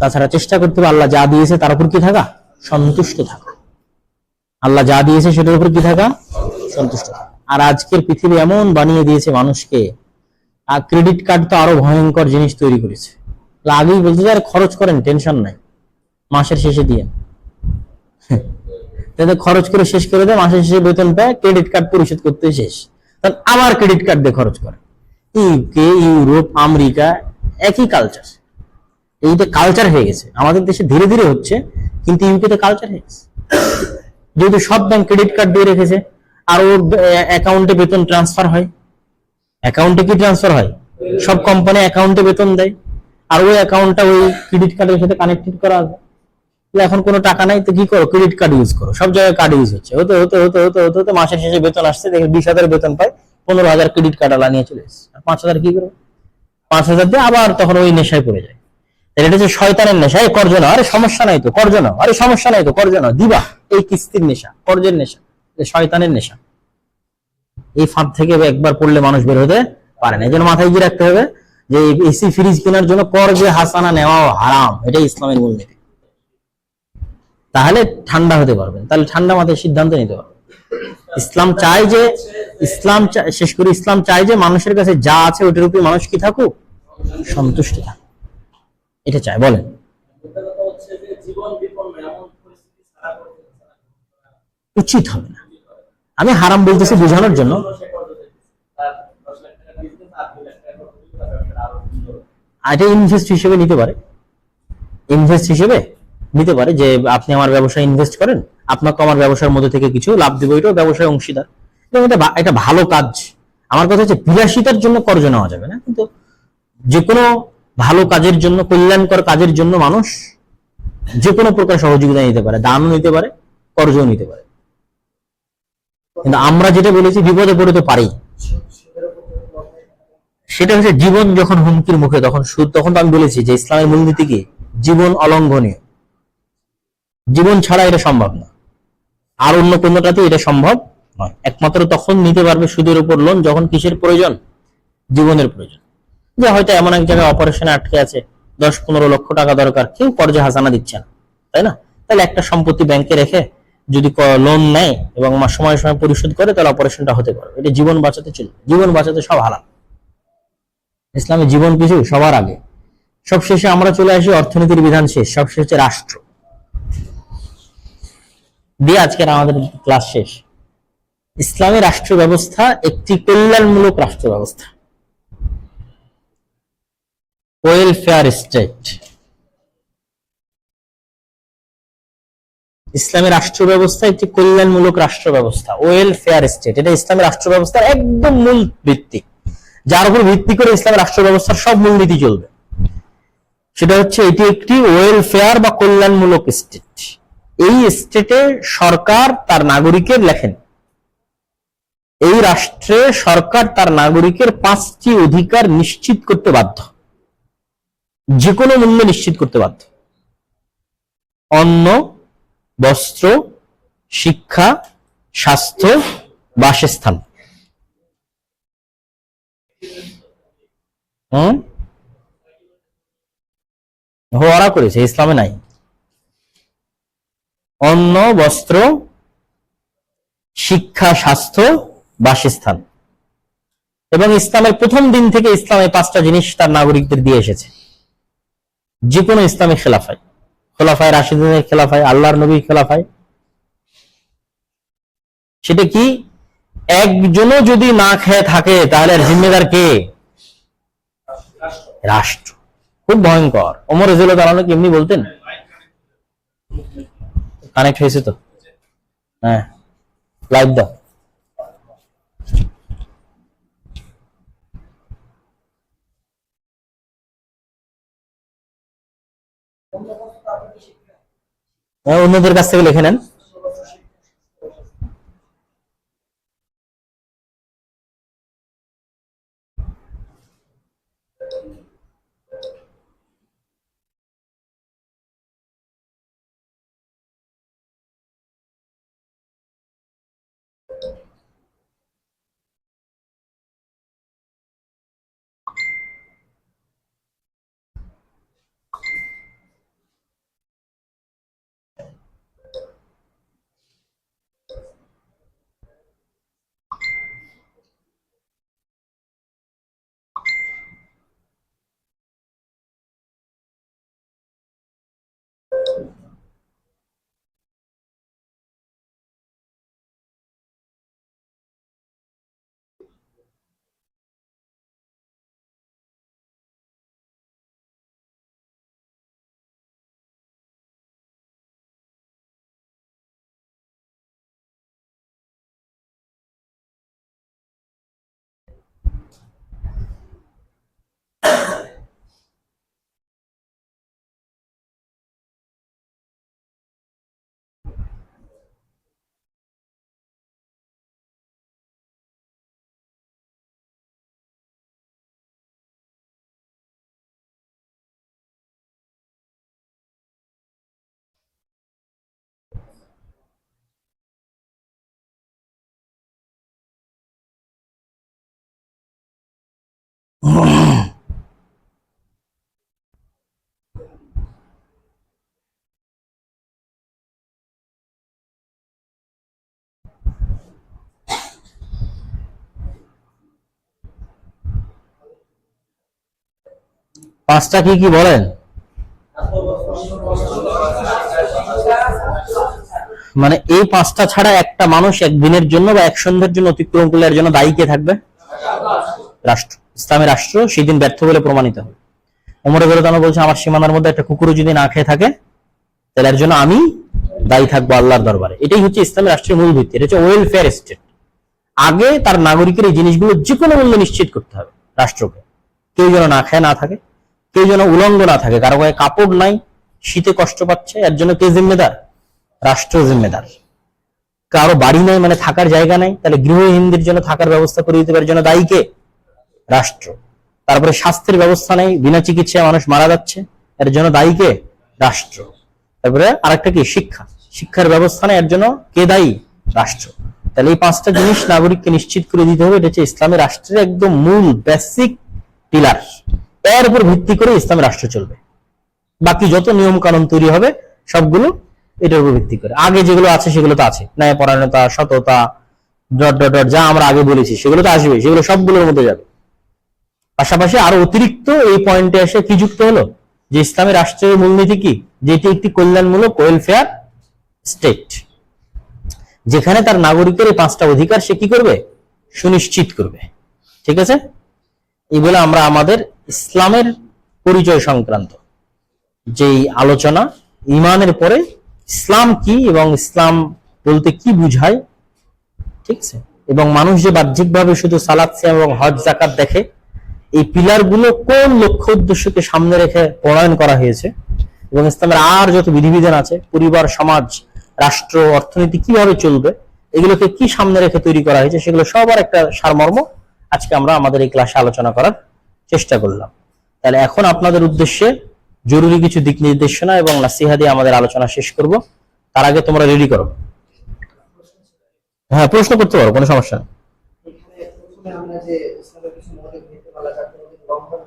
তাছাড়া চেষ্টা করতে হবে আল্লাহ যা দিয়েছে তার উপর কি থাকা? সন্তুষ্ট থাকা। আল্লাহ যা দিয়েছে সেটার উপর কি থাকা? সন্তুষ্ট থাকা। আর আজকের পৃথিবী এমন বানিয়ে দিয়েছে মানুষকে, আর ক্রেডিট কার্ড তো আরো ভয়ঙ্কর জিনিস তৈরি করেছে। আগেই বলতে যে খরচ করেন, টেনশন নাই, মাসের শেষে দিয়ে খরচ করে শেষ করে দেয়, মাসের শেষে বেতন পায়, ক্রেডিট কার্ড পরিশোধ করতে শেষ, তখন আবার ক্রেডিট কার্ড দিয়ে খরচ করে। ইউকে, ইউরোপ, আমেরিকা একই কালচার। এইটা কালচার হয়ে গেছে আমাদের দেশে, ধীরে ধীরে হচ্ছে, কিন্তু ইউকে তো কালচার হয়ে গেছে। যেহেতু সব ব্যাংক ক্রেডিট কার্ড দিয়ে রেখেছে, আর ওর অ্যাকাউন্টে বেতন ট্রান্সফার হয়। অ্যাকাউন্টে কি ট্রান্সফার হয়? সব কোম্পানি অ্যাকাউন্টে বেতন দেয়, আর ওই অ্যাকাউন্টটা ওই ক্রেডিট কার্ডের সাথে কানেক্টেড করা আছে। এখন কোনো টাকা নাই তো কি করো? ক্রেডিট কার্ড ইউজ করো। সব জায়গায় কার্ড ইউজ হচ্ছে। হতে হতে হতে হতে হতে হতে মাসের শেষে বেতন আসছে, দেখে 20,000 বেতন পায়, 15,000 ক্রেডিট কার্ড আলা নিয়ে চলে এসেছে। 5,000 কি করবে? 5,000 দিয়ে আবার তখন ওই নেশায় পড়ে যায়। এটা হচ্ছে শয়তানের নেশা। এই কর্জ নাও, আরে সমস্যা নাই তো কর্জ নাও, আরে সমস্যা নাই তো কর্জ নাও, দিবা। এই কিস্তির নেশা, কর্জের নেশা, শয়তানের নেশা। এই ফাঁদ থেকে একবার পড়লে মানুষ বের হতে পারে না। এই জন্য মাথায় গিয়ে রাখতে হবে যে এসি ফ্রিজ কেনার জন্য কর্জে হাসানা নেওয়া হারাম। এটাই ইসলামের মূলনীতি। তাহলে ঠান্ডা হতে পারবেন, তাহলে ঠান্ডা মাথায় সিদ্ধান্ত নিতে পারবেন। ইসলাম চায় যে, শেষ করে ইসলাম চায় যে মানুষের কাছে যা আছে ওটার উপরে মানুষ কি থাকুক? সন্তুষ্ট থাকুক। এটা চায়। বলেন। উচিত হবে না। আমি হারাম বলতেছি বোঝানোর জন্য। এটা ইনভেস্ট হিসেবে নিতে পারে, ইনভেস্ট হিসেবে নিতে পারে যে আপনি আমার ব্যবসায় ইনভেস্ট করেন, আপনাকে আমার ব্যবসার মধ্যে থেকে কিছু লাভ দেবো, এটাও ব্যবসায় অংশীদার। এটা ভালো কাজ। আমার কথা হচ্ছে বিলাসিতার জন্য কর্জ নেওয়া যাবে না, কিন্তু যে কোনো ভালো কাজের জন্য, কল্যাণকর কাজের জন্য মানুষ যে কোনো প্রকার সহযোগিতা নিতে পারে, দানও নিতে পারে, কর্জও নিতে পারে। কিন্তু আমরা যেটা বলেছি বিপদে পড়ে তো পারি, সেটা হচ্ছে জীবন যখন হুমকির মুখে, তখন তখন তো আমি বলেছি যে ইসলামের মূলনীতি কি? জীবন অলঙ্ঘনীয়। জীবন ছাড়া এটা সম্ভব না, আর অন্য কোনোটাতে এটা সম্ভব নয়। একমাত্র তখন নিতে পারবে সুদের উপর লোন যখন কিসের প্রয়োজন? জীবনের প্রয়োজন। যে হয়তো এমন এক জায়গায় অপারেশনে আটকে আছে, 10-15 লক্ষ টাকা দরকার, কেউ কর্জে হাসানা দিচ্ছে না, তাই না? তাহলে একটা সম্পত্তি ব্যাংকে রেখে যদি লোন নেয় এবং সময় সময় পরিশোধ করে, তাহলে অপারেশনটা হতে পারে। এটা জীবন বাঁচাতে চলবে। জীবন বাঁচাতে সব হারাম। ইসলামে জীবন কিছু সবার আগে। সব শেষে আমরা চলে আসি অর্থনীতির বিধান শেষ, সব শেষ হচ্ছে রাষ্ট্র দিয়ে আজকের আমাদের ক্লাস শেষ। ইসলামী রাষ্ট্র ব্যবস্থা একটি কল্যাণমূলক রাষ্ট্র ব্যবস্থা, ওয়েলফেয়ার স্টেট। ইসলামী রাষ্ট্র ব্যবস্থা একটি কল্যাণমূলক রাষ্ট্র ব্যবস্থা, ওয়েলফেয়ার স্টেট। এটা ইসলামী রাষ্ট্র ব্যবস্থার একদম মূল ভিত্তি। যার উপর ভিত্তি করে ইসলামের রাষ্ট্র ব্যবস্থার সব মূলনীতি চলবে। সেটা হচ্ছে এটি একটি ওয়েলফেয়ার বা কল্যাণমূলক স্টেট। এই স্টেটে সরকার তার নাগরিকের লেখেন, এই রাষ্ট্রে সরকার তার নাগরিকের 5টি অধিকার নিশ্চিত করতে বাধ্য, যে কোনো মূল্যে নিশ্চিত করতে বাধ্য। অন্ন, বস্ত্র, শিক্ষা, স্বাস্থ্য, বাসস্থান। ওরা করেছে, ইসলামে নাই। অন্ন, বস্ত্র, শিক্ষা, স্বাস্থ্য, বাসস্থান। এবং ইসলামের প্রথম দিন থেকে ইসলাম এই 5টা জিনিস তার নাগরিকদের দিয়ে এসেছে। যে কোনো ইসলামিক খেলাফায়, খোলাফায়ে রাশিদুনের খেলাফায়, আল্লাহর নবীর খেলাফায়। সেটা কি? একজনও যদি না খেয়ে থাকে তাহলে জিম্মেদার কে? রাষ্ট্র। খুব ভয়ঙ্কর। ওমর রাদিয়াল্লাহু তাআলা কি এমনি বলতেন? কানেক্ট হয়েছে তো? হ্যাঁ, লাইভ দাও। অন্যদের কাছ থেকে লিখে নেন। পাঁচটা কি কি বলেন? মানে এই 5টা ছাড়া একটা মানুষ একদিনের জন্য বা এক সন্ধ্যার জন্য অতিক্রম করলে এর জন্য দায়ী কে থাকবে? রাষ্ট্র। ইসলামের রাষ্ট্র সেই দিন ব্যর্থ বলে প্রমাণিত হবে। ওমর রাদিয়াল্লাহু তাআলা বলছে, আমার সীমানার মধ্যে একটা কুকুরও যদি না খেয়ে থাকে তাহলে এর জন্য আমি দায়ী থাকবো আল্লাহর দরবারে। এটাই হচ্ছে ইসলামের রাষ্ট্রের মূল ভিত্তি। এটা হচ্ছে ওয়েলফেয়ার স্টেট। আগে তার নাগরিকের এই জিনিসগুলো যে কোনো মূল্যে নিশ্চিত করতে হবে রাষ্ট্রকে। কেউ যেন না খেয়ে না থাকে, কেউ যেন উলঙ্গ না থাকে, কারো গায়ে কাপড় নাই, শীতে কষ্ট পাচ্ছে, এর জন্য কে জিম্মেদার? রাষ্ট্র জিম্মেদার। কারো বাড়ি নাই, মানে থাকার জায়গা নাই, তাহলে গৃহহীনদের জন্য থাকার ব্যবস্থা করে দিতে পারে জন্য দায়ী কে? রাষ্ট্র। তারপরে স্বাস্থ্যের ব্যবস্থা নেই, বিনা চিকিৎসায় মানুষ মারা যাচ্ছে, এর জন্য দায়ী কে? রাষ্ট্র। তারপরে আরেকটা কি? শিক্ষা। শিক্ষার ব্যবস্থা নেই, এর জন্য কে দায়ী? রাষ্ট্র। তাহলে এই 5টা জিনিস নাগরিককে নিশ্চিত করে দিতে হবে। এটা হচ্ছে ইসলামী রাষ্ট্রের একদম মূল বেসিক পিলার। এর উপর ভিত্তি করে ইসলামী রাষ্ট্র চলবে। বাকি যত নিয়ম কানুন তৈরি হবে সবগুলো এটার উপর ভিত্তি করে। আগে যেগুলো আছে সেগুলো তো আছে, ন্যায়পরায়ণতা, সততা, ডট ডট ডট, যা আমরা আগে বলেছি সেগুলো তো আসবে, সেগুলো সবগুলোর মধ্যে যাবে। পাশাপাশি আরো অতিরিক্ত এই পয়েন্টে এসে কি যুক্ত হলো, যে ইসলামী রাষ্ট্রের মূলনীতি কি? যেটি একটি কল্যাণমূলক ওয়েলফেয়ার স্টেট, যেখানে তার নাগরিকের এই 5টা অধিকার সে কি করবে? সুনিশ্চিত করবে। ঠিক আছে? এই বলে আমরা আমাদের ইসলামের পরিচয় সংক্রান্ত যেই আলোচনা, ঈমানের পরে ইসলাম কি এবং ইসলাম বলতে কি বুঝায়, ঠিক আছে, এবং মানুষ যে বাহ্যিকভাবে শুধু সালাত, সিয়াম এবং হজ, যাকাত দেখে এই পিলার গুলো কোন লক্ষ্য উদ্দেশ্যকে সামনে রেখে প্রণয়ন করা হয়েছে এবং ইসলামের আর যত বিধিবিধান আছে, পরিবার, সমাজ, রাষ্ট্র, অর্থনীতি কিভাবে চলবে, এগুলোকে কি সামনে রেখে তৈরি করা হয়েছে, সেগুলো সবার একটা সারমর্ম আজকে আমরা আমাদের এই ক্লাসে আলোচনা করার চেষ্টা করলাম। তাহলে এখন আপনাদের উদ্দেশ্যে জরুরি কিছু দিক নির্দেশনা এবং নাসিহা দিয়ে আমাদের আলোচনা শেষ করব। তার আগে তোমরা রেডি করো। হ্যাঁ, প্রশ্ন করতে পারো, কোনো সমস্যা নেই।
এখানে প্রথমে আমরা যে ইসলামের কিছু মৌলিক নীতিমালা, যার কোনো লঙ্ঘন